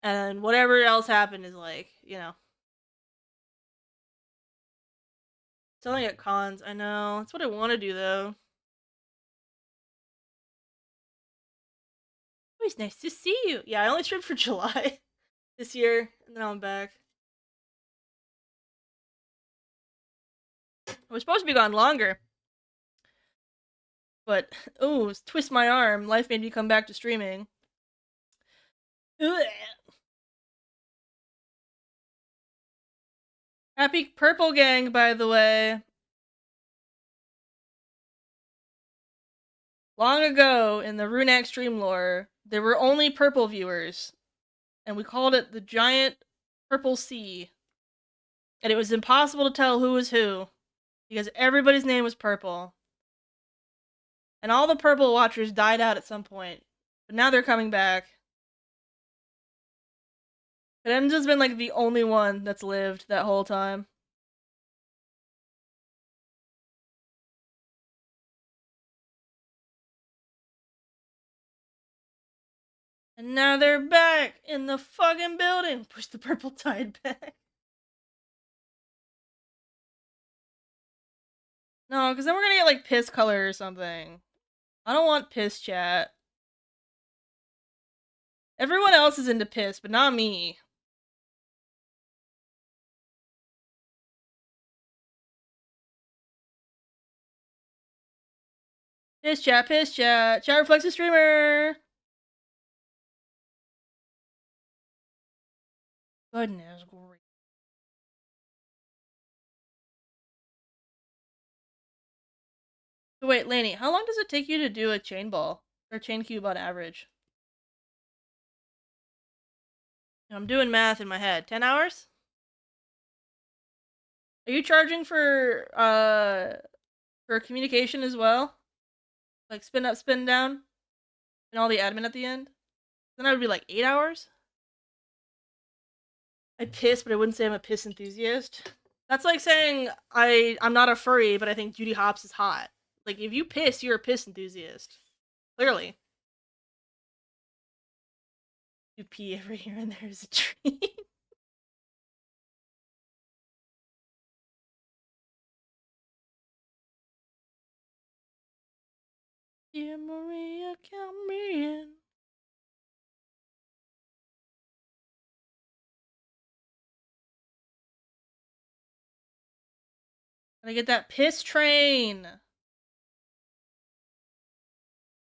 and whatever else happened is like, selling at cons. I know that's what I want to do though. Always nice to see you. Yeah, I only streamed for July this year, and then I'm back. I was supposed to be gone longer, but twist my arm. Life made me come back to streaming. Ugh. Happy Purple Gang, by the way. Long ago, in the Runak stream lore, there were only purple viewers, and we called it the Giant Purple Sea. And it was impossible to tell who was who, because everybody's name was purple. And all the purple watchers died out at some point, but now they're coming back. But Enja's been like the only one that's lived that whole time. And now they're back in the fucking building. Push the purple tide back. No, because then we're gonna get like piss color or something. I don't want piss chat. Everyone else is into piss, but not me. Piss chat, piss chat. Chat reflects a streamer. Goodness great. So wait, Lainey, how long does it take you to do a chain ball? Or chain cube on average? I'm doing math in my head. 10 hours? Are you charging for communication as well? Like spin up, spin down? And all the admin at the end? Then I would be like 8 hours? I piss, but I wouldn't say I'm a piss enthusiast. That's like saying I'm not a furry, but I think Judy Hopps is hot. Like, if you piss, you're a piss enthusiast. Clearly. You pee every here and there is a treat. Dear Maria, count me in. Gotta get that piss train.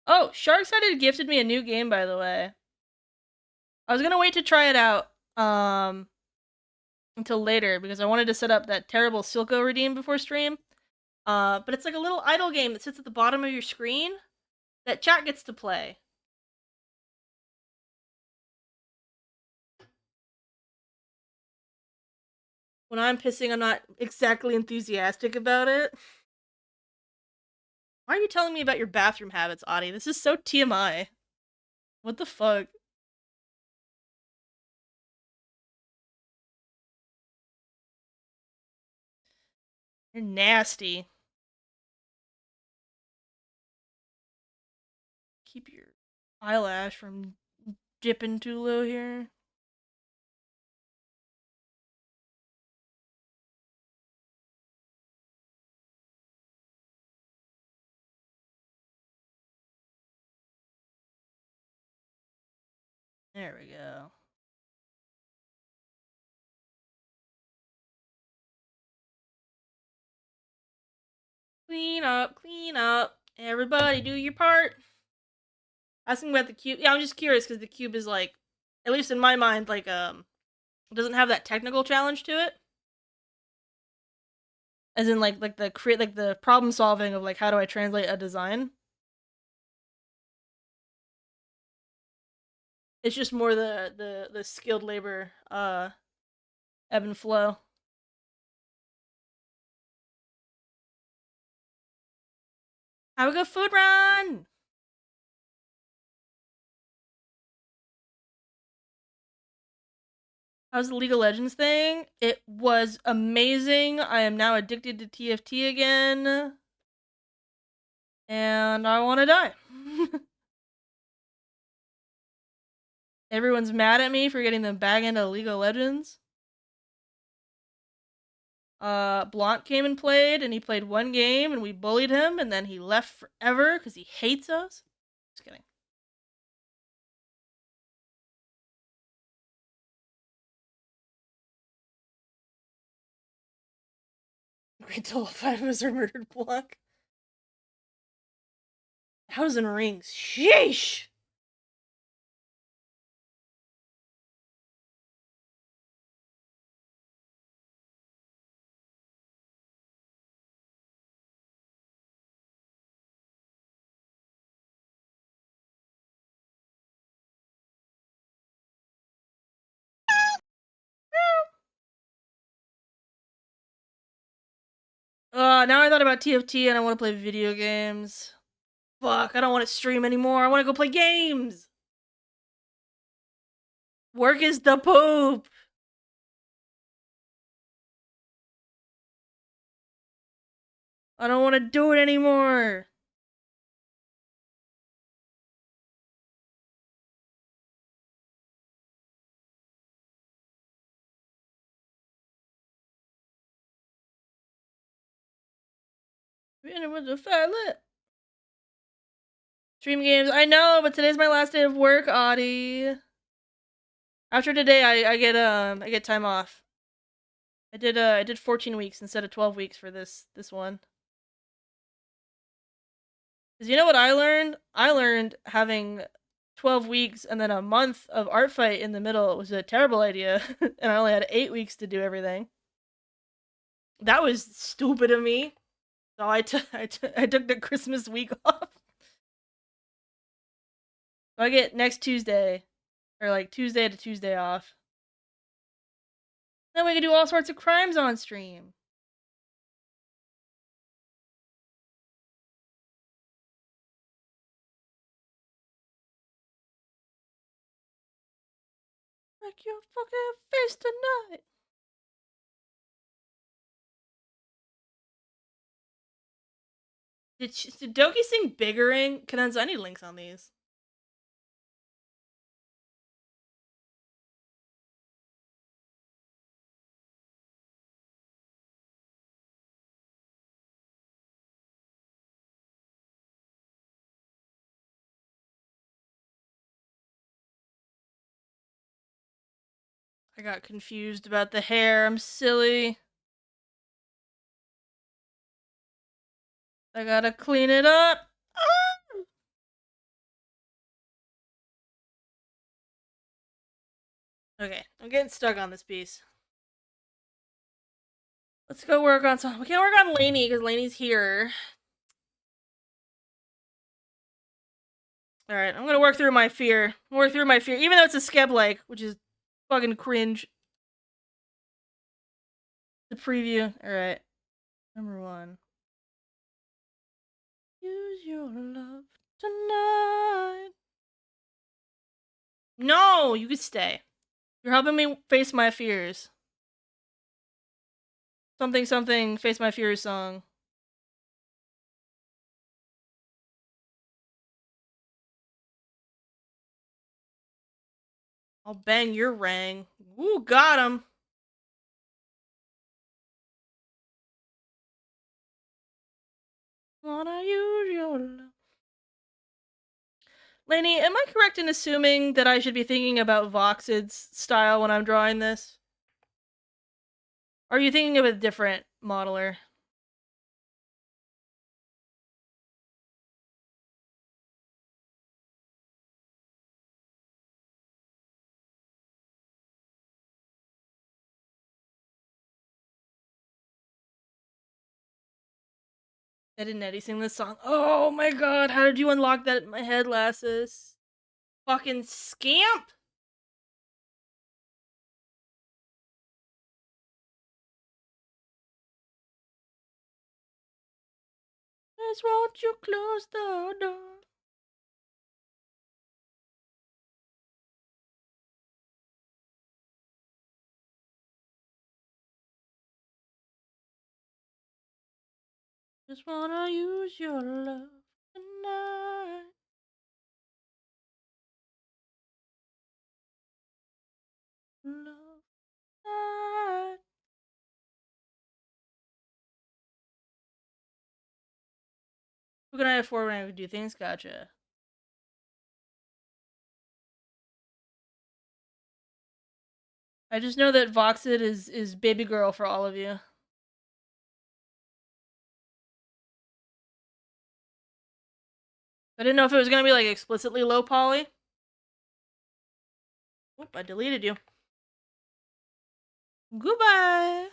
Oh, Sharksided gifted me a new game, by the way. I was gonna wait to try it out, until later, because I wanted to set up that terrible Silco redeem before stream. But it's like a little idle game that sits at the bottom of your screen that chat gets to play. When I'm pissing, I'm not exactly enthusiastic about it. Why are you telling me about your bathroom habits, Audie? This is so TMI. What the fuck? You're nasty. Keep your eyelash from dipping too low here. There we go. Clean up, clean up. Everybody do your part. Asking about the cube. Yeah, I'm just curious because the cube is like, at least in my mind, like doesn't have that technical challenge to it. As in like the problem solving of like how do I translate a design. It's just more the skilled labor ebb and flow. Have a good food run. How's the League of Legends thing? It was amazing. I am now addicted to TFT again. And I want to die. Everyone's mad at me for getting them back into League of Legends. Blanc came and played, and he played one game, and we bullied him, and then he left forever because he hates us. Just kidding. Wait till 5 of us are murdered, Blanc. 1,000 rings. Sheesh! Now I thought about TFT and I want to play video games. Fuck, I don't want to stream anymore. I want to go play games. Work is the poop. I don't want to do it anymore. With the fat lip. Stream games. I know, but today's my last day of work, Audie. After today, I get time off. I did 14 weeks instead of 12 weeks for this one. Cause you know what I learned? I learned having 12 weeks and then a month of art fight in the middle was a terrible idea, and I only had 8 weeks to do everything. That was stupid of me. So I took the Christmas week off. So I get next Tuesday, or like Tuesday to Tuesday off. Then we can do all sorts of crimes on stream. Like your fucking face tonight. Did Doki sing Biggering? Cadenza, I need links on these. I got confused about the hair. I'm silly. I gotta clean it up. Ah! Okay, I'm getting stuck on this piece. Let's go work on some. We can't work on Lainey because Lainey's here. Alright, I'm gonna work through my fear. Even though it's a skeb-like, which is fucking cringe. The preview. Alright. Number 1. Use your love tonight. No, you can stay. You're helping me face my fears. Something something face my fears song. I'll bang your rang. Ooh, got him. Wanna use your love. Lainey, am I correct in assuming that I should be thinking about Voxid's style when I'm drawing this? Or are you thinking of a different modeler? Ed and Eddie sing this song. Oh my god, how did you unlock that in my head, Lassus? Fucking scamp! Just won't you close the door? Just wanna use your love tonight. Love tonight. Who can I afford when I do things? Gotcha. I just know that Voxid is baby girl for all of you. I didn't know if it was gonna be like explicitly low poly. Oop, I deleted you. Goodbye.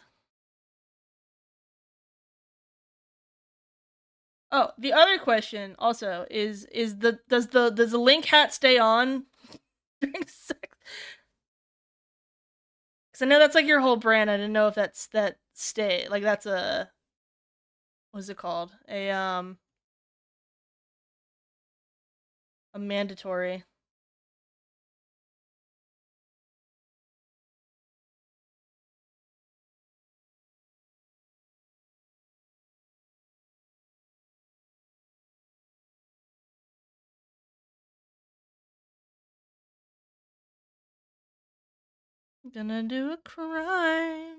Oh, the other question also is does the link hat stay on during sex? Because I know that's like your whole brand. I didn't know if that's that's a, what's it called? A mandatory. Gonna do a crime.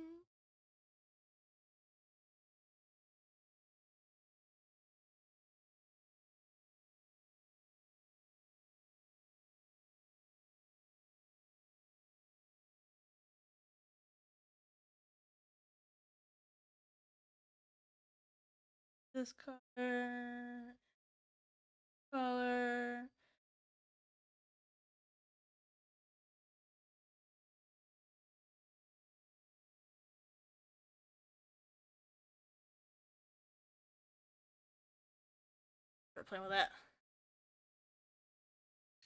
This color. Start playing with that.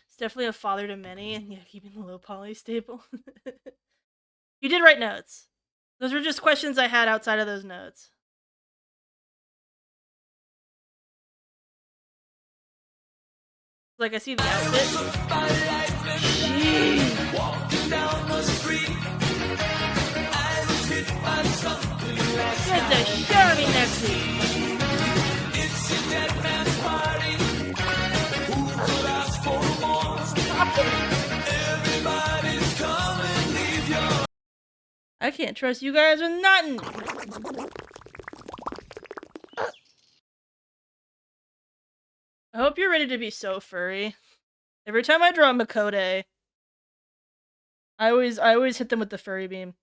It's definitely a father to many, and yeah, keeping the low poly stable. You did write notes. Those were just questions I had outside of those notes. Like, I see the outfit. Jeez. Walking down the street, I was hit by something last Get the shit out of me next week. It's a dead man's party. Who could ask for more? Stop it. Everybody's coming, leave your. I can't trust you guys with nothing. I hope you're ready to be so furry. Every time I draw Makode, I always hit them with the furry beam.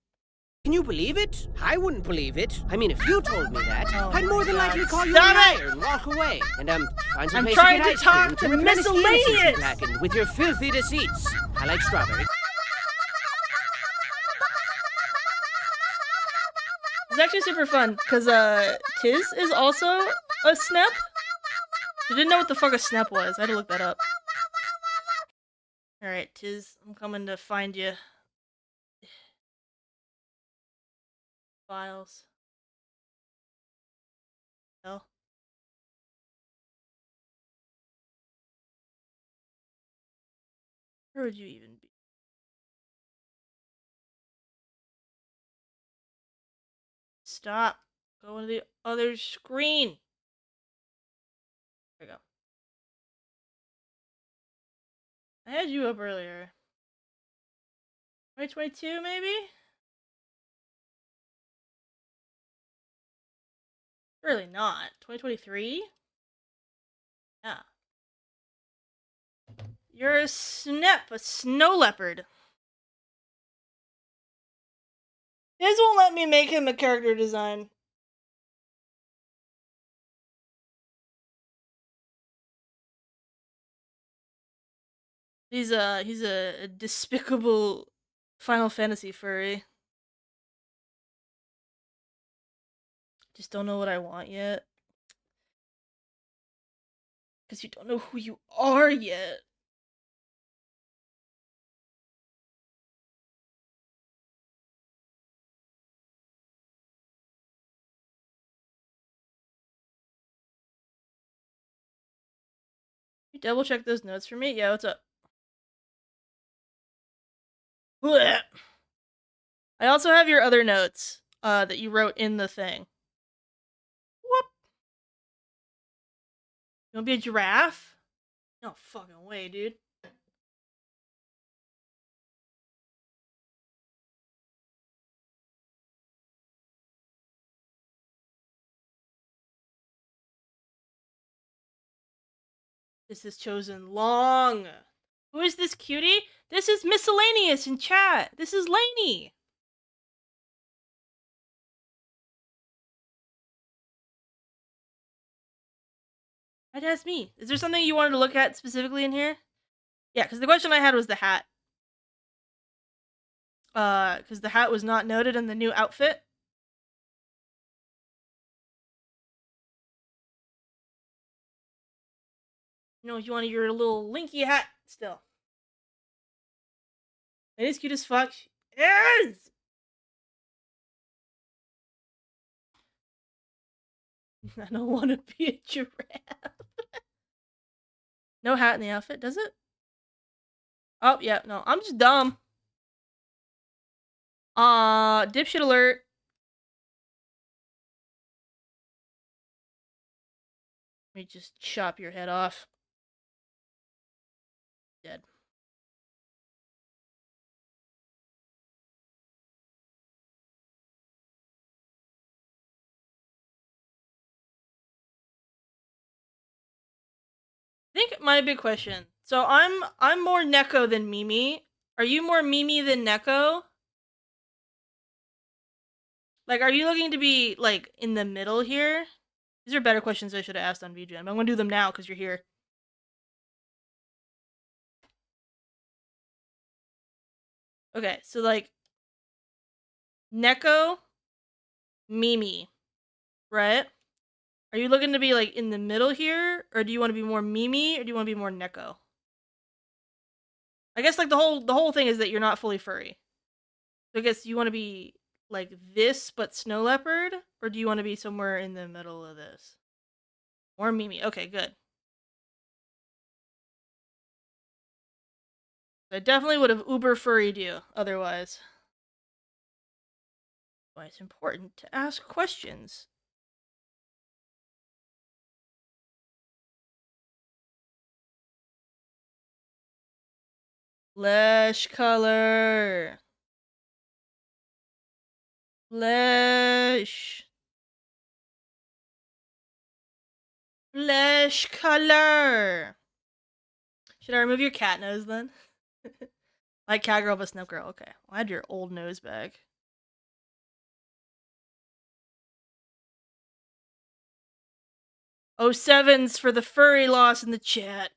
Can you believe it? I wouldn't believe it. I mean, if you told me that, Oh I'd more my than God. likely call you Stop a it! liar and walk away. And find some I'm place trying to to get ice talk cream to replenish the innocence you miscellaneous. blackened with your filthy deceits. I like strawberry. It's actually super fun because Tiz is also a snap. I didn't know what the fuck a snap was. I had to look that up. All right, Tiz, I'm coming to find you. Files. Hell. Where would you even be? Stop. Go to the other screen. There we go. I had you up earlier. 2022, maybe? Really not. 2023? Yeah. You're a snep, a snow leopard. His won't let me make him a character design. He's a despicable Final Fantasy furry. Just don't know what I want yet. Because you don't know who you are yet. You double check those notes for me? Yeah, what's up? Blech. I also have your other notes that you wrote in the thing. Whoop. You wanna be a giraffe? No fucking way, dude. This is chosen long. Who is this cutie? This is miscellaneous in chat. This is Lainey. I'd ask me. Is there something you wanted to look at specifically in here? Yeah, because the question I had was the hat. Because the hat was not noted in the new outfit. You know, you wanted your little Linky hat still. It is cute as fuck. She is! I don't want to be a giraffe. No hat in the outfit, does it? Oh, yeah, no. I'm just dumb. Dipshit alert. Let me just chop your head off. Dead. I think my big question. So I'm more Neko than Mimi. Are you more Mimi than Neko? Like, are you looking to be like in the middle here? These are better questions I should have asked on VGM. I'm gonna do them now because you're here. Okay, so like Neko, Mimi, right? Are you looking to be like in the middle here, or do you want to be more Mimi, or do you want to be more Neko? I guess like the whole thing is that you're not fully furry. So I guess you want to be like this but snow leopard, or do you want to be somewhere in the middle of this? Or Mimi. Okay, good. I definitely would have uber furried you otherwise. Why it's important to ask questions. Flesh color. Flesh. Flesh color. Should I remove your cat nose then? Like cat girl but snow girl. Okay. I'll add your old nose back. Oh, sevens for the furry loss in the chat.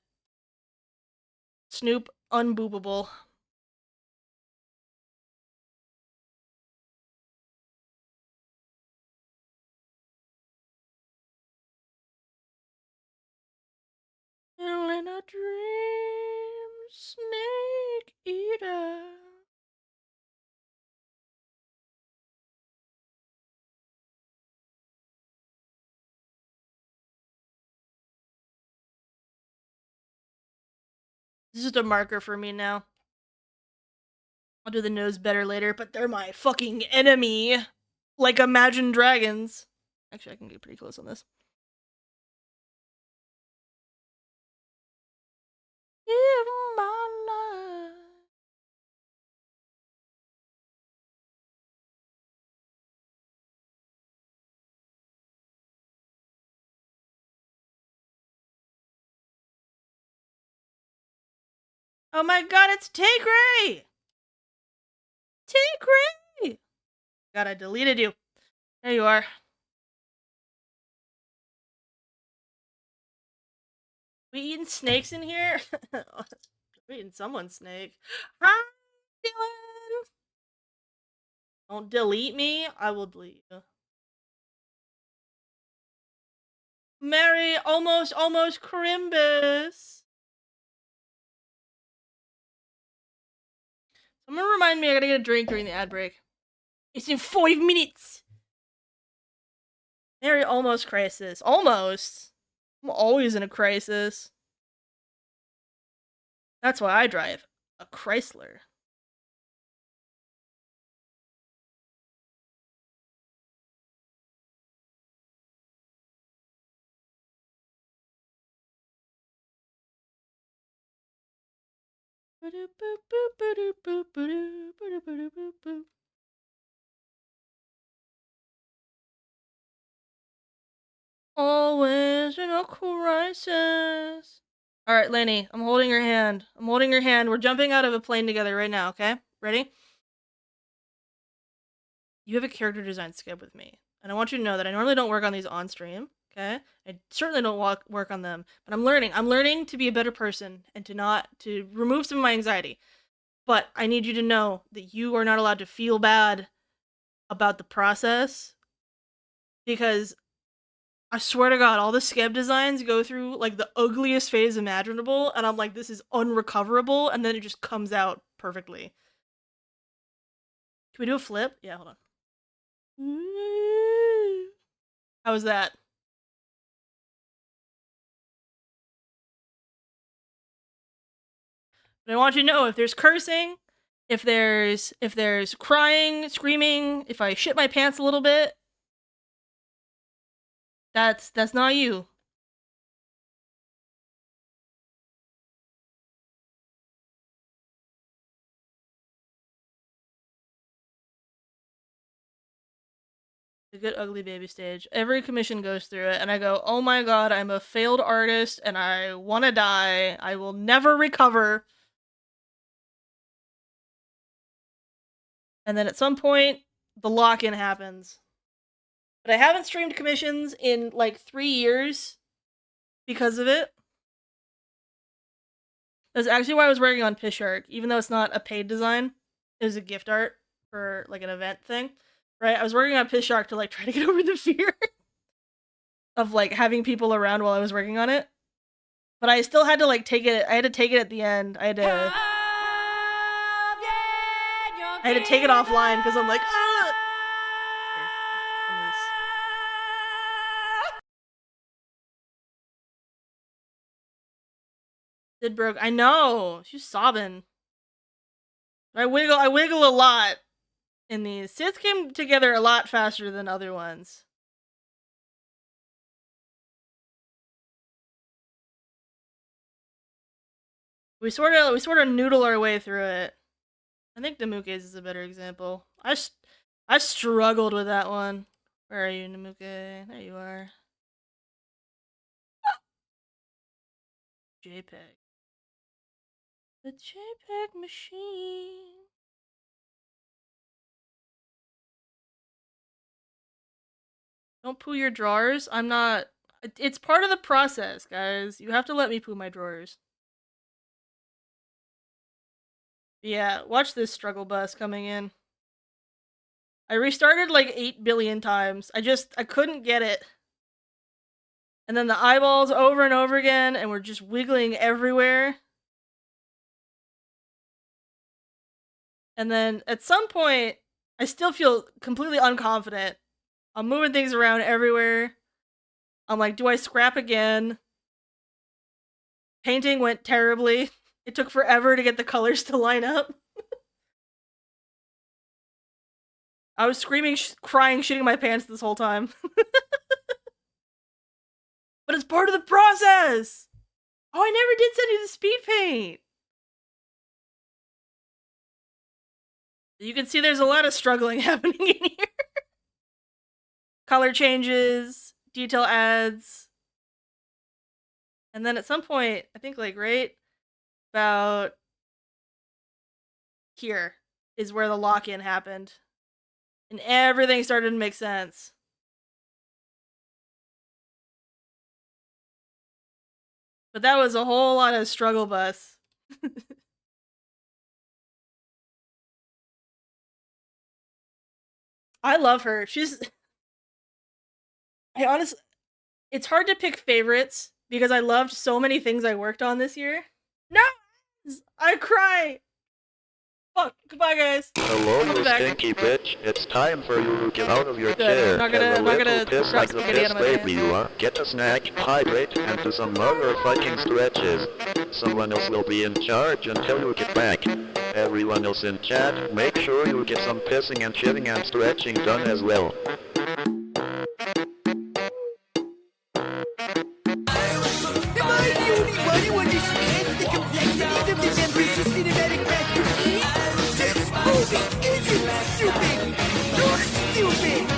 Snoop unboopable. In a dream, snake eater. This is just a marker for me now. I'll do the nose better later, but they're my fucking enemy. Like Imagine Dragons. Actually, I can get pretty close on this. Give my life. Oh my god, it's Tigray! Tigray! God, I deleted you. There you are. We eating snakes in here? We eating someone's snake. Hi, Dylan! Don't delete me. I will delete you. Merry, almost Crimbus. Someone remind me I gotta get a drink during the ad break. It's in 5 minutes. Merry almost crisis. Almost. I'm always in a crisis. That's why I drive a Chrysler. Always in a crisis. Alright, Lenny, I'm holding your hand. I'm holding your hand. We're jumping out of a plane together right now, okay? Ready? You have a character design skip with me. And I want you to know that I normally don't work on these on stream, okay? I certainly don't work on them. But I'm learning. I'm learning to be a better person and to remove some of my anxiety. But I need you to know that you are not allowed to feel bad about the process. Because I swear to God, all the skeb designs go through like the ugliest phase imaginable, and I'm like, this is unrecoverable, and then it just comes out perfectly. Can we do a flip? Yeah, hold on. How was that? But I want you to know if there's cursing, if there's crying, screaming, if I shit my pants a little bit, that's not you. A good ugly baby stage. Every commission goes through it, and I go, oh my god, I'm a failed artist, and I want to die. I will never recover. And then at some point, the lock-in happens. But I haven't streamed commissions in like 3 years because of it. That's actually why I was working on Piss Shark, even though it's not a paid design. It was a gift art for like an event thing, right? I was working on Piss Shark to like try to get over the fear of like having people around while I was working on it. But I still had to like take it. I had to take it at the end. I had to take it offline because I'm like, ah! Sid broke. I know. She's sobbing. I wiggle a lot in these. Sids came together a lot faster than other ones. We sort of noodle our way through it. I think Namuke's is a better example. I struggled with that one. Where are you, Namuke? There you are. JPEG. The JPEG machine. Don't poo your drawers. I'm not. It's part of the process, guys. You have to let me poo my drawers. Yeah, watch this struggle bus coming in. I restarted like 8 billion times. I couldn't get it. And then the eyeballs over and over again, and we're just wiggling everywhere. And then at some point, I still feel completely unconfident. I'm moving things around everywhere. I'm like, do I scrap again? Painting went terribly. It took forever to get the colors to line up. I was screaming, crying, shitting my pants this whole time. But it's part of the process! Oh, I never did send you the speed paint! You can see there's a lot of struggling happening in here. Color changes, detail adds. And then at some point, I think like right about here is where the lock-in happened. And everything started to make sense. But that was a whole lot of struggle bus. I love her. I honestly, it's hard to pick favorites because I loved so many things I worked on this year. No! I cry! Fuck, goodbye guys. Hello, I'll be you back. stinky bitch. It's time for you to get out of your Good. chair. Not gonna- Have a not little gonna piss drop like the spaghetti piss out of my baby pants. you are. Get a snack, hydrate, and do some motherfucking stretches. Someone else will be in charge until you get back. Everyone else in chat, make sure you get some pissing and shitting and stretching done as well. Am I the only one who understands the complexities of this ambitious cinematic masterpiece? This movie isn't stupid! You're stupid!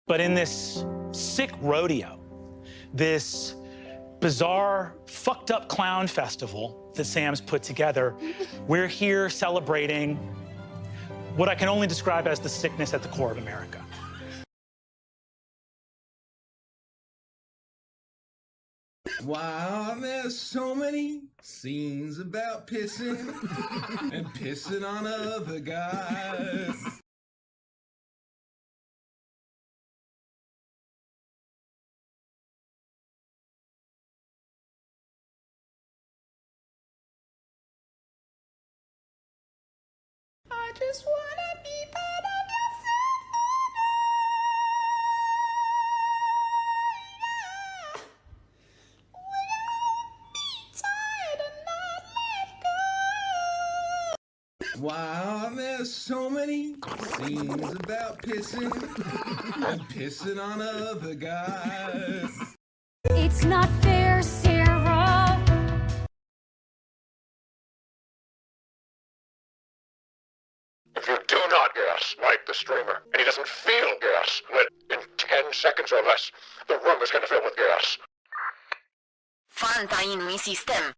But in this sick rodeo, this bizarre, fucked up clown festival that Sam's put together, we're here celebrating what I can only describe as the sickness at the core of America. Wow, there's so many scenes about pissing and pissing on other guys. I just wanna be part of the Wow, there's so many scenes about pissing and pissing on other guys. It's not fair, Sarah. If you do not gas like the streamer, and he doesn't feel gas, in 10 seconds or less, the room is going to fill with gas. Fanta in mi system.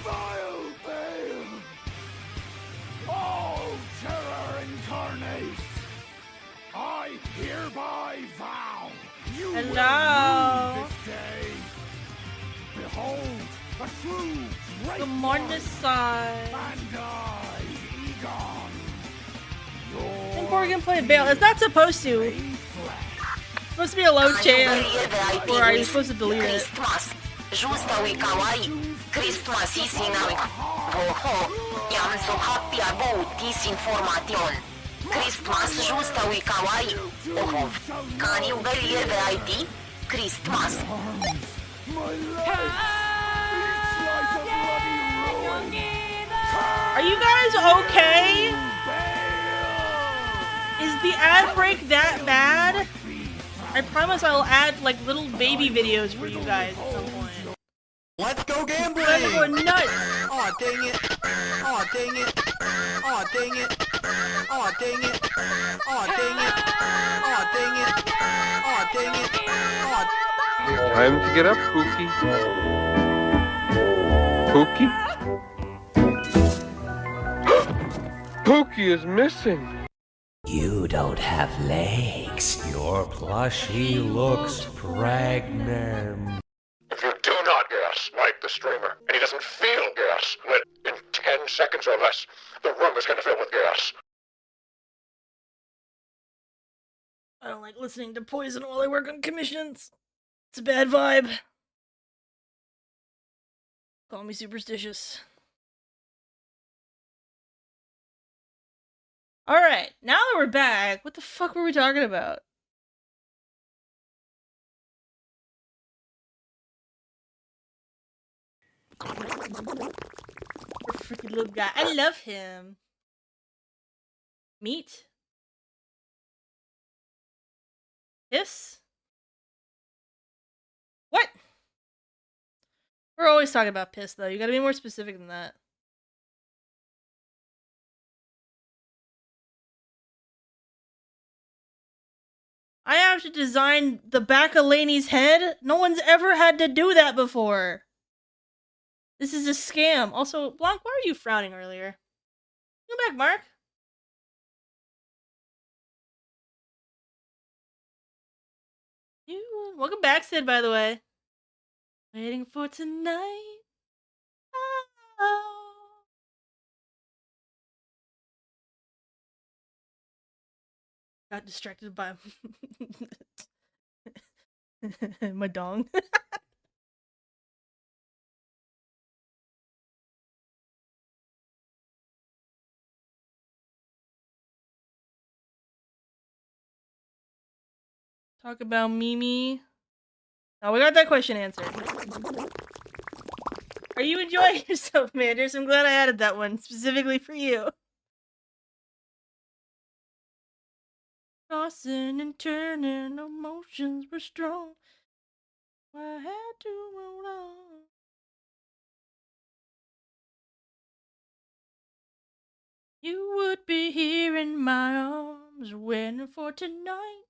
Vile Bale! All terror incarnate! I hereby vow you will Hello. rue this day. Behold, a true great Good morning, one, son. and I, Egon, And Morgan played Bale. It's not supposed to. flesh. Supposed to be a low chance, or are you supposed to delete it? Christmas. Justa ui kawaii. Christmas isinang. Voho. Iam so happy about this information. Christmas justa ui kawaii. Ohov. Can you believe it? Christmas. Are you guys okay? Is the ad break that bad? I promise I'll add like little baby videos for you guys at some point. Let's go gambling! You guys are going nuts! Aw, dang it! Aw, dang it! Aw, dang it! Aw, dang it! Aw, dang it! Aw, dang it! Aw, dang it! Aw, Time to get up, Pookie. Pookie? Pookie is missing. You don't have legs. Your plushie looks pregnant. If you do not guess, like the streamer, and he doesn't feel gas, then in 10 seconds or less, the room is gonna fill with gas. I don't like listening to Poison while I work on commissions. It's a bad vibe. Call me superstitious. Alright, now that we're back, what the fuck were we talking about? Poor freaking little guy. I love him. Meat? Hiss? What? We're always talking about piss, though. You gotta be more specific than that. I have to design the back of Lainey's head? No one's ever had to do that before. This is a scam. Also, Blanc, why are you frowning earlier? Go back, Mark. Welcome back, Sid, by the way. Waiting for tonight. Oh. Got distracted by my dong. Talk about Mimi. Oh, we got that question answered. Are you enjoying yourself, Manders? I'm glad I added that one specifically for you. Tossing and turning, emotions were strong. I had to move on. You would be here in my arms, waiting for tonight.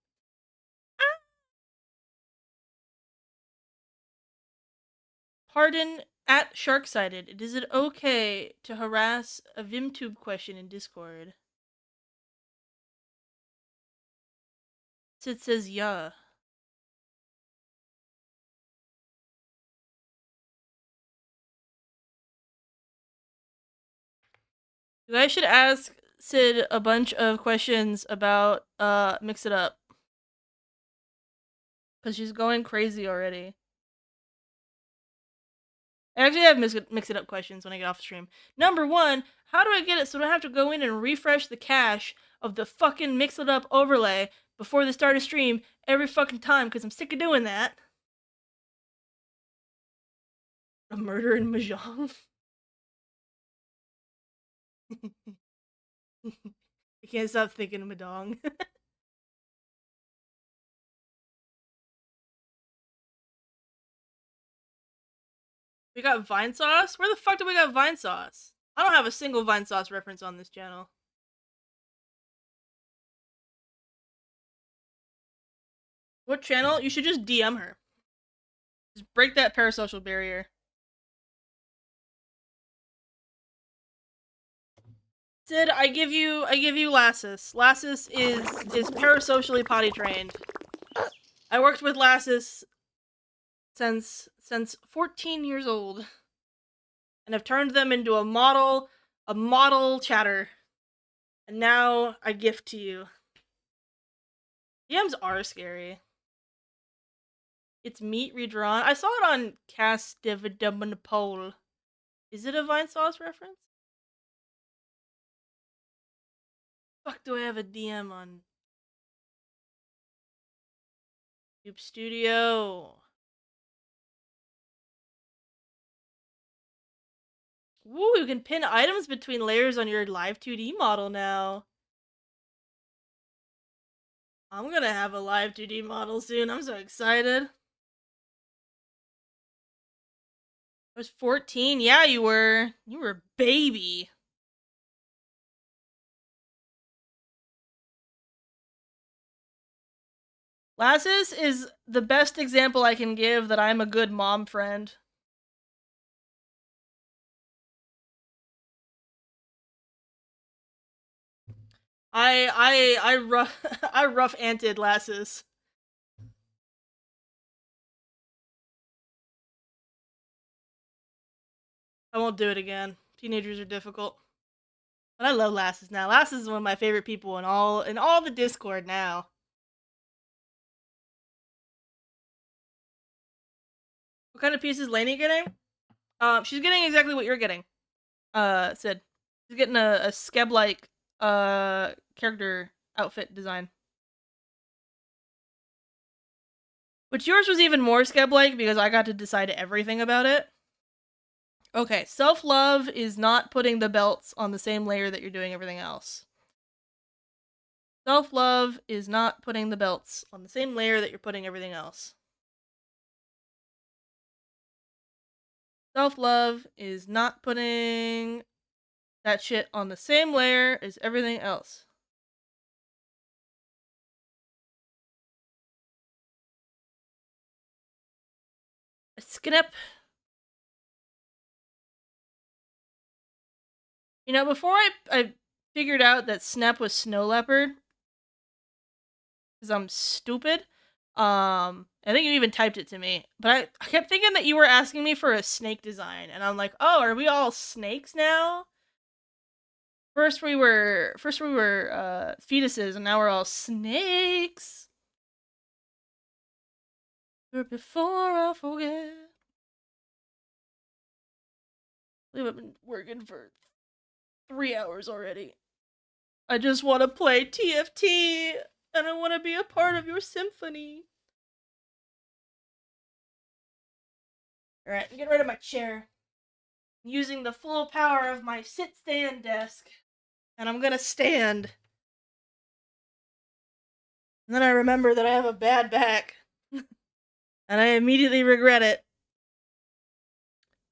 Pardon at Sharksighted. Is it okay to harass a VimTube question in Discord? Sid says yeah. You guys should ask Sid a bunch of questions about Mix It Up. Cause she's going crazy already. I actually have mix it up questions when I get off the stream. Number one, how do I get it so I don't have to go in and refresh the cache of the fucking Mix It Up overlay before the start of stream every fucking time? Because I'm sick of doing that. A murder in Mahjong? I can't stop thinking of Mahjong. We got Vine Sauce? Where the fuck do we got Vine Sauce? I don't have a single Vine Sauce reference on this channel. What channel? You should just DM her. Just break that parasocial barrier. Sid, I give you Lassus. Lassus is parasocially potty trained. I worked with Lassus since 14 years old. And I've turned them into a model chatter. And now I gift to you. DMs are scary. It's meat redrawn. I saw it on Castividamonopole. Is it a Vine Sauce reference? Fuck, do I have a DM on Tube Studio? Woo, you can pin items between layers on your live 2D model now. I'm gonna have a live 2D model soon. I'm so excited. I was 14. Yeah, you were. You were a baby. Lassus is the best example I can give that I'm a good mom friend. I rough I rough-anted Lassus. I won't do it again. Teenagers are difficult. But I love Lassus now. Lassus is one of my favorite people in all the Discord now. What kind of piece is Lainey getting? She's getting exactly what you're getting. Sid. She's getting a Skeb-like character outfit design. Which yours was even more Skeb-like because I got to decide everything about it. Okay, self-love is not putting the belts on the same layer that you're doing everything else. Self-love is not putting the belts on the same layer that you're putting everything else. Self-love is not putting that shit on the same layer as everything else. A skip. You know, before I figured out that Snap was Snow Leopard, because I'm stupid, I think you even typed it to me, but I kept thinking that you were asking me for a snake design, and I'm like, oh, are we all snakes now? First we were fetuses, and now we're all snakes. But before I forget, I believe I've been working for 3 hours already. I just want to play TFT, and I want to be a part of your symphony. Alright, I'm getting rid of my chair. I'm using the full power of my sit-stand desk. And I'm gonna stand. And then I remember that I have a bad back. And I immediately regret it.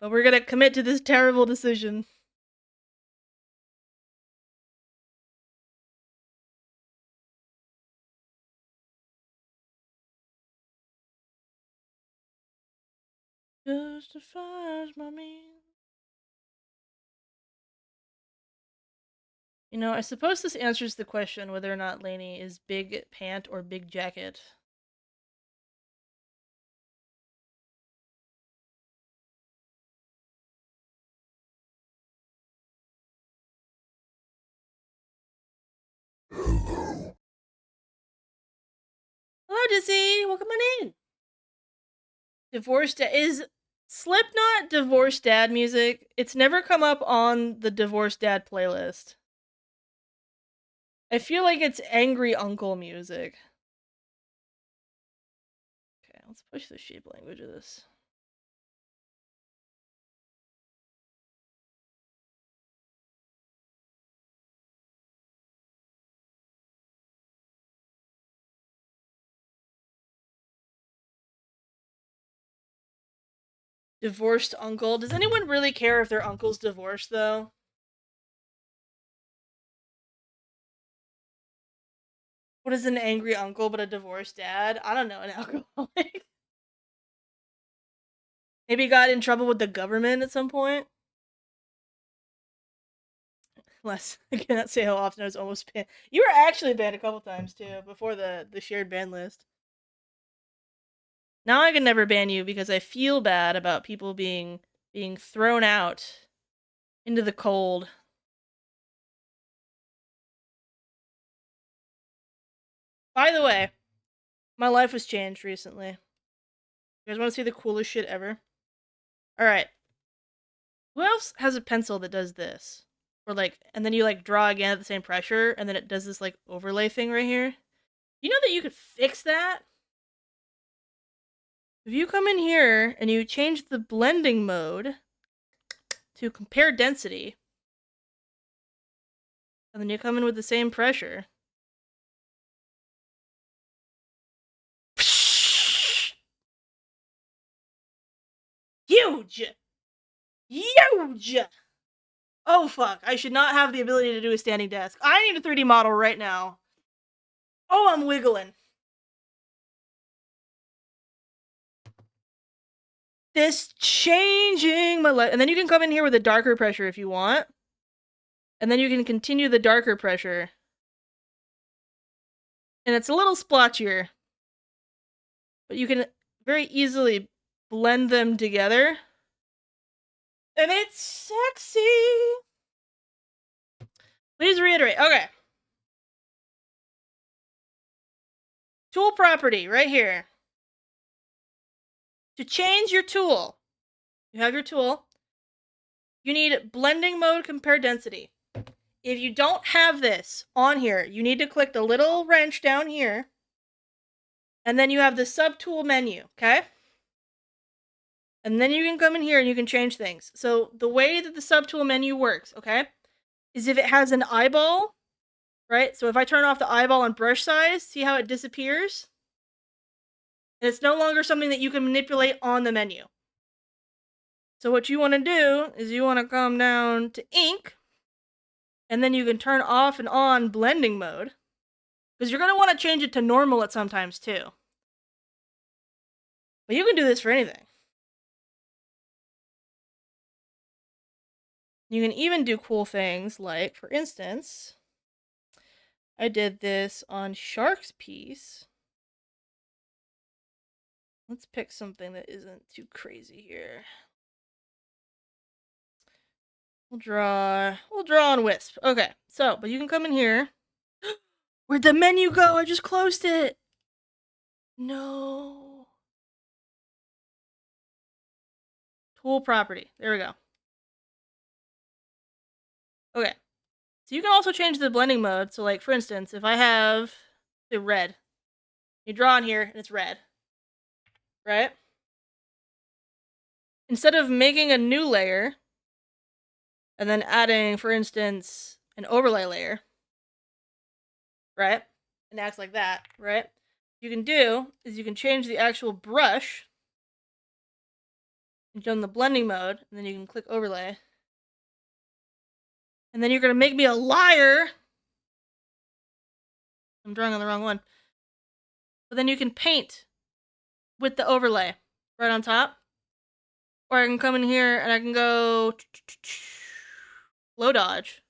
But we're gonna commit to this terrible decision. Justifies my means. You know, I suppose this answers the question whether or not Lainey is big pant or big jacket. Hello, Dizzy! Welcome on in! Is Slipknot divorced dad music? It's never come up on the divorced dad playlist. I feel like it's angry uncle music. Okay, let's push the shape language of this. Divorced uncle. Does anyone really care if their uncle's divorced, though? What is an angry uncle but a divorced dad? I don't know, an alcoholic. Maybe got in trouble with the government at some point? Unless, I cannot say how often I was almost banned. You were actually banned a couple times, too, before the shared ban list. Now I can never ban you because I feel bad about people being thrown out into the cold. By the way, my life was changed recently. You guys want to see the coolest shit ever? Alright. Who else has a pencil that does this? Or like, and then you like draw again at the same pressure, and then it does this like overlay thing right here? You know that you could fix that? If you come in here and you change the blending mode to compare density, and then you come in with the same pressure. Huge! Huge! Oh fuck, I should not have the ability to do a standing desk. I need a 3D model right now. Oh, I'm wiggling. This changing my life. And then you can come in here with a darker pressure if you want. And then you can continue the darker pressure. And it's a little splotchier. But you can very easily blend them together. And it's sexy. Please reiterate. Okay. Tool property right here. To change your tool, you have your tool. You need blending mode compare density. If you don't have this on here, you need to click the little wrench down here. And then you have the subtool menu, okay? And then you can come in here and you can change things. So the way that the subtool menu works, okay, is if it has an eyeball, right? So if I turn off the eyeball on brush size, see how it disappears? And it's no longer something that you can manipulate on the menu. So what you want to do is you want to come down to ink, and then you can turn off and on blending mode, because you're going to want to change it to normal at sometimes too. But you can do this for anything. You can even do cool things like, for instance, I did this on Shark's piece. Let's pick something that isn't too crazy here. We'll draw on Wisp. Okay, so, but you can come in here. Where'd the menu go? I just closed it. No. Tool property. There we go. Okay. So you can also change the blending mode. So like, for instance, if I have the red, you draw on here and it's red, right? Instead of making a new layer and then adding, for instance, an overlay layer, right? And acts like that, right? What you can do is you can change the actual brush and go in the blending mode, and then you can click overlay. And then you're gonna make me a liar. I'm drawing on the wrong one. But then you can paint with the overlay right on top. Or I can come in here and I can go low dodge.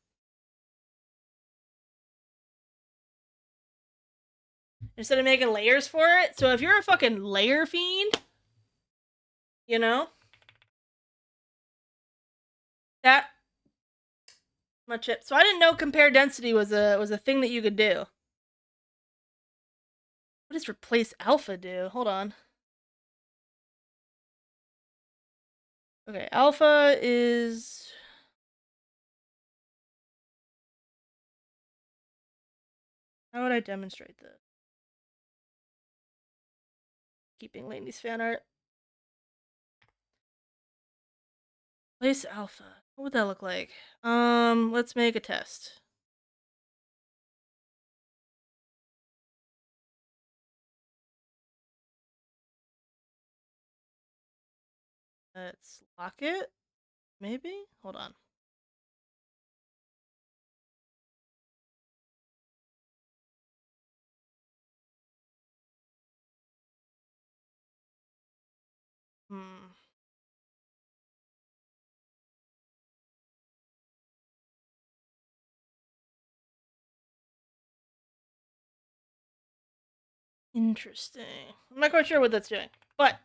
Instead of making layers for it. So if you're a fucking layer fiend, you know, that much it. So I didn't know compare density was a thing that you could do. What does replace alpha do? Hold on. Okay, alpha is... How would I demonstrate this? Keeping Lainey's fan art. Replace alpha. What would that look like? Let's make a test. Let's lock it. Maybe? Hold on. Interesting. I'm not quite sure what that's doing, but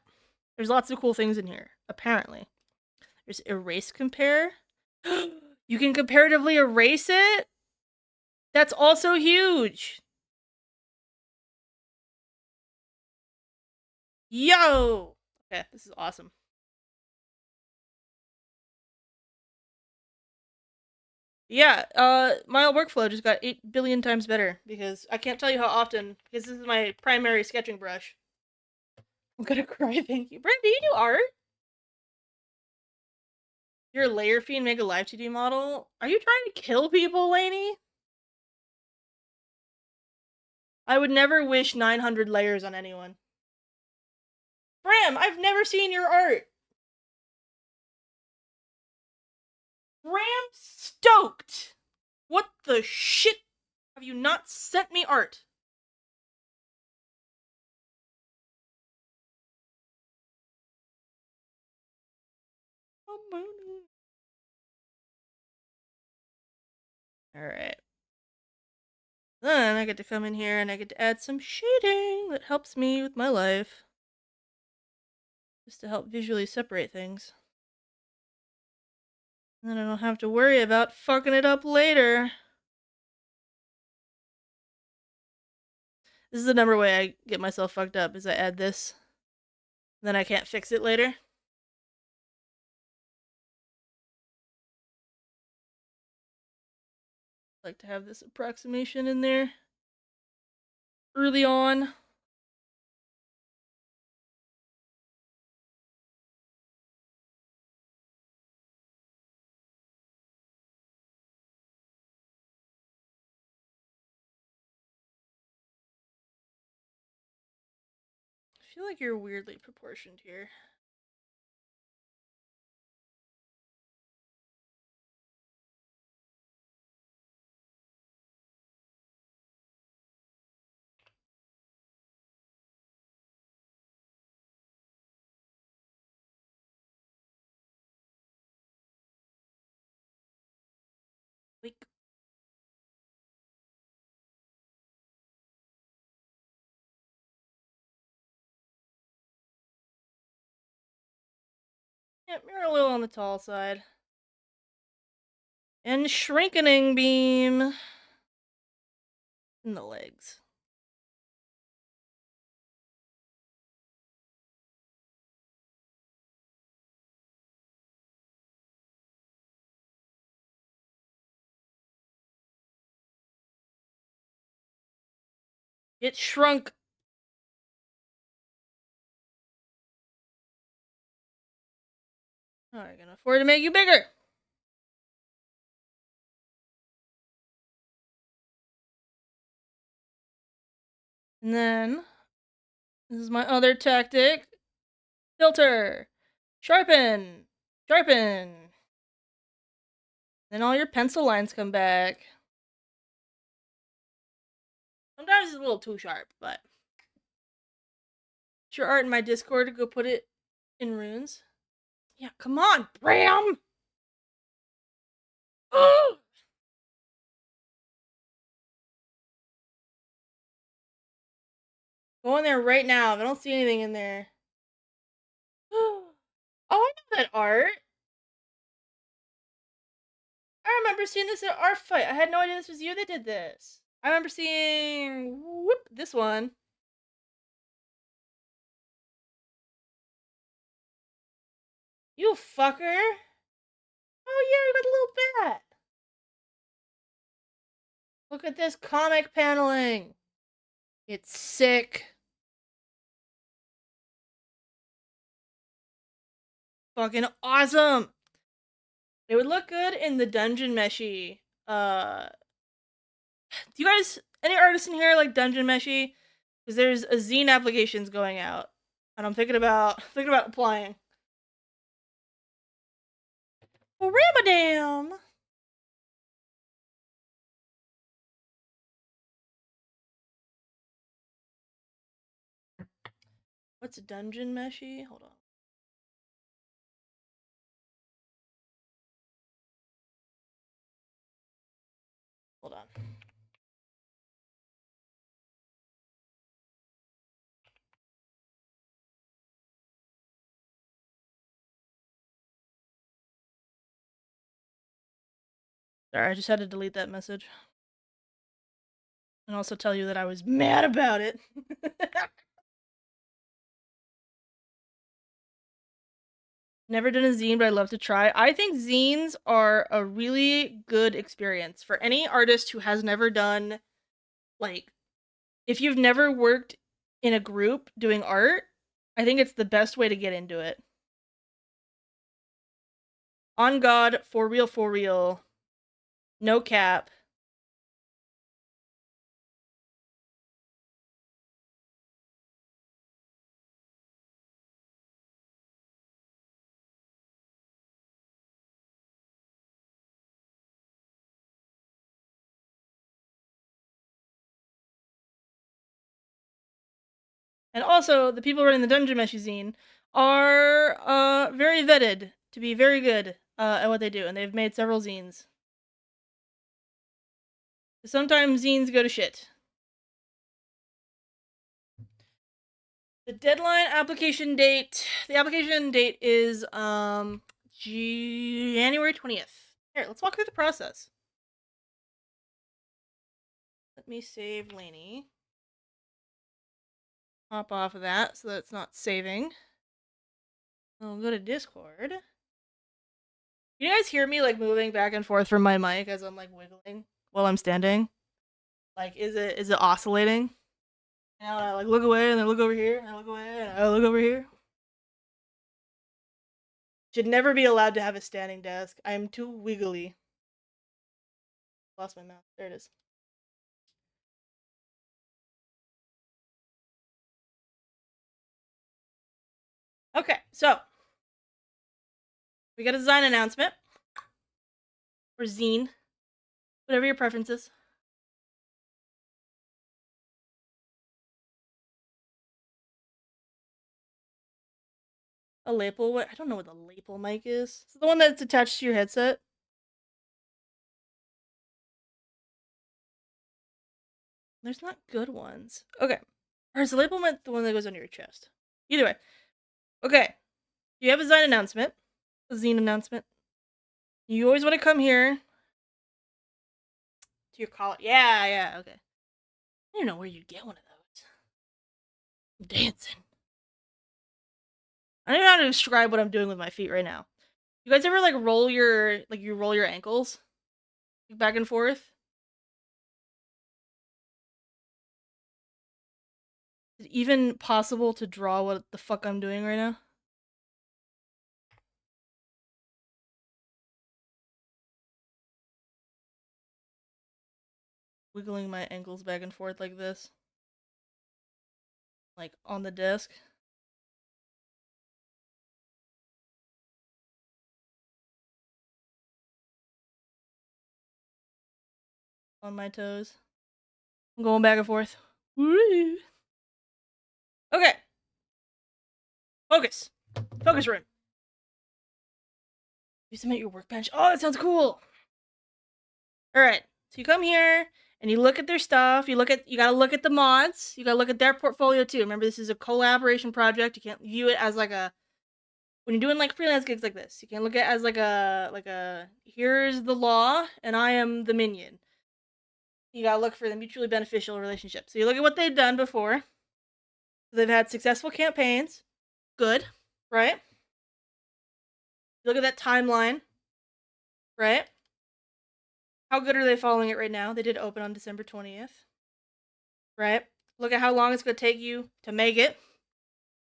there's lots of cool things in here, apparently. There's erase compare. You can comparatively erase it? That's also huge. Yo! Okay, this is awesome. Yeah, my workflow just got 8 billion times better because I can't tell you how often, because this is my primary sketching brush. I'm gonna cry, thank you. Brent, do you do art? You're a layer fiend, make a live 2D model? Are you trying to kill people, Lainey? I would never wish 900 layers on anyone. Bram, I've never seen your art. Bram stoked. What the shit? Have you not sent me art? Alright. Then I get to come in here and I get to add some shading that helps me with my life. Just to help visually separate things. And then I don't have to worry about fucking it up later. This is the number way I get myself fucked up, is I add this. Then I can't fix it later. Like to have this approximation in there early on. I feel like you're weirdly proportioned here. Weak. Yep, you're a little on the tall side. And shrinkening beam in the legs. It shrunk. I can afford to make you bigger. And then, this is my other tactic. Filter. Sharpen. Sharpen. Then all your pencil lines come back. Sometimes it's a little too sharp, but... Put your art in my Discord to go put it in runes. Yeah, come on, Bram! Ugh! Go in there right now. If I don't see anything in there. Oh, I know that art. I remember seeing this at Art Fight. I had no idea this was you that did this. I remember seeing this one. You fucker. Oh yeah, you got a little bat. Look at this comic paneling. It's sick. Fucking awesome. It would look good in the dungeon meshy. Do you guys, any artists in here like dungeon meshy? Because there's a zine applications going out, and I'm thinking about applying. Well, Ramadam. What's a dungeon meshy? Hold on. Hold on. Sorry, I just had to delete that message. And also tell you that I was mad about it. Never done a zine, but I'd love to try. I think zines are a really good experience for any artist who has never done, like, if you've never worked in a group doing art, I think it's the best way to get into it. On God, for real. No cap. And also, the people running the Dungeon Mesh zine are very vetted to be very good at what they do, and they've made several zines. Sometimes zines go to shit. The deadline application date. The application date is January 20th. Here, let's walk through the process. Let me save Lainey. Hop off of that so that it's not saving. I'll go to Discord. You guys hear me like moving back and forth from my mic as I'm like wiggling while I'm standing? Like, is it oscillating? And I like look away and then look over here and I look away and I look over here. Should never be allowed to have a standing desk. I am too wiggly. Lost my mouse. There it is. Okay, so we got a design announcement. Or zine. Whatever your preference is. A lapel? What? I don't know what the lapel mic is. Is it the one that's attached to your headset? There's not good ones. Okay. Or is the lapel mic the one that goes under your chest? Either way. Okay. You have a design announcement. A zine announcement. You always want to come here. To your college. Yeah, okay. I don't know where you'd get one of those. I'm dancing. I don't know how to describe what I'm doing with my feet right now. You guys ever like roll your ankles? Back and forth? Is it even possible to draw what the fuck I'm doing right now? Wiggling my ankles back and forth like this. Like on the desk. On my toes. I'm going back and forth. Woo! Okay. Focus. Focus room. You submit your workbench. Oh, that sounds cool. All right. So you come here and you look at their stuff. You gotta look at the mods. You gotta look at their portfolio too. Remember, this is a collaboration project. You can't view it as like a when you're doing like freelance gigs like this. You can't look at it as like a here's the law and I am the minion. You gotta look for the mutually beneficial relationship. So you look at what they've done before. They've had successful campaigns. Good, right? You look at that timeline, right? How good are they following it right now? They did open on December 20th, right? Look at how long it's going to take you to make it.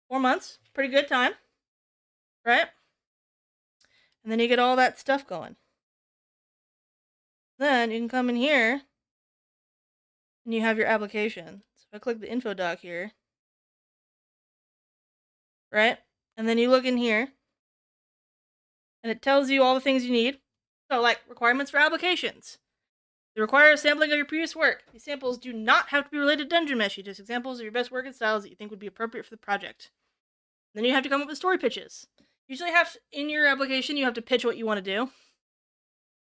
4 months. Pretty good time, right? And then you get all that stuff going. Then you can come in here and you have your application. So if I click the info doc here, right? And then you look in here and it tells you all the things you need. So, like, requirements for applications. They require a sampling of your previous work. These samples do not have to be related to Dungeon Mesh, just examples of your best work and styles that you think would be appropriate for the project. Then you have to come up with story pitches. Usually in your application, you have to pitch what you want to do.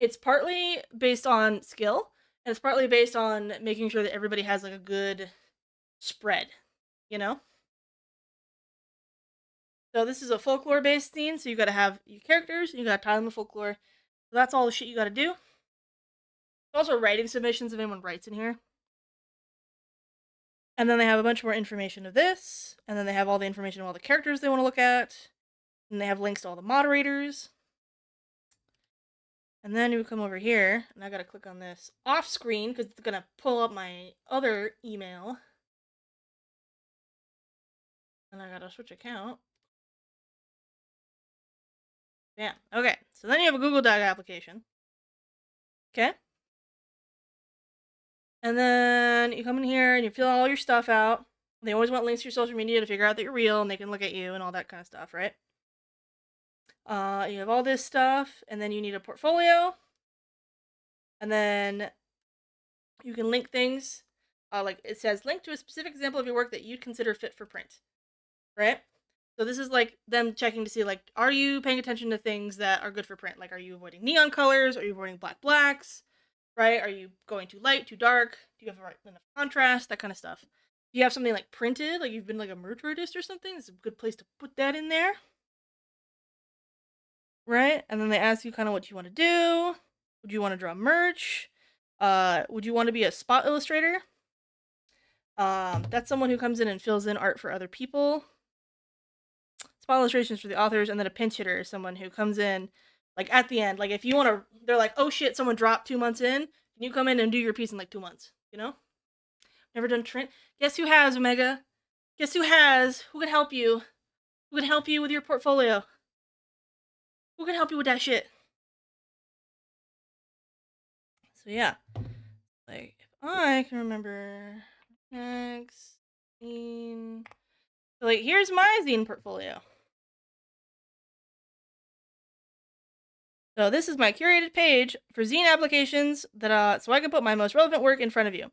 It's partly based on skill, and it's partly based on making sure that everybody has like a good spread, you know? So this is a folklore-based scene, so you gotta have your characters, you gotta tie them to folklore. So that's all the shit you gotta do. Also writing submissions if anyone writes in here. And then they have a bunch more information of this, and then they have all the information of all the characters they want to look at. And they have links to all the moderators. And then you come over here, and I gotta click on this off screen because it's gonna pull up my other email. And I gotta switch account. Yeah, okay. So then you have a Google Doc application. Okay. And then you come in here and you fill all your stuff out. They always want links to your social media to figure out that you're real and they can look at you and all that kind of stuff, right? You have all this stuff, and then you need a portfolio. And then you can link things. Like it says, link to a specific example of your work that you'd consider fit for print, right? So this is like them checking to see, like, are you paying attention to things that are good for print? Like, are you avoiding neon colors? Are you avoiding blacks? Right? Are you going too light, too dark? Do you have enough contrast? That kind of stuff. If you have something like printed, like you've been like a merch artist or something, it's a good place to put that in there. Right? And then they ask you kind of what you want to do. Would you want to draw merch? Would you want to be a spot illustrator? That's someone who comes in and fills in art for other people. Spot illustrations for the authors, and then a pinch hitter is someone who comes in, like at the end. Like if you want to, they're like, oh shit, someone dropped 2 months in. Can you come in and do your piece in like 2 months? You know? Never done Trent. Guess who has, Omega? Guess who has? Who can help you? Who can help you with your portfolio? Who can help you with that shit? So yeah, like if I can remember next zine. So like here's my zine portfolio. So this is my curated page for zine applications that so I can put my most relevant work in front of you.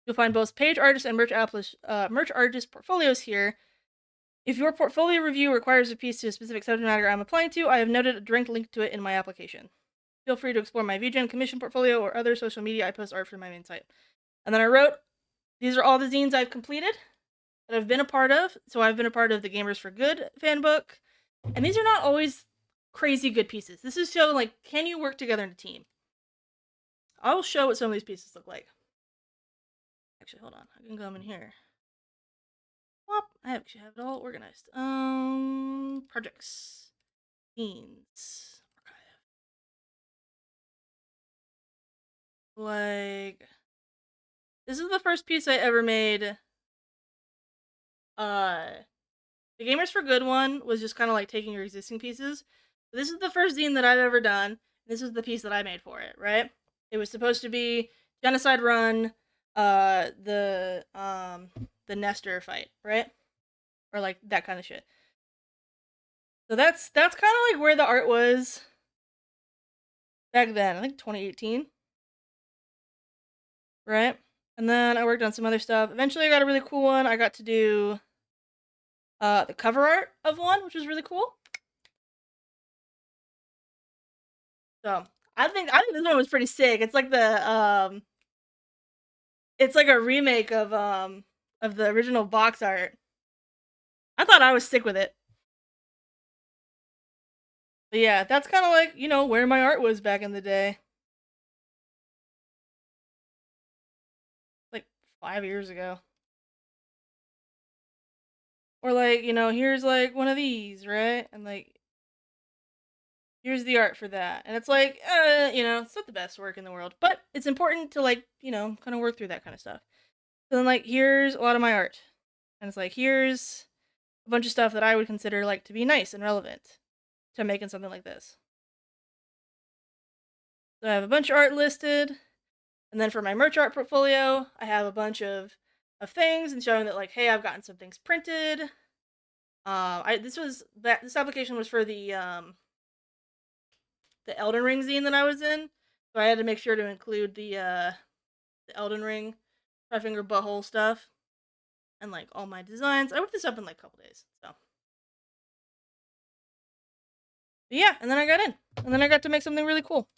You'll find both page artist and merch artist portfolios here. If your portfolio review requires a piece to a specific subject matter I'm applying to, I have noted a direct link to it in my application. Feel free to explore my VGen commission portfolio or other social media. I post art for my main site. And then I wrote, these are all the zines I've completed that I've been a part of. So I've been a part of the Gamers for Good fan book. And these are not always crazy good pieces. This is showing, like, can you work together in a team? I will show what some of these pieces look like. Actually, hold on. I can come in here. Whoop, I actually have it all organized. Projects. Scenes. Archive. Like, this is the first piece I ever made. The Gamers for Good one was just kind of like taking your existing pieces. This is the first zine that I've ever done. This is the piece that I made for it, right? It was supposed to be Genocide Run, the Nestor fight, right? Or like that kind of shit. So that's kind of like where the art was back then. I think 2018, right? And then I worked on some other stuff. Eventually, I got a really cool one. I got to do the cover art of one, which was really cool. So I think this one was pretty sick. It's like it's like a remake of the original box art. I thought I was sick with it. But yeah, that's kind of like, where my art was back in the day. Like 5 years ago. Or like, here's like one of these, right? And like, here's the art for that. And it's like, it's not the best work in the world, but it's important to like, kind of work through that kind of stuff. So then like, here's a lot of my art. And it's like, here's a bunch of stuff that I would consider like to be nice and relevant to making something like this. So I have a bunch of art listed. And then for my merch art portfolio, I have a bunch of things and showing that like, hey, I've gotten some things printed. This application was for the Elden Ring zine that I was in, so I had to make sure to include the Elden Ring Five-Finger Butthole stuff and like all my designs. I whipped this up in like a couple days, so. But yeah, and then I got in, and then I got to make something really cool.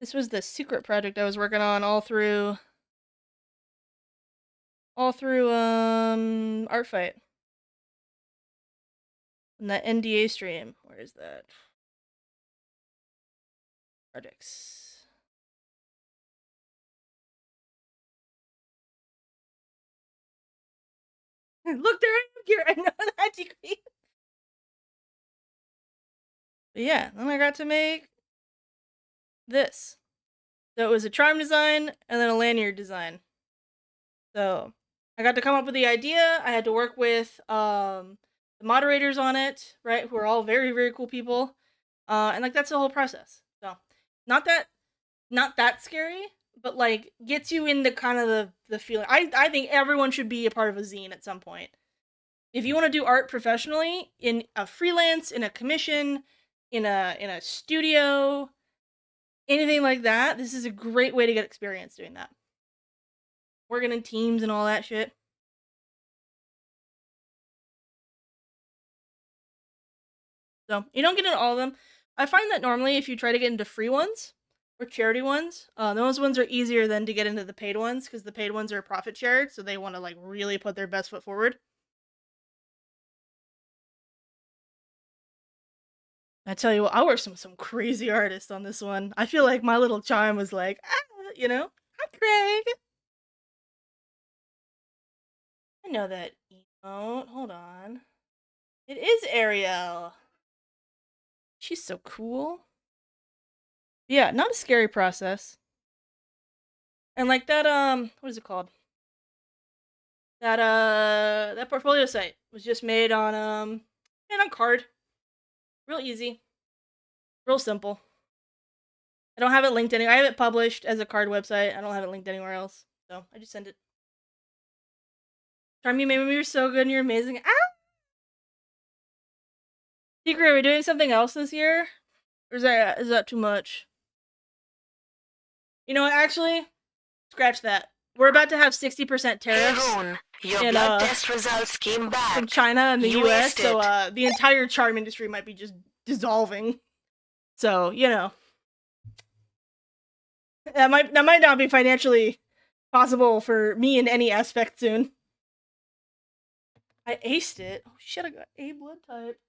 This was the secret project I was working on all through Art Fight. And that NDA stream. Where is that? Projects. Look, there I am here. I know that degree. But yeah, then I got to make this. So it was a charm design and then a lanyard design. So I got to come up with the idea. I had to work with the moderators on it, right? Who are all very, very cool people. And like that's the whole process. So not that scary, but like gets you into kind of the feeling. I think everyone should be a part of a zine at some point. If you want to do art professionally in a freelance, in a commission, in a studio, anything like that, this is a great way to get experience doing that. Working in teams and all that shit. So you don't get into all of them. I find that normally if you try to get into free ones or charity ones, those ones are easier than to get into the paid ones because the paid ones are profit shared, so they want to like really put their best foot forward. I tell you what, I worked some crazy artists on this one. I feel like my little charm was like, you know, hi Craig. I know that emote. Hold on. It is Ariel. She's so cool. Yeah, not a scary process. And like that, what is it called? That portfolio site was just made on card. Real easy. Real simple. I don't have it linked anywhere. I have it published as a card website. I don't have it linked anywhere else. So I just send it. Charm, you made me, you're so good and you're amazing. Ah! Secret, are we doing something else this year? Or is that too much? You know what, actually, scratch that. We're about to have 60% tariffs Your in, blood test results came back. from China and the You US, aced so it. the entire charm industry might be just dissolving. So, you know. That might not be financially possible for me in any aspect soon. I aced it. Oh shit, I got A blood type.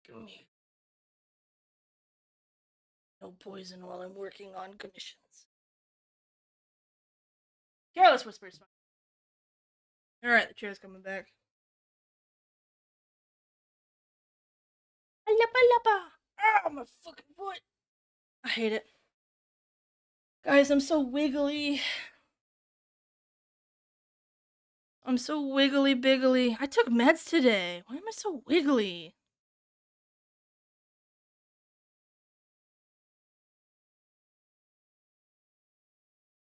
Give me no poison while I'm working on commissions. Careless whispers. Alright, the chair's coming back. Ah, my fucking foot. I hate it. Guys, I'm so wiggly. I'm so wiggly biggly. I took meds today. Why am I so wiggly?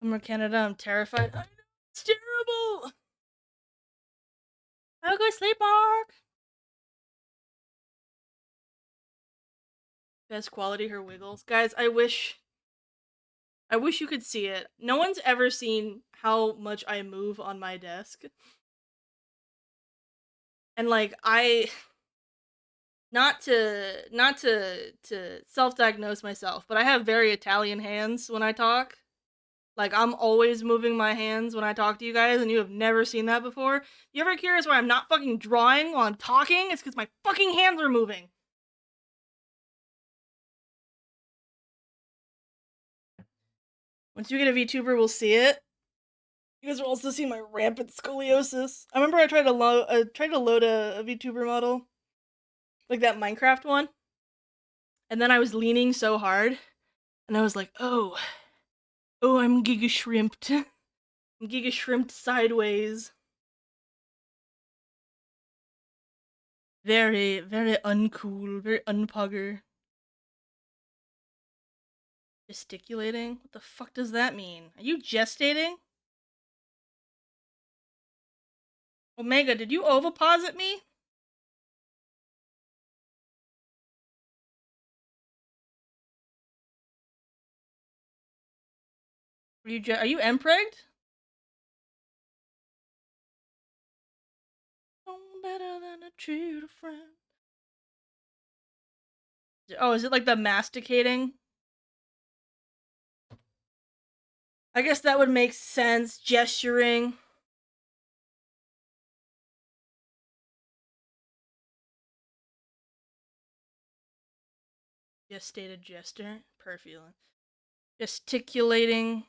I'm from Canada. I'm terrified. I know, it's terrible. Have a good sleep, Mark. Best quality, her wiggles. Guys, I wish you could see it. No one's ever seen how much I move on my desk. And like not to self-diagnose myself, but I have very Italian hands when I talk. Like I'm always moving my hands when I talk to you guys, and you have never seen that before. You ever curious why I'm not fucking drawing while I'm talking? It's because my fucking hands are moving. Once you get a VTuber, we'll see it. You guys will also see my rampant scoliosis. I remember I tried to load a VTuber model, like that Minecraft one, and then I was leaning so hard, and I was like, oh, I'm giga shrimped. I'm giga shrimped sideways. Very, very uncool, very unpugger. Gesticulating? What the fuck does that mean? Are you gestating? Omega, did you oviposit me? Are you empregged? No better than a treat a friend. Oh, is it like the masticating? I guess that would make sense. Gesturing. Gestated gesture. Perfulent. Gesticulating.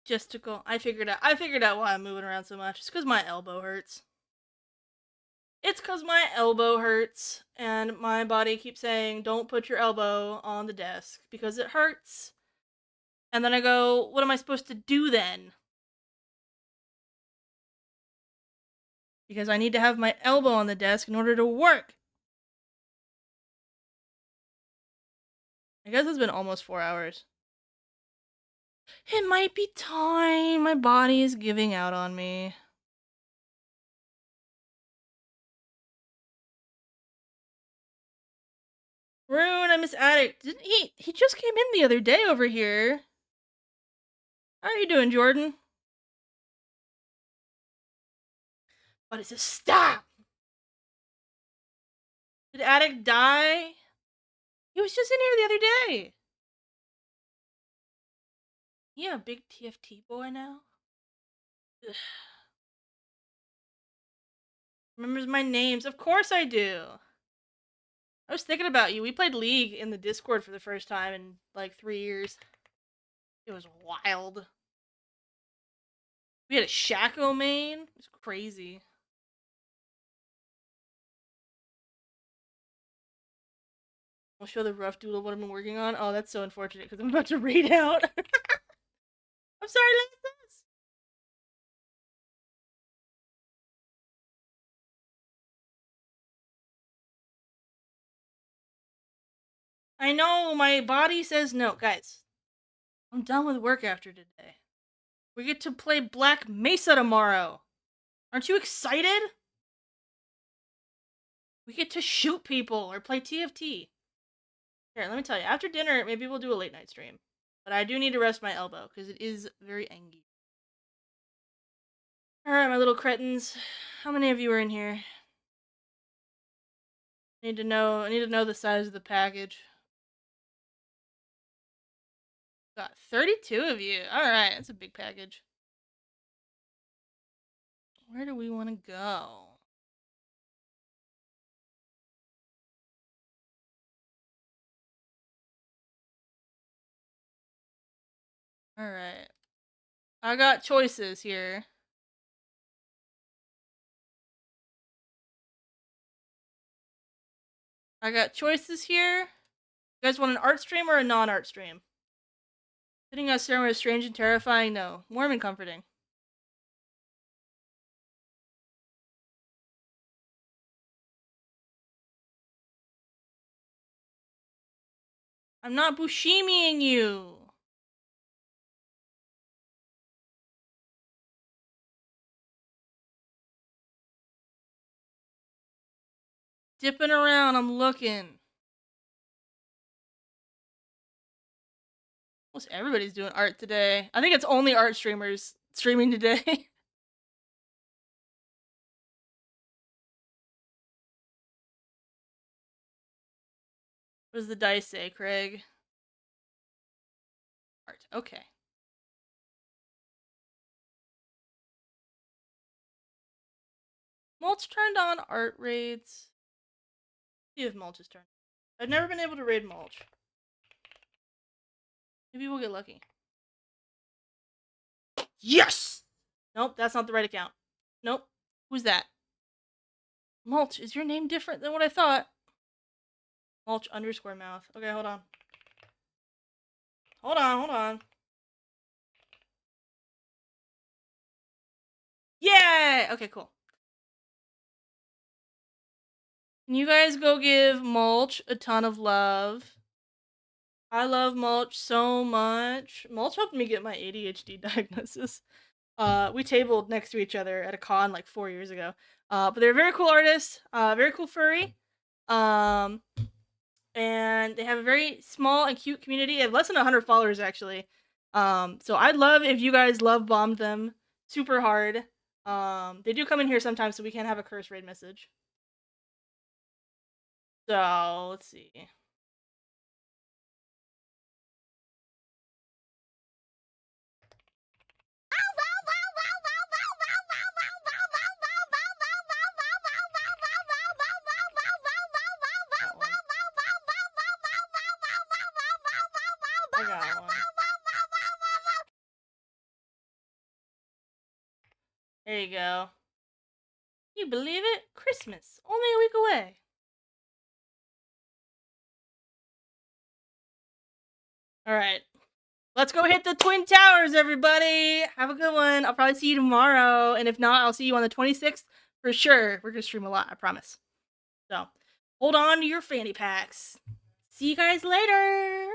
Gesticle. I figured out why I'm moving around so much. It's because my elbow hurts. It's because my elbow hurts, and my body keeps saying, don't put your elbow on the desk because it hurts. And then I go, what am I supposed to do then? Because I need to have my elbow on the desk in order to work. I guess it's been almost 4 hours. It might be time. My body is giving out on me. Rune, I miss Addict. Didn't he? He just came in the other day over here. How are you doing, Jordan? What is this? Stop! Did Addict die? He was just in here the other day. Yeah, big TFT boy now. Ugh. Remembers my names. Of course I do. I was thinking about you. We played League in the Discord for the first time in like 3 years. It was wild. We had a Shaco main. It was crazy. I'll show the rough doodle what I've been working on. Oh, that's so unfortunate because I'm about to read out. I'm sorry, Lances. I know, my body says no. Guys, I'm done with work after today. We get to play Black Mesa tomorrow. Aren't you excited? We get to shoot people or play TFT. Here, let me tell you. After dinner, maybe we'll do a late night stream. But I do need to rest my elbow because it is very angy. Alright, my little cretins. How many of you are in here? I need to know the size of the package. Got 32 of you. Alright, that's a big package. Where do we want to go? Alright. I got choices here. I got choices here. You guys want an art stream or a non-art stream? Sitting on somewhere is strange and terrifying? No. Warm and comforting. I'm not bushimiing you. Dipping around, I'm looking. Almost everybody's doing art today. I think it's only art streamers streaming today. What does the dice say, Craig? Art. Okay. Mulch turned on art raids. See if Mulch is turned. I've never been able to raid Mulch. Maybe we'll get lucky. Yes! Nope, that's not the right account. Nope. Who's that? Mulch, is your name different than what I thought? Mulch underscore mouth. Okay, hold on. Hold on. Yay! Okay, cool. Can you guys go give Mulch a ton of love? I love Mulch so much. Mulch helped me get my ADHD diagnosis. We tabled next to each other at a con like 4 years ago. But they're a very cool artist, very cool furry. And they have a very small and cute community. They have less than 100 followers actually. So I'd love if you guys love bombed them super hard. They do come in here sometimes, so we can have a curse raid message. So let's see. I got one. There you go. You believe it? Christmas. Only a week away. Alright. Let's go hit the Twin Towers, everybody! Have a good one. I'll probably see you tomorrow. And if not, I'll see you on the 26th for sure. We're gonna stream a lot, I promise. So, hold on to your fanny packs. See you guys later!